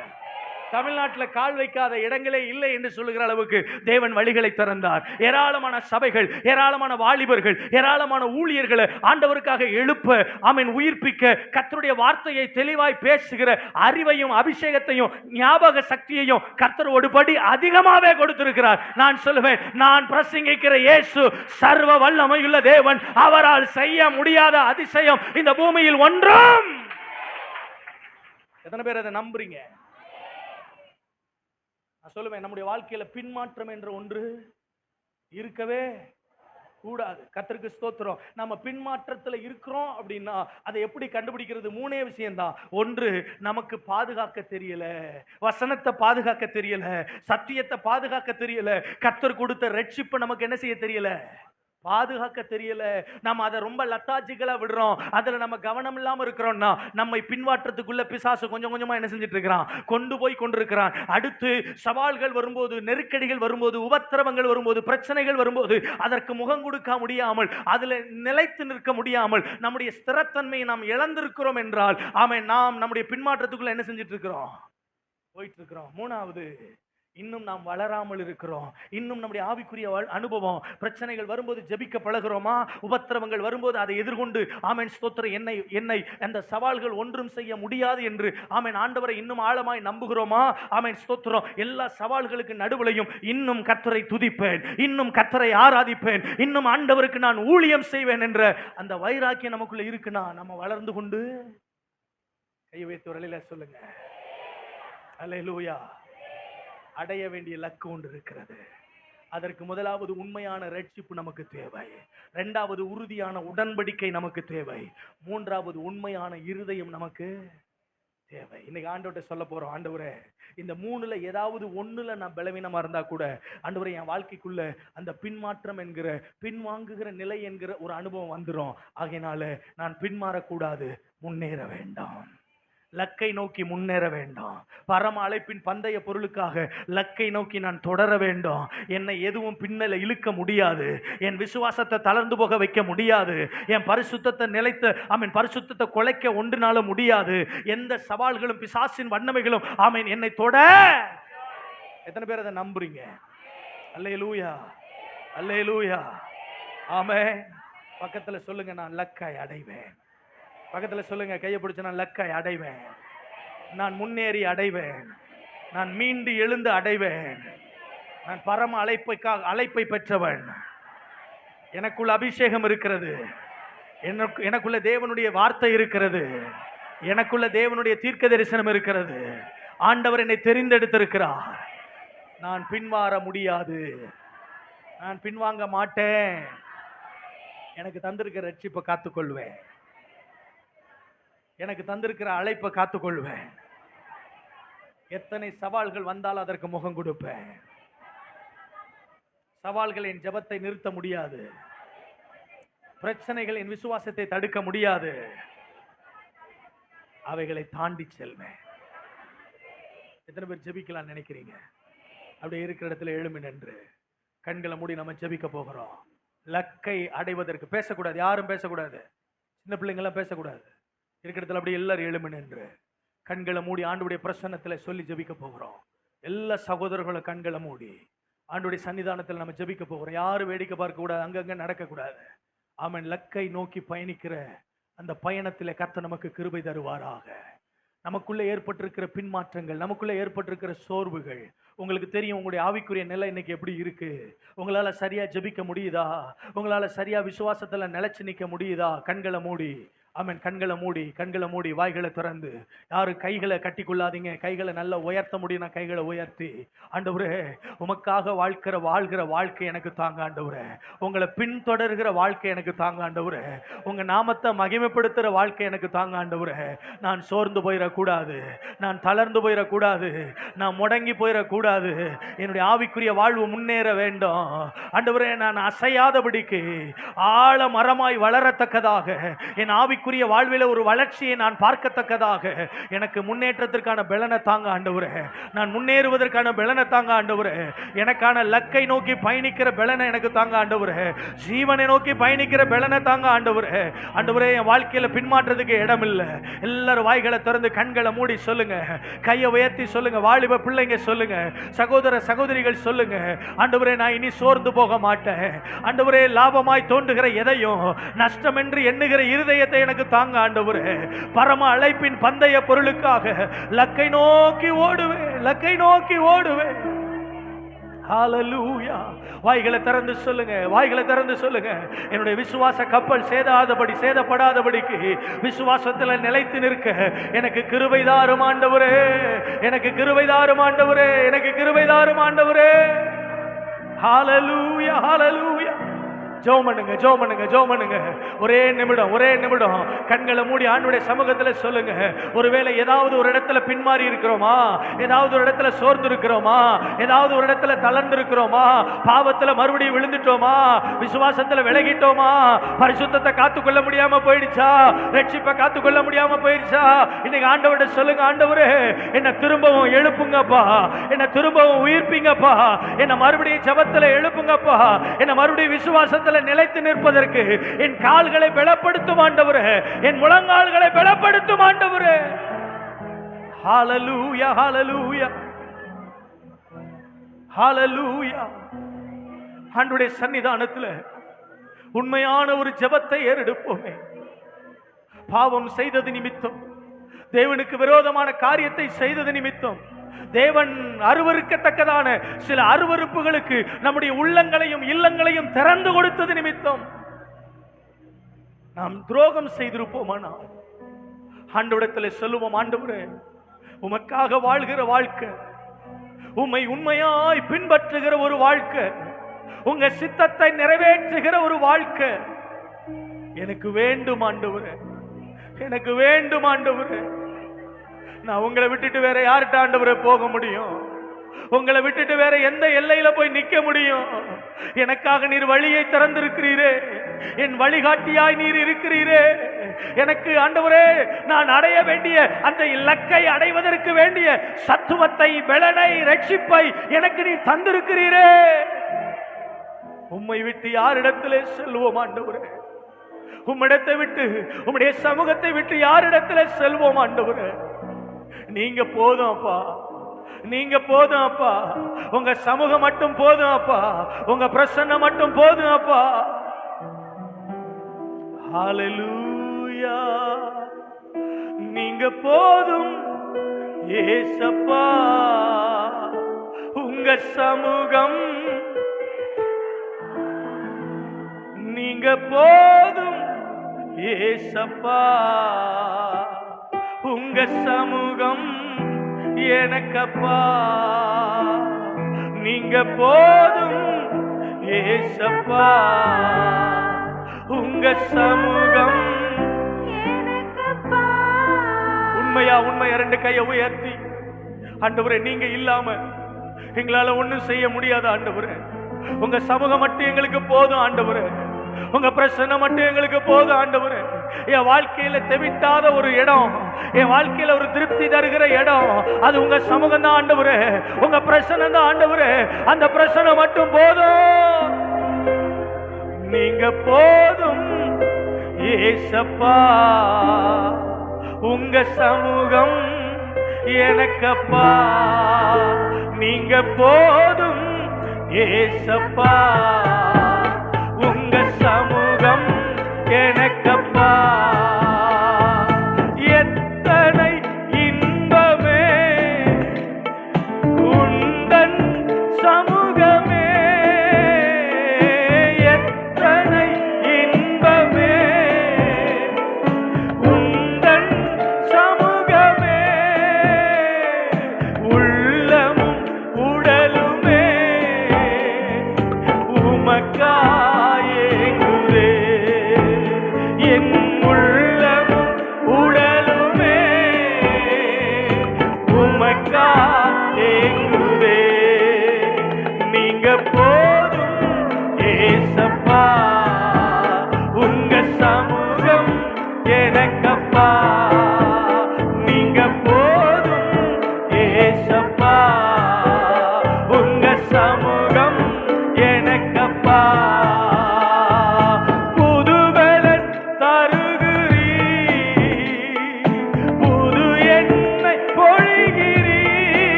தமிழ்நாட்டில் கால் வைக்காத இடங்களே இல்லை என்று சொல்லுகிற அளவுக்கு தேவன் வழிகளை திறந்தார். ஏராளமான சபைகள், ஏராளமான வாலிபர்கள், ஏராளமான ஊழியர்களை ஆண்டவருக்காக எழுப்ப, ஆமென், உயிர்ப்பிக்க, கர்த்தருடைய வார்த்தையை தெளிவாய் பேசுகிற அறிவையும் அபிஷேகத்தையும் ஞாபக சக்தியையும் கர்த்தர் ஒருபடி அதிகமாகவே கொடுத்திருக்கிறார். நான் சொல்லுவேன், நான் பிரசங்கிக்கிற இயேசு சர்வ வல்லமையுள்ள தேவன். அவரால் செய்ய முடியாத அதிசயம் இந்த பூமியில் ஒன்றும். எத்தனை பேர் அதை நம்புறீங்க? நான் சொல்லுவேன், நம்முடைய வாழ்க்கையில பின்மாற்றம் என்ற ஒன்று இருக்கவே கூடாது. கர்த்தருக்கு ஸ்தோத்திரம். நம்ம பின்மாற்றத்தில் இருக்கிறோம் அப்படின்னா அதை எப்படி கண்டுபிடிக்கிறது? 3 விஷயம்தான். ஒன்று, நமக்கு பாதுகாக்க தெரியல, வசனத்தை பாதுகாக்க தெரியல, சத்தியத்தை பாதுகாக்க தெரியல, கர்த்தர் கொடுத்த ரட்சிப்பை நமக்கு என்ன செய்ய தெரியல, பாதுகாக்க தெரியல. நம்ம அதை ரொம்ப லத்தாஜிக்கலா விடுறோம். அதுல நம்ம கவனம் இல்லாம இருக்கிறோம்னா நம்மை பின்வாற்றத்துக்குள்ள பிசாசு கொஞ்சம் கொஞ்சமா என்ன செஞ்சுட்டு இருக்கிறான், கொண்டு போய் கொண்டிருக்கிறான். அடுத்து சவால்கள் வரும்போது, நெருக்கடிகள் வரும்போது, உபத்திரவங்கள் வரும்போது, பிரச்சனைகள் வரும்போது அதற்கு முகம் கொடுக்க முடியாமல், அதுல நிலைத்து நிற்க முடியாமல் நம்முடைய ஸ்திரத்தன்மையை நாம் இழந்திருக்கிறோம் என்றால், ஆமென், நாம் நம்முடைய பின்மாற்றத்துக்குள்ள என்ன செஞ்சுட்டு இருக்கிறோம், போயிட்டு இருக்கிறோம். 3வது, இன்னும் நாம் வளராமல் இருக்கிறோம். இன்னும் நம்முடைய ஆவிக்குரிய அனுபவம், பிரச்சனைகள் வரும்போது ஜெபிக்க பழகிறோமா? உபத்திரவங்கள் வரும்போது அதை எதிர்கொண்டு, ஆமென் ஸ்தோத்திரம், என்னை அந்த சவால்கள் ஒன்றும் செய்ய முடியாது என்று, ஆமென், ஆண்டவரை இன்னும் ஆழமாய் நம்புகிறோமா? ஆமென் ஸ்தோத்திரம். எல்லா சவால்களுக்கு நடுவிலையும் இன்னும் கர்த்தரை துதிப்பேன், இன்னும் கர்த்தரை ஆராதிப்பேன், இன்னும் ஆண்டவருக்கு நான் ஊழியம் செய்வேன் என்ற அந்த வைராக்கியம் நமக்குள்ள இருக்குன்னா நம்ம வளர்ந்து கொண்டு, கை வைத்து ஒரு அலையில சொல்லுங்க, அல்லேலூயா. அடைய வேண்டிய லக்கு ஒன்று இருக்கிறது. அதற்கு முதலாவது உண்மையான ரட்சிப்பு நமக்கு தேவை. 2வது உறுதியான உடன்படிக்கை நமக்கு தேவை. 3வது உண்மையான இருதயம் நமக்கு தேவை. இன்னைக்கு ஆண்டவர்கிட்ட சொல்ல போறோம், ஆண்டவரே, இந்த 3ல ஏதாவது ஒண்ணுல நான் பலவீனமா இருந்தா கூட, ஆண்டவரே, என் வாழ்க்கைக்குள்ள அந்த பின்மாற்றம் என்கிற, பின்வாங்குகிற நிலை என்கிற ஒரு அனுபவம் வந்துடும். ஆகையினால நான் பின்மாறக்கூடாது, முன்னேற வேண்டாம், லக்கை நோக்கி முன்னேற வேண்டும். பரம அழைப்பின் பந்தய பொருளுக்காக லக்கை நோக்கி நான் தொடர வேண்டும். என்னை எதுவும் பின்னல இழுக்க முடியாது. என் விசுவாசத்தை தளர்ந்து போக வைக்க முடியாது. என் பரிசுத்தத்தை நிலைத்த, ஆமென், பரிசுத்தத்தை குலைக்க ஒன்றுனால முடியாது. எந்த சவால்களும் பிசாசின் வண்ணமைகளும், ஆமென், என்னை தொட. எத்தனை பேர் அதை நம்புறீங்க? அல்லேலூயா, அல்லேலூயா, ஆமென். பக்கத்துல சொல்லுங்க, நான் லக்கை அடைவேன். பக்கத்தில் சொல்லுங்க, கையை பிடிச்சு, நான் லக்கை அடைவேன், நான் முன்னேறி அடைவேன், நான் மீண்டு எழுந்து அடைவேன், நான் பரம அழைப்பை பெற்றவன், எனக்குள்ள அபிஷேகம் இருக்கிறது, எனக்குள்ள தேவனுடைய வார்த்தை இருக்கிறது, எனக்குள்ள தேவனுடைய தீர்க்க தரிசனம் இருக்கிறது, ஆண்டவர் என்னை தெரிந்தெடுத்திருக்கிறார், நான் பின்வார முடியாது, நான் பின்வாங்க மாட்டேன், எனக்கு தந்திருக்கிற ரட்சிப்பை காத்துக்கொள்வேன், எனக்கு தந்திருக்கிற அழைப்பை காத்துக்கொள்வேன், எத்தனை சவால்கள் வந்தால் அதற்கு முகம் கொடுப்பேன். சவால்கள் என் ஜெபத்தை நிறுத்த முடியாது, பிரச்சனைகள் என் விசுவாசத்தை தடுக்க முடியாது, அவைகளை தாண்டி செல்வேன். எத்தனை பேர் ஜெபிக்கலாம் நினைக்கிறீங்க? அப்படியே இருக்கிற இடத்துல எழுமி நின்று கண்களை மூடி நம்ம ஜெபிக்க போகிறோம். லக்கை அடைவதற்கு பேசக்கூடாது, யாரும் பேசக்கூடாது, சின்ன பிள்ளைங்களாம் பேசக்கூடாது. இருக்கிற இடத்துல அப்படியே எல்லாரும் எழுமி நின்று கண்களை மூடி ஆண்டவருடைய பிரசன்னத்தில் சொல்லி ஜெபிக்க போகிறோம். எல்லா சகோதரர்களும் கண்களை மூடி ஆண்டவருடைய சன்னிதானத்தில் நம்ம ஜெபிக்க போகிறோம். யாரும் வேடிக்கை பார்க்க கூடாது, அங்கங்க நடக்கக்கூடாது. ஆமென். லக்கை நோக்கி பயணிக்கிற அந்த பயணத்தில் கர்த்தர் நமக்கு கிருபை தருவாராக. நமக்குள்ளே ஏற்பட்டிருக்கிற பின்மாற்றங்கள், நமக்குள்ளே ஏற்பட்டிருக்கிற சோர்வுகள், உங்களுக்கு தெரியும் உங்களுடைய ஆவிக்குரிய நிலை இன்னைக்கு எப்படி இருக்கு. உங்களால் சரியா ஜெபிக்க முடியுதா? உங்களால் சரியா விசுவாசத்தில் நிலைச்சு நிற்க முடியுதா? கண்களை மூடி, ஆமென், கண்களை மூடி வாய்களை திறந்து, யாரும் கைகளை கட்டி கொள்ளாதீங்க. கைகளை நல்லா உயர்த்த முடியும்னா கைகளை உயர்த்தி, ஆண்டவரே, உமக்காக வாழ்கிற வாழ்க்கை எனக்கு தாங்க ஆண்டவரே, உங்களை பின்தொடர்கிற வாழ்க்கை எனக்கு தாங்க ஆண்டவரே, உங்க நாமத்தை மகிமைப்படுத்துகிற வாழ்க்கை எனக்கு தாங்க ஆண்டவரே. நான் சோர்ந்து போயிடக்கூடாது, நான் தளர்ந்து போயிடக்கூடாது, நான் முடங்கி போயிடக்கூடாது. என்னுடைய ஆவிக்குரிய வாழ்வு முன்னேற வேண்டும் ஆண்டவரே. நான் அசையாதபடிக்கு ஆழ மரமாய் வளரத்தக்கதாக என் ஆவிக்குரிய ஆவிக்குரிய வாழ்வில் ஒரு வளர்ச்சியை நான் பார்க்கத்தக்கதாக எனக்கு முன்னேற்றத்திற்கான பலனை தாங்க ஆண்டவரே. நான் முன்னேறுவதற்கான பலனை தாங்க ஆண்டவரே. எனக்கான லக்கை நோக்கி பயணிக்கிற பலனை எனக்கு தாங்க ஆண்டவரே. ஜீவனை நோக்கி பயணிக்கிற பலனை தாங்க ஆண்டவரே. ஆண்டவரே, என் வாழ்க்கையில பின்மாற்றத்துக்கு இடம் இல்லை. எல்லாரும் வாய்களை திறந்து கண்களை மூடி சொல்லுங்க, கையை உயர்த்தி சொல்லுங்க. வாலிப பிள்ளைங்க சொல்லுங்க, சகோதர சகோதரிகள் சொல்லுங்க, ஆண்டவரே நான் இனி சோர்ந்து போக மாட்டேன். ஆண்டவரே, லாபமாய் தோன்றுகிற எதையும் நஷ்டம் என்று எண்ணுகிற இருதயத்தை எனக்கு தாங்க ஆண்டவரே. பரம அழைப்பின் பந்தய பொருளுக்காக லக்கை நோக்கி ஓடுவேன், லக்கை நோக்கி ஓடுவேன். ஹல்லேலூயா. வாய்களை திறந்து சொல்லுங்க, வாய்களை திறந்து சொல்லுங்க. என்னுடைய விசுவாச கப்பல் சேதப்படாதபடிக்கு விசுவாசத்தில் நிலைத்து நிற்க எனக்கு கிருபை தாரும் ஆண்டவரே, எனக்கு கிருபை தாரும் ஆண்டவரே, எனக்கு கிருபை தாரும் ஆண்டவரே. ஹல்லேலூயா, ஹல்லேலூயா. ஜெபம் பண்ணுங்க, ஜெபம் பண்ணுங்க, ஜெபம் பண்ணுங்க. ஒரே நிமிடம் கண்களை மூடி ஆண்டவருடைய சமூகத்தில் சொல்லுங்க. ஒருவேளை ஏதாவது ஒரு இடத்துல பின்மாறி இருக்கிறோமா, ஏதாவது ஒரு இடத்துல சோர்ந்து இருக்கிறோமா, ஏதாவது ஒரு இடத்துல தளர்ந்து இருக்கிறோமா, பாவத்தில் மறுபடியும் விழுந்துட்டோமா, விசுவாசத்தில் விலகிட்டோமா, பரிசுத்தத்தை காத்துக்கொள்ள முடியாம போயிடுச்சா, ரட்சிப்பை காத்துக்கொள்ள முடியாம போயிடுச்சா, இன்னைக்கு ஆண்டவர்கிட்ட சொல்லுங்க. ஆண்டவரே, என்ன திரும்பவும் எழுப்புங்கப்பா, என்ன திரும்பவும் உயிர்ப்பீங்கப்பா, என்ன மறுபடியும் ஜெபத்தில் எழுப்புங்கப்பா, என்ன மறுபடியும் விசுவாசத்தில் நிலைத்து நிற்பதற்கு என் கால்களை பலப்படுத்தும் ஆண்டவரே, என் முழங்கால்களை பலப்படுத்தும் ஆண்டவரே. ஹல்லேலூயா, ஹல்லேலூயா, ஹல்லேலூயா. ஆண்டவருடைய சன்னிதானத்தில் உண்மையான ஒரு ஜெபத்தை ஏறெடுப்போமே. பாவம் செய்தது நிமித்தம், தேவனுக்கு விரோதமான காரியத்தை செய்தது நிமித்தம், தேவன் அருவருக்கத்தக்கதான சில அருவருப்புகளுக்கு நம்முடைய உள்ளங்களையும் இல்லங்களையும் திறந்து கொடுத்தது நிமித்தம் நாம் துரோகம் செய்திருப்போமானால் ஆண்டவரிடத்தில் சொல்லுவோம், ஆண்டவரே, உமக்காக வாழ்கிற வாழ்க்கை, உம்மை உண்மையாய் பின்பற்றுகிற ஒரு வாழ்க்கை, உங்க சித்தத்தை நிறைவேற்றுகிற ஒரு வாழ்க்கை எனக்கு வேண்டும் ஆண்டவரே, எனக்கு வேண்டும் ஆண்டவரே. நான் உங்களை விட்டுட்டு வேற யார்கிட்ட ஆண்டவரே போக முடியும்? உங்களை விட்டுட்டு வேற எந்த எல்லையில போய் நிக்க முடியும்? எனக்காக நீர் வழியை திறந்திருக்கிறீரே, என் வழிகாட்டியாய் நீர் இருக்கிறீரே. எனக்கு ஆண்டவரே, நான் அடைய வேண்டிய அந்த இலக்கை அடைவதற்கு வேண்டிய சத்துவத்தை, பலனை, ரட்சிப்பை எனக்கு நீ தந்திருக்கிறீரே. உம்மை விட்டு யாரிடத்திலே செல்வோம் ஆண்டவரே? உம்மிடத்தை விட்டு, உம்முடைய சமூகத்தை விட்டு யாரிடத்திலே செல்வோம் ஆண்டவரே? நீங்க போதும் அப்பா, நீங்க போதும் அப்பா, உங்க சமூகம் மட்டும் போதும் அப்பா, உங்க பிரசன்னம் மட்டும் போதும் அப்பா. ஹல்லேலூயா. நீங்க போதும் ஏசப்பா, உங்க சமூகம் நீங்க போதும் ஏசப்பா, உங்க சமூகம் எனக்கப்பா, நீங்க போதும் ஏசப்பா, உங்க சமூகம் எனக்கப்பா. உண்மையா, உண்மையா ரெண்டு கையை உயர்த்தி, ஆண்டவரே, நீங்க இல்லாம எங்களால ஒண்ணும் செய்ய முடியாது ஆண்டவரே. உங்க சமூகம் மட்டும் எங்களுக்கு போதும் ஆண்டவரே, உங்க பிரசன்னம் மட்டும் எங்களுக்கு போதும் ஆண்டவரே. என் வாழ்க்கையில தெவிட்டாத ஒரு இடம், என் வாழ்க்கையில ஒரு திருப்தி தருகிற இடம், அது உங்க சமூகம் தான் ஆண்டவரே, உங்க பிரசன்னம் தான் ஆண்டவரே. அந்த பிரசன்னம் மட்டும் போதும், நீங்க போதும் ஏசப்பா, உங்க சமூகம் எனக்கப்பா, நீங்க போதும் ஏசப்பா, உங்க சமூகம் எனக்கப்பா. எத்தனை இன்பமே உந்தன் சமூகமே, எத்தனை இன்பமே உந்தன் சமூகமே, உள்ளமும் உடலுமே உமக்காயே என்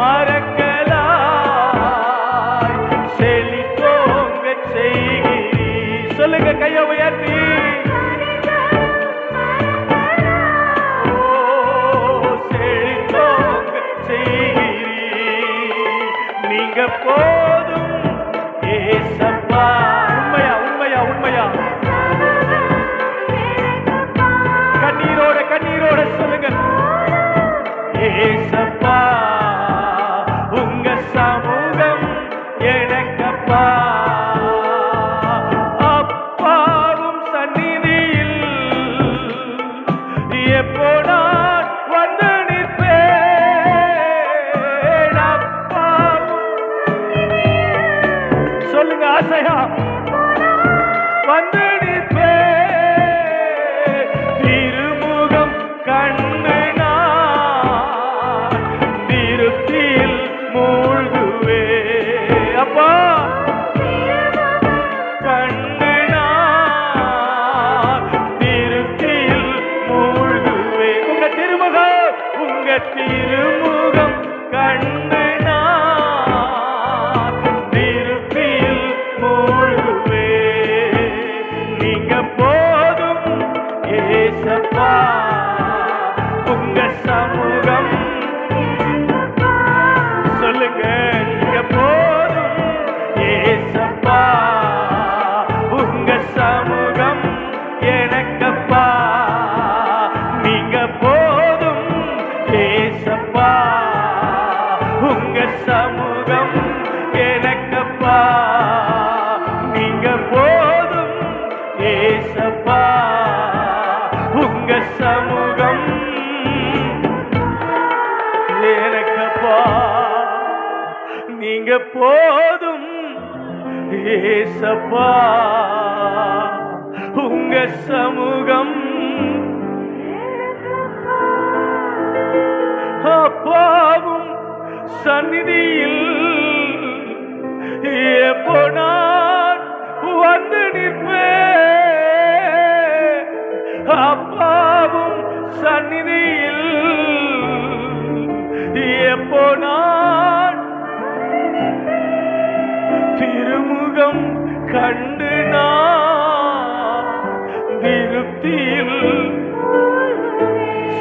மரங்களாய் செழித்தோங்க செய்கிறீர். சொல்லுங்க கையை உயர்த்தி. செழித்தோங்க செய்கிறீர். நீங்க போதும் ஏசப்பா. உண்மையா உண்மையா உண்மையா? கண்ணீரோட கண்ணீரோட சொல்லுங்க. ஏசப்பா உங்க சமூகம் எனக்கப்பா. அப்பாவும் சந்நிதியில் எப்போ நான் வந்து நிற்பேன். அப்பாவும் சொல்லுங்க ஆசையா வந்து நிற்பேன். திருமுகம் கண்டு நான் திருப்தியில் மூழ்குவே. அப்பா கண்டு நான் திருப்தியில் மூழ்குவே. உங்க திருமுகம் கண்டு நான் திருப்தியில் மூழ்குவே. நீங்க போதும் ஏசப்பா. உங்க சமூகம் சொல்லுங்க. நீங்க போதும் ஏசப்பா. உங்க சமூகம் எனக்கப்பா. நீங்க போதும் ஏசப்பா. உங்க சமூகம் எனக்கப்பா. நீங்க போதும் ஏசப்பா. உங்க சமூகம் எனக்கப்பா. நீங்க போதும் ஏசப்பா. உங்க சமூகம் அப்பாவும் சந்நிதியில் எப்போ நான் வந்து நிற்பேன். அப்பாவும் சந்நிதியில் எப்போ நான் திருமுகம் கண்டு நான் திருப்தியில்.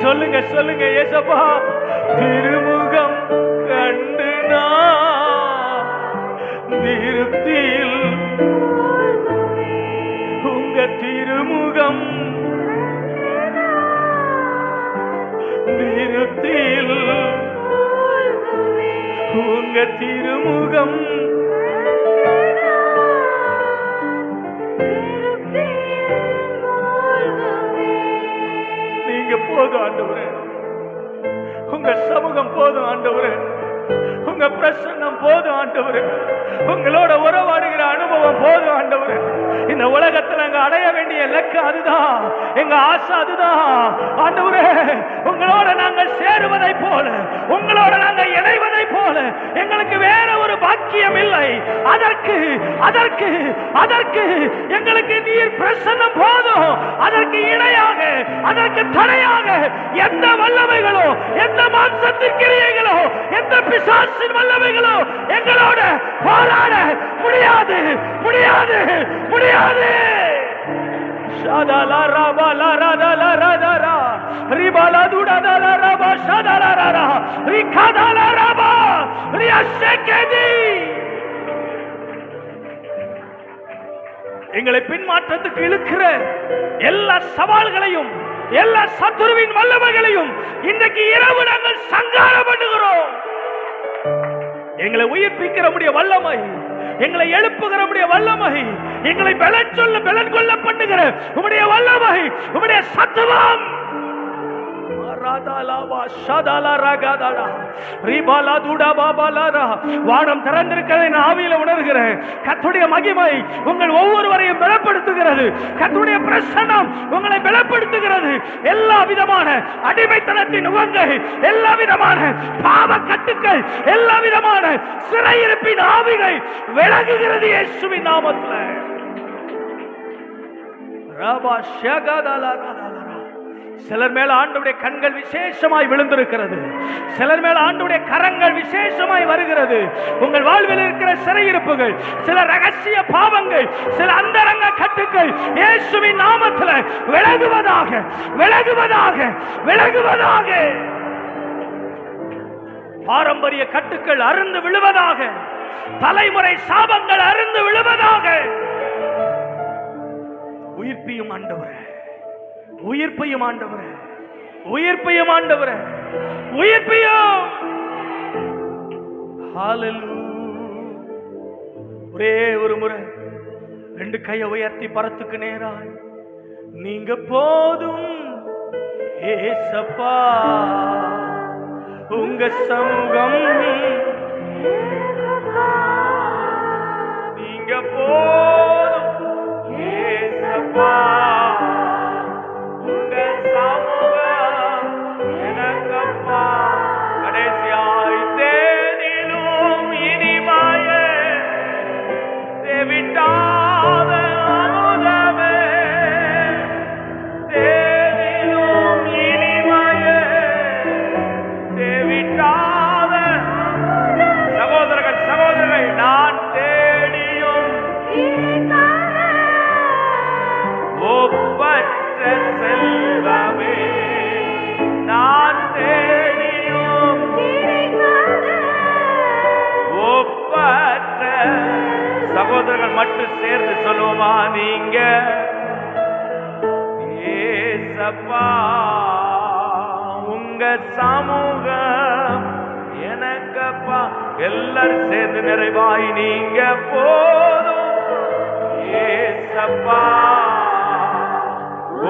சொல்லுங்க சொல்லுங்க ஏசப்பா. திருமுகம் கண்டு நான் திருப்தியில். உங்க திருமுகம் திருப்தியில். உங்க திருமுகம் நீங்க போதும் ஆண்டவரே. உங்க சமூகம் போதும் ஆண்டவரே. உங்க பிரசன்னம் போதும் ஆண்டவரே. உங்களோட உறவாடுகிற அனுபவம் போதும் ஆண்டவரே. இந்த உலகத்துல நாங்க அடைய வேண்டிய இலக்கு அதுதான். எங்க ஆசை அதுதான் ஆண்டவரே. உங்களோட நாங்கள் சேருவதை போல, உங்களோட நாங்கள் இணைவதை போல எங்களுக்கு வேற ஒரு பாக்கியம் இல்லை. அதற்கு அதற்கு அதற்கு எங்களுக்கு நீர் பிரசன்னம் போதும். அதற்கு இணையாக, அதற்கு தடையாக எந்த வல்லமைகளோ, எந்த மாம்சத்தின் கிரியைகளோ, எந்த பிசாசின் வல்லமைகளோ எங்களோட போராட முடியாது முடியாது முடியாது. ஷாதாலா ராபாலா ராதாலா ராதாரா ரிபாலா துடாதாலா ராபா ஷாதாலா ராரா ரிகாதாலா ராபா ரியாஷேகேதி. எங்களை பின்மாற்றத்துக்கு இழுக்கிற எல்லா சவால்களையும், எல்லா சத்துருவின் வல்லமைகளையும் இன்றைக்கு இரவு நாங்கள் சங்காரம் பண்ணுகிறோம். எங்களை உயிர்ப்பிக்கிற முடிய வல்லமை, எங்களை எழுப்புகிற முடிய வல்லமை, எங்களை பலன் சொல்ல பலன் கொள்ள பண்ணுகிற உம்முடைய வல்லமை, உம்முடைய சத்துவம். வானம் திறந்திருக்கிறதை நான் ஆவியில உணர்கிறேன். கர்த்தருடைய மகிமை உங்கள் ஒவ்வொருவரையும் பலப்படுத்துகிறது. கர்த்தருடைய பிரசன்னம் உங்களை பலப்படுத்துகிறது. எல்லா விதமான அடிமைத்தனத்தின் உவங்கள், எல்லா விதமான பாவ கட்டுக்கள், எல்லா விதமான சிறையிருப்பின் ஆவிகள் விலகுகிறது இயேசுவின் நாமத்தில். சிலர் மேல ஆண்டவருடைய கண்கள் விசேஷமாய் விழுந்திருக்கிறது. சிலர் மேல ஆண்டவருடைய கரங்கள் விசேஷமாய் வருகிறது. உங்கள் வாழ்வில் இருக்கிற சிறையிருப்புகள், சில ரகசிய பாவங்கள், சில அந்தரங்க கட்டுக்கள் இயேசுவின் நாமத்தில் விலகுவதாக, விலகுவதாக, விலகுவதாக. பாரம்பரிய கட்டுக்கள் அருந்து விழுவதாக. தலைமுறை சாபங்கள் அருந்து விழுவதாக. உயிர்ப்பியும் ஆண்டவரே, உயிர்ப்பையும் ஆண்டவரே, உயிர்ப்பையும் ஆண்டவரே, உயிர்ப்பையும். ஒரே ஒரு முறை 2 கையை உயர்த்தி பரத்துக்கு நேராய் நீங்க போதும் ஏசப்பா, உங்க சமூகம் நீங்க போதும் ஏசப்பா, உங்க சமூகம் எனக்கப்பா. கடைசியாய் தேனிலும் இனிமாய தேவிட்டாத அமுதமே, தேனிலும் இனிமாய தேவிட்டாத. சகோதரர்கள் சகோதரர்கள், நான் தேடியும் ஒப்பற்ற செல்வமே, நான் தேடியும் ஒப்பற்ற. சகோதரர்கள் மட்டும் சேர்ந்து சொல்லுவோமா? நீங்க ஏசப்பா, உங்க சமூகம் எனக்கப்பா. எல்லாரும் சேர்ந்து நிறைவாய் நீங்க போதும் ஏசப்பா,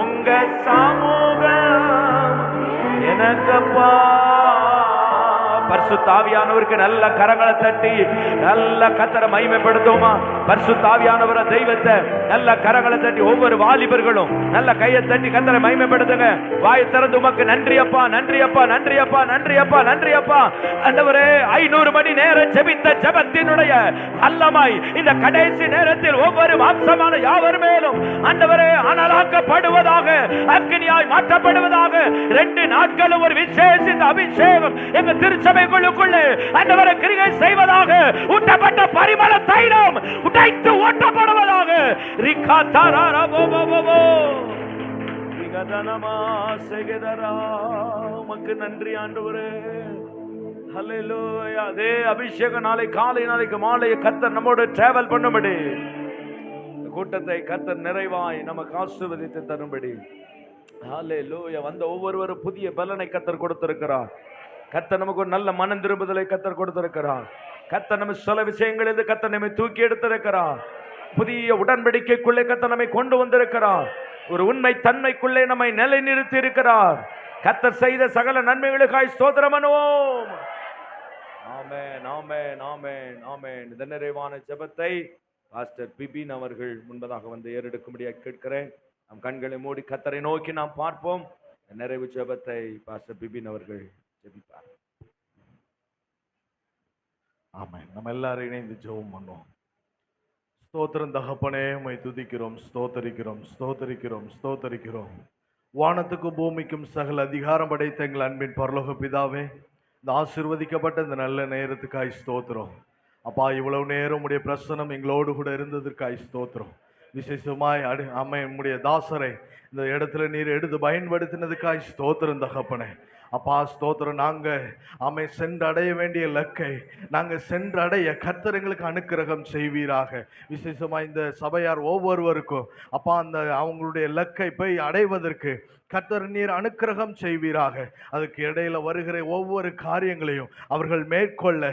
உங்க சமூகம் எனக்கப்பா. பரிசுத்த ஆவியானவருக்கு நல்ல கரங்களை தட்டி நல்ல கர்த்தரை மகிமைப்படுத்துவோமா? பரிசுத்த ஆவியானவர தெய்வத்தை நல்ல கரங்களை தட்டி ஒவ்வொரு வாலிபர்களும் நல்ல கையை தட்டி கர்த்தரை மகிமைப்படுத்துங்க. வாயை திறந்து உமக்கு நன்றி அப்பா, நன்றி அப்பா, நன்றி அப்பா, நன்றி அப்பா, நன்றி அப்பா. ஆண்டவரே, 500 மணி நேரம் ஜெபித்த ஜெபத்தினுடைய அல்லமாய் இந்த கடைசி நேரத்தில் ஒவ்வொரு மாம்சமான யாவர் மேலும் ஆண்டவரே அனலாக்கப்படுவதாக, அக்னியாய் மாற்றப்படுவதாக. 2 நாட்களும் ஒரு விசேஷித்த அபிஷேகம் எங்க திருச்சபைக்குள்ளுக்குள்ளே ஆண்டவரே கிரியை செய்வதாக. ஊட்டப்பட்ட பரிமள தைலம் உடைத்து ஓட்டப்படுவதாக. ரிகா தாராரா போ போ போ ரிகதனமா செகதரா. உமக்கு நன்றி ஆண்டவரே. ஹல்லேலூயா. அதே அபிஷேகம் நாளை காலை நாளைக்கு மாலை கர்த்தர் நம்மோடு டிராவல் பண்ணும்படி, கூட்டத்தை கர்த்தர் நிறைவாய் நமக்கு ஆசீர்வதித்து தரும்படி. ஹல்லேலூயா. வந்த ஒவ்வொருவரும் புதிய பலனை கர்த்தர் கொடுத்திருக்கிறார். கர்த்தர் நமக்கு ஒரு நல்ல மனம் திரும்புதலை கர்த்தர் கொடுத்திருக்கிறார். கர்த்தர் நம்ம சில விஷயங்களிலிருந்து கர்த்தர் நம்மை தூக்கி எடுத்திருக்கிறார். புதிய உடன்படிக்கைக்குள்ளே கர்த்தர் நம்மை கொண்டு வந்திருக்கிறார். ஒரு உண்மை தன்மைக்குள்ளே நம்மை நிலைநிறுத்தி இருக்கிறார். கர்த்தர் செய்த சகல நன்மைகளுக்காய் ஸ்தோத்திரம் பண்ணுவோம். ஆமென், ஆமென், ஆமென், ஆமென். இந்த நிறைவான ஜெபத்தை பாஸ்டர் பிபின் அவர்கள் முன்பதாக வந்து ஏறெடுக்கும்படியாக கேட்கிறேன். நம் கண்களை மூடி கர்த்தரை நோக்கி நாம் பார்ப்போம். நிறைவு ஜெபத்தை பாஸ்டர் பிபின் அவர்கள் ஜெபிப்பார். ஆமென். நம்ம எல்லாரும் இணைந்து ஜெபம் பண்ணுவோம். ஸ்தோத்திரம் தகப்பனே, உம்மை துதிக்கிறோம், ஸ்தோத்தரிக்கிறோம், ஸ்தோத்தரிக்கிறோம், ஸ்தோத்தரிக்கிறோம். வானத்துக்கும் பூமிக்கும் சகல அதிகாரம் படைத்த எங்கள் அன்பின் பரலோக பிதாவே, இந்த ஆசீர்வதிக்கப்பட்ட இந்த நல்ல நேரத்துக்காய் ஸ்தோத்திரம் அப்பா. இவ்வளவு நேரம் உடைய பிரசனம் எங்களோடு கூட இருந்ததற்காய் ஸ்தோத்திரம். விசேஷமாய் உம்முடைய தாசரை இந்த இடத்துல நீர் எடுத்து பயன்படுத்தினதுக்காய் ஸ்தோத்திரம் தகப்பனே. அப்பா ஸ்தோத்திரம். நாங்கள் சென்றடைய வேண்டிய இலக்கை நாங்கள் சென்றடைய கர்த்தர் எங்களுக்கு அனுக்கிரகம் செய்வீராக. விசேஷமாக இந்த சபையார் ஒவ்வொருவருக்கும் அப்பா அவங்களுடைய இலக்கை போய் அடைவதற்கு கர்த்தர் நீர் அனுக்கிரகம் செய்வீராக. அதுக்கு இடையில வருகிற ஒவ்வொரு காரியங்களையும் அவர்கள் மேற்கொள்ள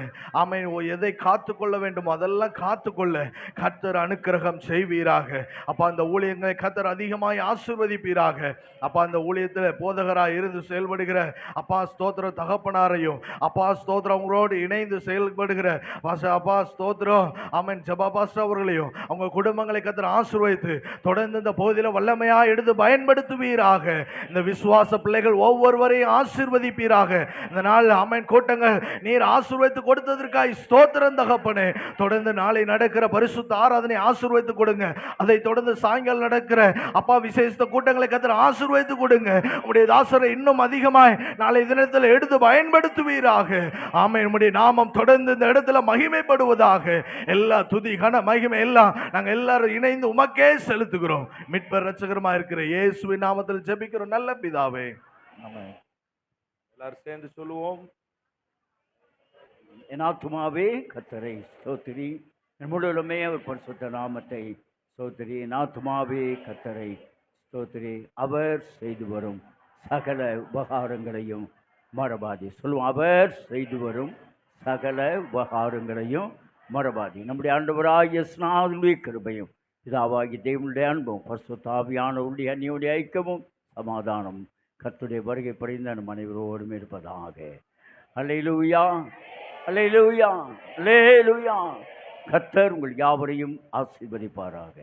எதை காத்து கொள்ள வேண்டும் அதெல்லாம் காத்துக்கொள்ள கர்த்தர் அனுக்கிரகம் செய்வீராக. அப்பா அந்த ஊழியங்களை கர்த்தர் அதிகமாய் ஆசீர்வதிப்பீராக. அப்பா அந்த ஊழியத்தில் போதகராக இருந்து செயல்படுகிற அப்பா ஸ்தோத்திரம் தகப்பனாரையும் அப்பா ஸ்தோத்திரம் அவங்களோடு இணைந்து செயல்படுகிற அப்பா ஸ்தோத்திரம் ஜெபாபாஸ் அவர்களையும் அவங்க குடும்பங்களை கர்த்தர் ஆசீர்வதித்து தொடர்ந்து இந்த பகுதியில் வல்லமையா எடுத்து பயன்படுத்துவீராக. இந்த விசுவாச பிள்ளைகள் ஒவ்வொருவரையும் ஆசீர்வதிப்பீராக. இந்த நாள் ஆமென் கூட்டங்கள் நீர் ஆசீர்வதித்து கொடுத்ததற்காய் ஸ்தோத்திரம் தகப்பனே. தொடர்ந்து நாளை நடக்கிற பரிசுத்த ஆராதனை ஆசீர்வதித்து கொடுங்க. அதை தொடர்ந்து சாயங்காலம் நடக்கிற அப்பா விசேஷ கூட்டங்களை கர்த்தர் ஆசீர்வதித்து கொடுங்க. உம்முடைய தாசரை இன்னும் அதிகமாய் நாளை தினத்தில் எடுத்து பயன்படுத்துவீராக. ஆமென். உம்முடைய நாமம் தொடர்ந்து இந்த இடத்துல மகிமைப்படுவதாக. எல்லா துதி கன மகிமை எல்லாம் நாங்கள் எல்லாரும் இணைந்து உமக்கே செலுத்துகிறோம். மீட்பர் இரட்சகருமா இருக்கிற இயேசுவின் நாமத்தில் ஜெபிக்கிறோம் நல்ல பிதாவே. ஆமென். எல்லாரும் சேர்ந்து சொல்லுவோம். என் ஆத்துமாவே கர்த்தரை ஸ்தோத்திரி, என் முழுவதுமே அவர் பரிசுத்த நாமத்தை ஸ்தோத்திரி. என் ஆத்துமாவே கர்த்தரை ஸ்தோத்திரி, அவர் செய்து வரும் சகல உபகாரங்களையும் மறவாதி. சொல்லுவோம், அவர் செய்து வரும் சகல உபகாரங்களையும் மறவாதி. நம்முடைய ஆண்டவராகிய இயேசுவின் கிருபையும் பிதாவாகிய தேவனுடைய அன்பும் பரிசுத்த ஆவியானவருடைய அன்னியோடைய ஐக்கியமும் சமாதானம் கர்த்தருடைய வருகை படைந்த நம் அனைவரோடும் இருப்பதாக. அல்லேலூயா, அல்லேலூயா, அல்லேலூயா. கர்த்தர் உங்கள் யாவரையும் ஆசீர்வதிப்பாராக.